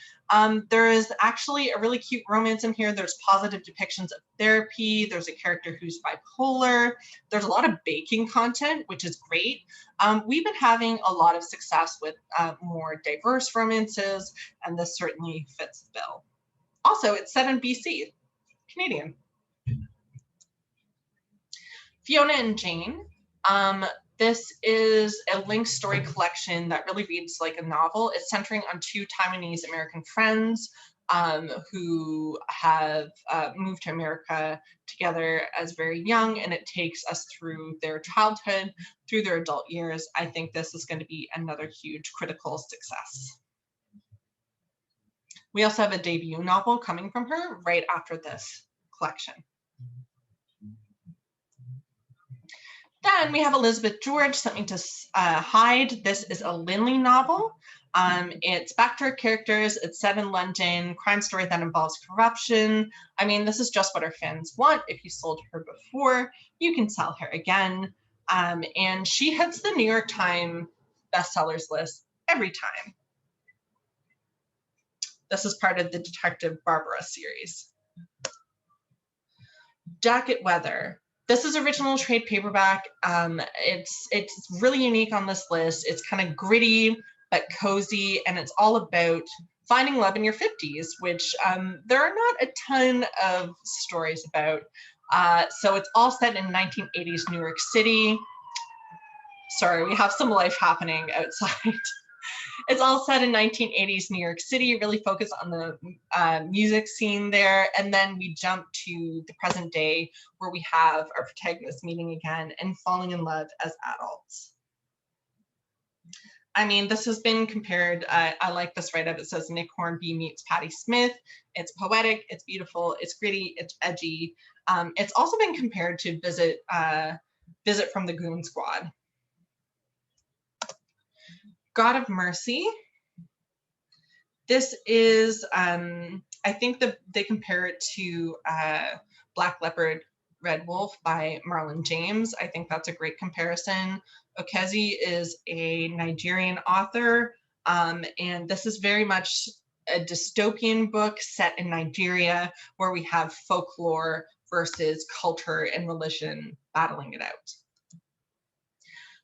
There is actually a really cute romance in here. There's positive depictions of therapy. There's a character who's bipolar. There's a lot of baking content, which is great. We've been having a lot of success with more diverse romances, and this certainly fits the bill. Also, it's set in BC. Canadian. Fiona and Jane. This is a linked story collection that really reads like a novel. It's centering on two Taiwanese American friends who have moved to America together as very young, and it takes us through their childhood, through their adult years. I think this is going to be another huge critical success. We also have a debut novel coming from her right after this collection. Then we have Elizabeth George, Something to Hide. This is a Linley novel. It's back to her characters. It's set in London, crime story that involves corruption. I mean, this is just what her fans want. If you sold her before, you can sell her again. And she hits the New York Times bestsellers list every time. This is part of the Detective Barbara series. Jacket Weather. This is original trade paperback. It's really unique on this list. It's kind of gritty but cozy, and it's all about finding love in your 50s, which there are not a ton of stories about. So it's all set in 1980s New York City. Sorry, we have some life happening outside. It's all set in 1980s New York City, really focused on the music scene there. And then we jump to the present day where we have our protagonists meeting again and falling in love as adults. I mean, this has been compared, I like this write-up. It says Nick Hornby meets Patti Smith. It's poetic, it's beautiful, it's gritty, it's edgy. It's also been compared to Visit from the Goon Squad. God of Mercy. This is, I think that they compare it to Black Leopard, Red Wolf by Marlon James. I think that's a great comparison. Okezi is a Nigerian author, and this is very much a dystopian book set in Nigeria where we have folklore versus culture and religion battling it out.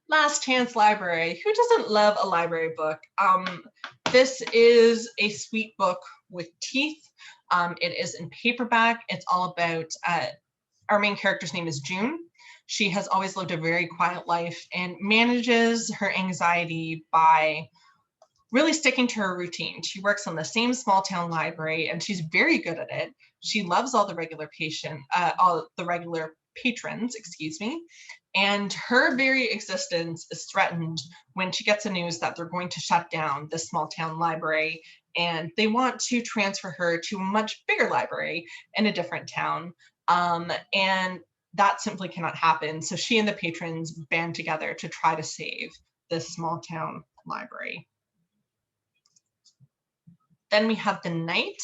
Last Chance Library. Who doesn't love a library book? This is a sweet book with teeth. It is in paperback. It's all about, our main character's name is June. She has always lived a very quiet life and manages her anxiety by really sticking to her routine. She works in the same small town library and she's very good at it. She loves all the regular patrons, excuse me. And her very existence is threatened when she gets the news that they're going to shut down this small town library and they want to transfer her to a much bigger library in a different town. And that simply cannot happen. So she and the patrons band together to try to save this small town library. Then we have The Night.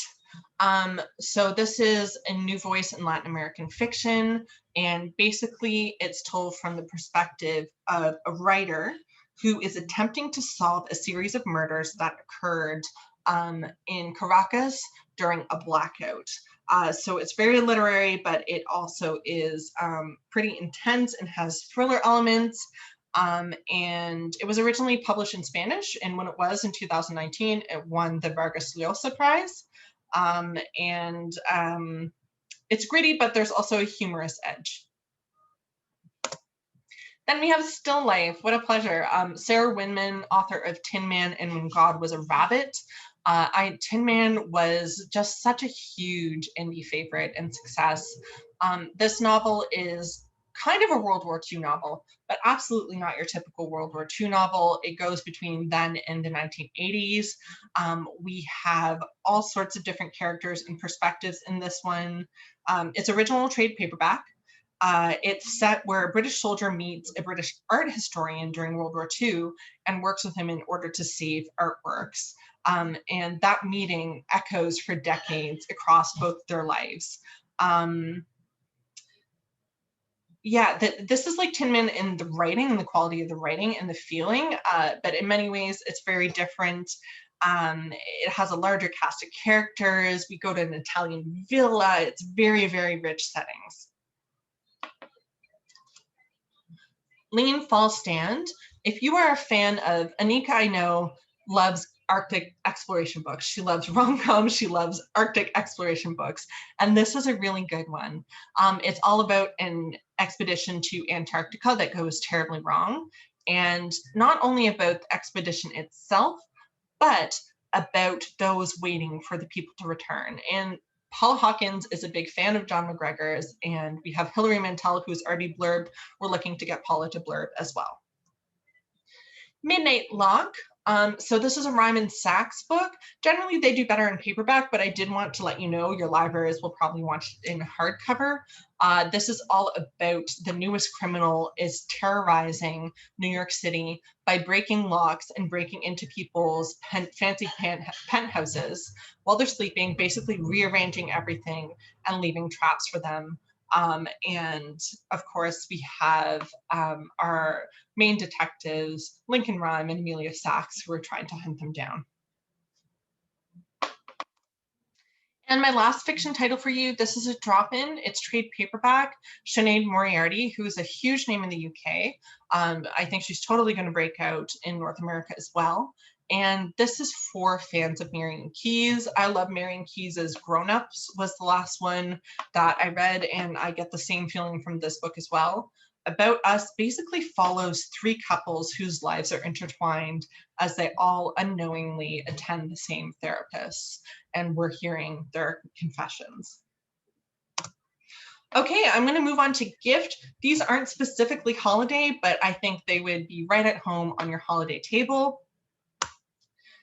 So this is a new voice in Latin American fiction, and basically it's told from the perspective of a writer who is attempting to solve a series of murders that occurred in Caracas during a blackout. So it's very literary, but it also is pretty intense and has thriller elements. And it was originally published in Spanish, and when it was in 2019, it won the Vargas Llosa Prize. It's gritty, but there's also a humorous edge. Then we have Still Life. What a pleasure. Sarah Winman, author of Tin Man and When God Was a Rabbit. Tin Man was just such a huge indie favorite and success. This novel is kind of a World War II novel, but absolutely not your typical World War II novel. It goes between then and the 1980s. We have all sorts of different characters and perspectives in this one. It's original trade paperback. It's set where a British soldier meets a British art historian during World War II and works with him in order to save artworks. And that meeting echoes for decades across both their lives. Yeah, this is like Tin Man in the writing and the quality of the writing and the feeling, but in many ways it's very different. It has a larger cast of characters. We go to an Italian villa. It's very, very rich settings. Lean Fall Stand. If you are a fan of Anika, I know, loves Arctic exploration books. She loves rom-coms. She loves Arctic exploration books. And this is a really good one. It's all about an expedition to Antarctica that goes terribly wrong. And not only about the expedition itself, but about those waiting for the people to return. And Paul Hawkins is a big fan of John McGregor's, and we have Hilary Mantel, who's already blurbed. We're looking to get Paula to blurb as well. Midnight Lock. So this is a Ryman Sachs book. Generally, they do better in paperback, but I did want to let you know your libraries will probably want it in hardcover. This is all about the newest criminal is terrorizing New York City by breaking locks and breaking into people's fancy penthouses while they're sleeping, basically rearranging everything and leaving traps for them. And of course, we have our main detectives, Lincoln Rhyme and Amelia Sachs, who are trying to hunt them down. And my last fiction title for you, this is a drop-in. It's trade paperback. Sinead Moriarty, who is a huge name in the UK. I think she's totally going to break out in North America as well. And this is for fans of Marian Keyes. I love Marian Keyes' Grown Ups was the last one that I read, and I get the same feeling from this book as well. About Us basically follows three couples whose lives are intertwined as they all unknowingly attend the same therapists, and we're hearing their confessions. Okay, I'm going to move on to gift. These aren't specifically holiday, but I think they would be right at home on your holiday table.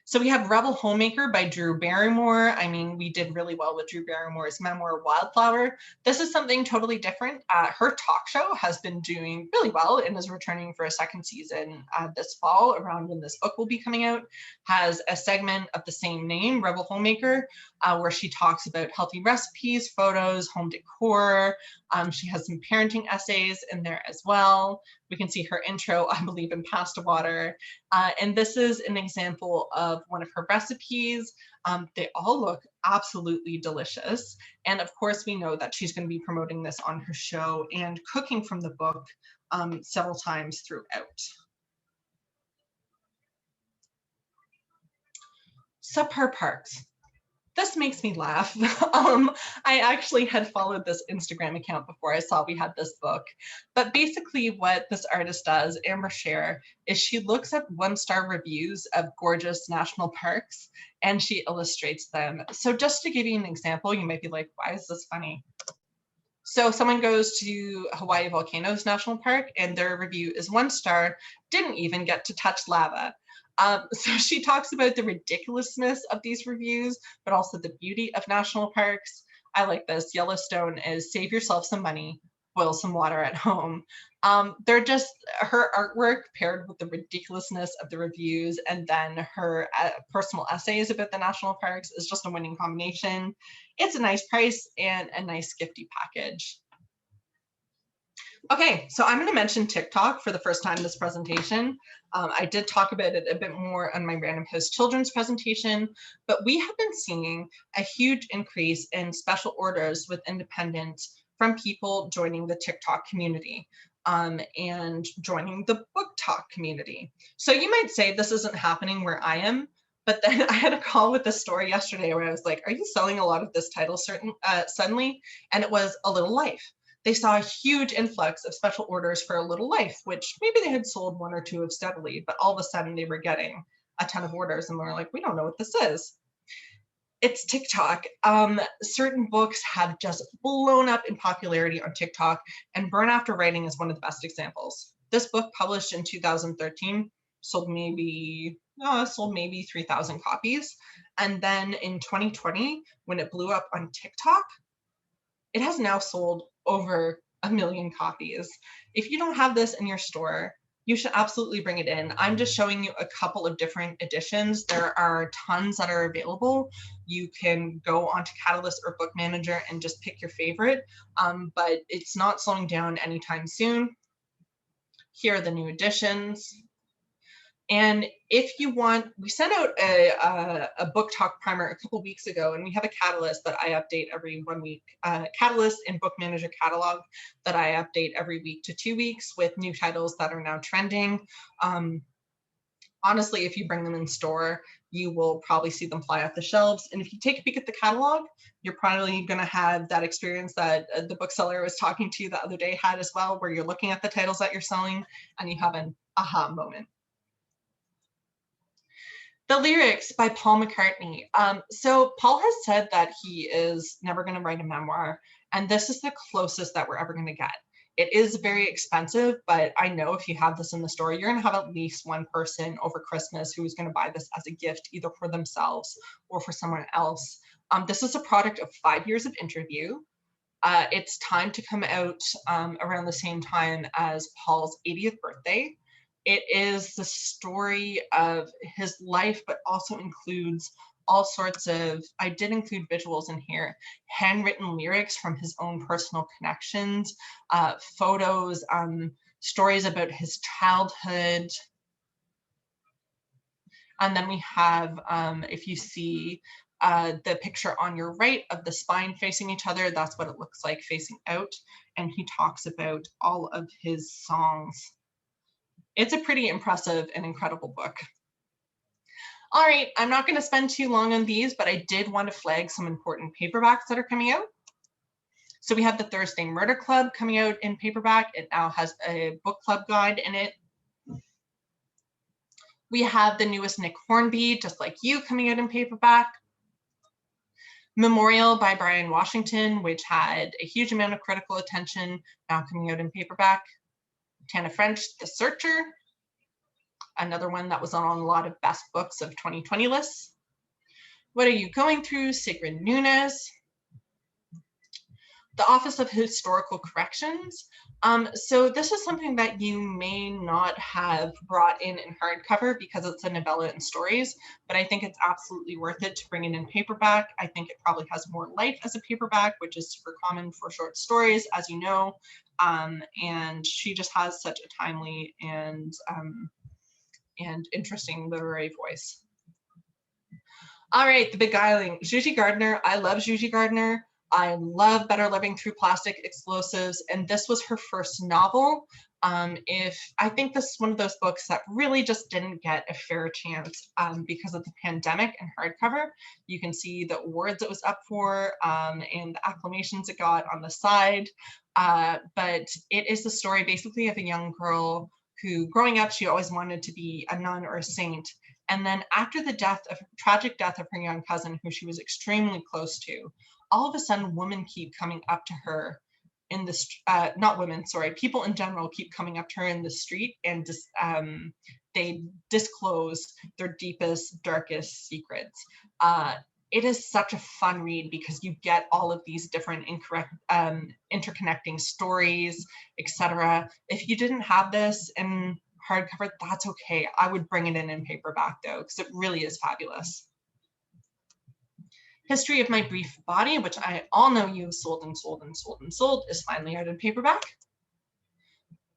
So we have Rebel Homemaker by Drew Barrymore. I mean, we did really well with Drew Barrymore's memoir, Wildflower. This is something totally different. Her talk show has been doing really well and is returning for a second season this fall, around when this book will be coming out. Has a segment of the same name, Rebel Homemaker, where she talks about healthy recipes, photos, home decor. She has some parenting essays in there as well. We can see her intro, I believe in pasta water. And this is an example of one of her recipes. They all look absolutely delicious. And of course, we know that she's going to be promoting this on her show and cooking from the book several times throughout. Subpar Parks. This makes me laugh. I actually had followed this Instagram account before I saw we had this book. But basically what this artist does, Amber Scher, is she looks at one-star reviews of gorgeous national parks and she illustrates them. So just to give you an example, you might be like, why is this funny? So someone goes to Hawaii Volcanoes National Park and their review is 1 star, didn't even get to touch lava. So she talks about the ridiculousness of these reviews, but also the beauty of national parks. I like this. Yellowstone is save yourself some money, boil some water at home. They're just her artwork paired with the ridiculousness of the reviews and then her personal essays about the national parks is just a winning combination. It's a nice price and a nice gifty package. Okay, so I'm going to mention TikTok for the first time in this presentation. I did talk about it a bit more on my Random House Children's presentation, but we have been seeing a huge increase in special orders with independents from people joining the TikTok community and joining the book talk community. So you might say this isn't happening where I am, but then I had a call with this store yesterday where I was like, are you selling a lot of this title suddenly? And it was A Little Life. They saw a huge influx of special orders for A Little Life, which maybe they had sold 1 or 2 of steadily, but all of a sudden they were getting a ton of orders and we're like, we don't know what this is. It's TikTok. Certain books have just blown up in popularity on TikTok, and Burn After Writing is one of the best examples. This book, published in 2013, sold maybe 3,000 copies. And then in 2020, when it blew up on TikTok, it has now sold over 1 million copies. If you don't have this in your store, you should absolutely bring it in. I'm just showing you a couple of different editions. There are tons that are available. You can go onto Catalyst or Book Manager and just pick your favorite, but it's not slowing down anytime soon. Here are the new editions. And if you want, we sent out a book talk primer a couple weeks ago, and we have a Catalyst that I update every 1 week. Catalyst and Book Manager catalog that I update every week to 2 weeks with new titles that are now trending. honestly, if you bring them in store, you will probably see them fly off the shelves. And if you take a peek at the catalog, you're probably going to have that experience that the bookseller I was talking to the other day had as well, where you're looking at the titles that you're selling and you have an aha moment. The lyrics by Paul McCartney. So Paul has said that he is never going to write a memoir, and this is the closest that we're ever going to get. It is very expensive, but I know if you have this in the store, you're going to have at least one person over Christmas who is going to buy this as a gift, either for themselves or for someone else. This is a product of 5 years of interview. It's timed to come out around the same time as Paul's 80th birthday. It is the story of his life, but also includes all sorts of, I did include visuals in here, handwritten lyrics from his own personal connections, photos, stories about his childhood. And then we have, if you see the picture on your right of the spine facing each other, that's what it looks like facing out. And he talks about all of his songs. It's a pretty impressive and incredible book. All right, I'm not going to spend too long on these, but I did want to flag some important paperbacks that are coming out. So we have the Thursday Murder Club coming out in paperback. It now has a book club guide in it. We have the newest Nick Hornby, Just Like You, coming out in paperback. Memorial by Brian Washington, which had a huge amount of critical attention, now coming out in paperback. Tana French, The Searcher, another one that was on a lot of best books of 2020 lists. What Are You Going Through? Sigrid Nunez. The Office of Historical Corrections. So this is something that you may not have brought in hardcover because it's a novella and stories, but I think it's absolutely worth it to bring it in paperback. I think it probably has more life as a paperback, which is super common for short stories, as you know. And she just has such a timely and interesting literary voice. All right, The Beguiling. Gigi Gardner. I love Gigi Gardner. I love Better Living Through Plastic Explosives, and this was her first novel. I think this is one of those books that really just didn't get a fair chance because of the pandemic and hardcover. You can see the awards it was up for and the acclamations it got on the side. But it is the story basically of a young girl who, growing up, she always wanted to be a nun or a saint. And then after the tragic death of her young cousin, who she was extremely close to, all of a sudden women keep coming up to her in the people in general keep coming up to her in the street and they disclose their deepest, darkest secrets. It is such a fun read because you get all of these different interconnecting stories, etc. If you didn't have this in hardcover, that's okay. I would bring it in paperback though, because it really is fabulous. History of My Brief Body, which I all know you've sold and sold and sold and sold, is finally out in paperback.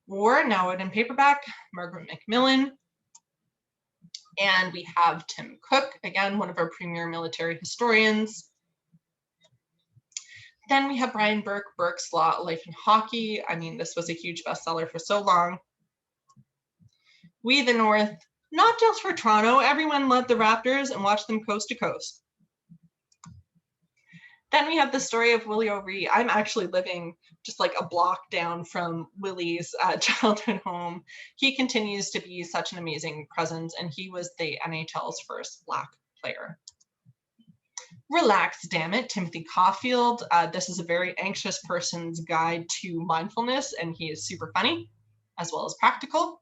War, now out in paperback, Margaret Macmillan. And we have Tim Cook, again, one of our premier military historians. Then we have Brian Burke, Burke's Law, Life in Hockey. I mean, this was a huge bestseller for so long. We the North, not just for Toronto, everyone loved the Raptors and watched them coast to coast. Then we have the story of Willie O'Ree. I'm actually living just like a block down from Willie's childhood home. He continues to be such an amazing presence, and he was the NHL's first Black player. Relax, Damn It, Timothy Caulfield. This is a very anxious person's guide to mindfulness, and he is super funny, as well as practical.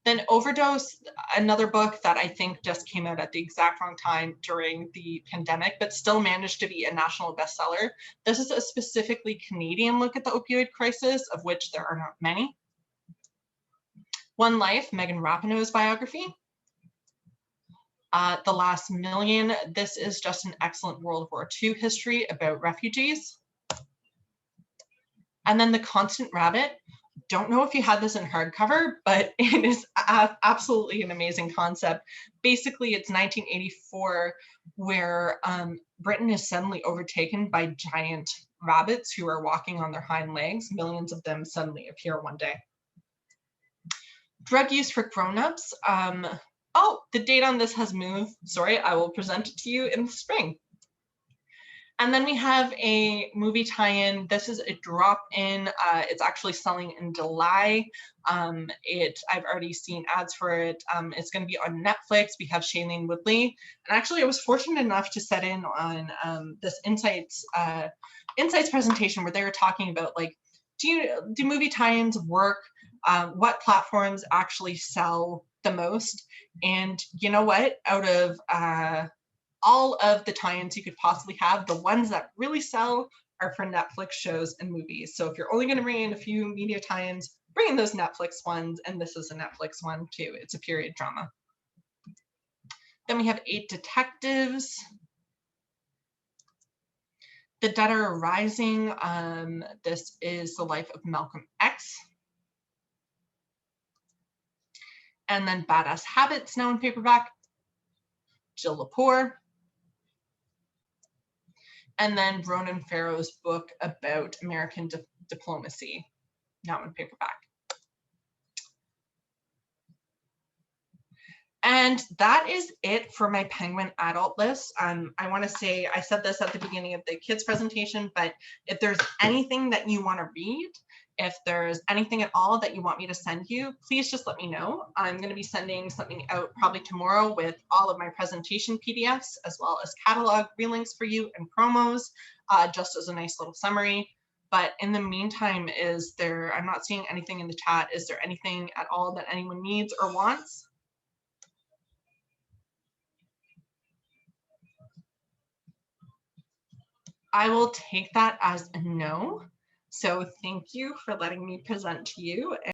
Then Overdose, another book that I think just came out at the exact wrong time during the pandemic, but still managed to be a national bestseller. This is a specifically Canadian look at the opioid crisis, of which there are not many. One Life, Megan Rapinoe's biography. The Last Million, this is just an excellent World War II history about refugees. And then The Constant Rabbit. Don't know if you had this in hardcover, but it is absolutely an amazing concept. Basically, it's 1984, where Britain is suddenly overtaken by giant rabbits who are walking on their hind legs. Millions of them suddenly appear one day. Drug use for grown-ups. Oh, the date on this has moved. Sorry, I will present it to you in the spring. And then we have a movie tie-in. This is a drop-in. It's actually selling in July. I've already seen ads for it. It's going to be on Netflix. We have Shailene Woodley. And actually, I was fortunate enough to set in on this Insights presentation where they were talking about, like, do movie tie-ins work? What platforms actually sell the most? And you know what? Out of all of the tie-ins you could possibly have, the ones that really sell are for Netflix shows and movies. So if you're only going to bring in a few media tie-ins, bring in those Netflix ones, and this is a Netflix one too. It's a period drama. Then we have 8 Detectives. The Dead Are Rising. This is the life of Malcolm X. And then Badass Habits, now in paperback. Jill Lepore. And then Ronan Farrow's book about American diplomacy, now in paperback. And that is it for my Penguin adult list. I want to say, I said this at the beginning of the kids presentation, but if there's anything that you want to read, if there's anything at all that you want me to send you, please just let me know. I'm going to be sending something out probably tomorrow with all of my presentation PDFs, as well as catalog relinks for you and promos, just as a nice little summary. But in the meantime, I'm not seeing anything in the chat. Is there anything at all that anyone needs or wants? I will take that as a no. So thank you for letting me present to you.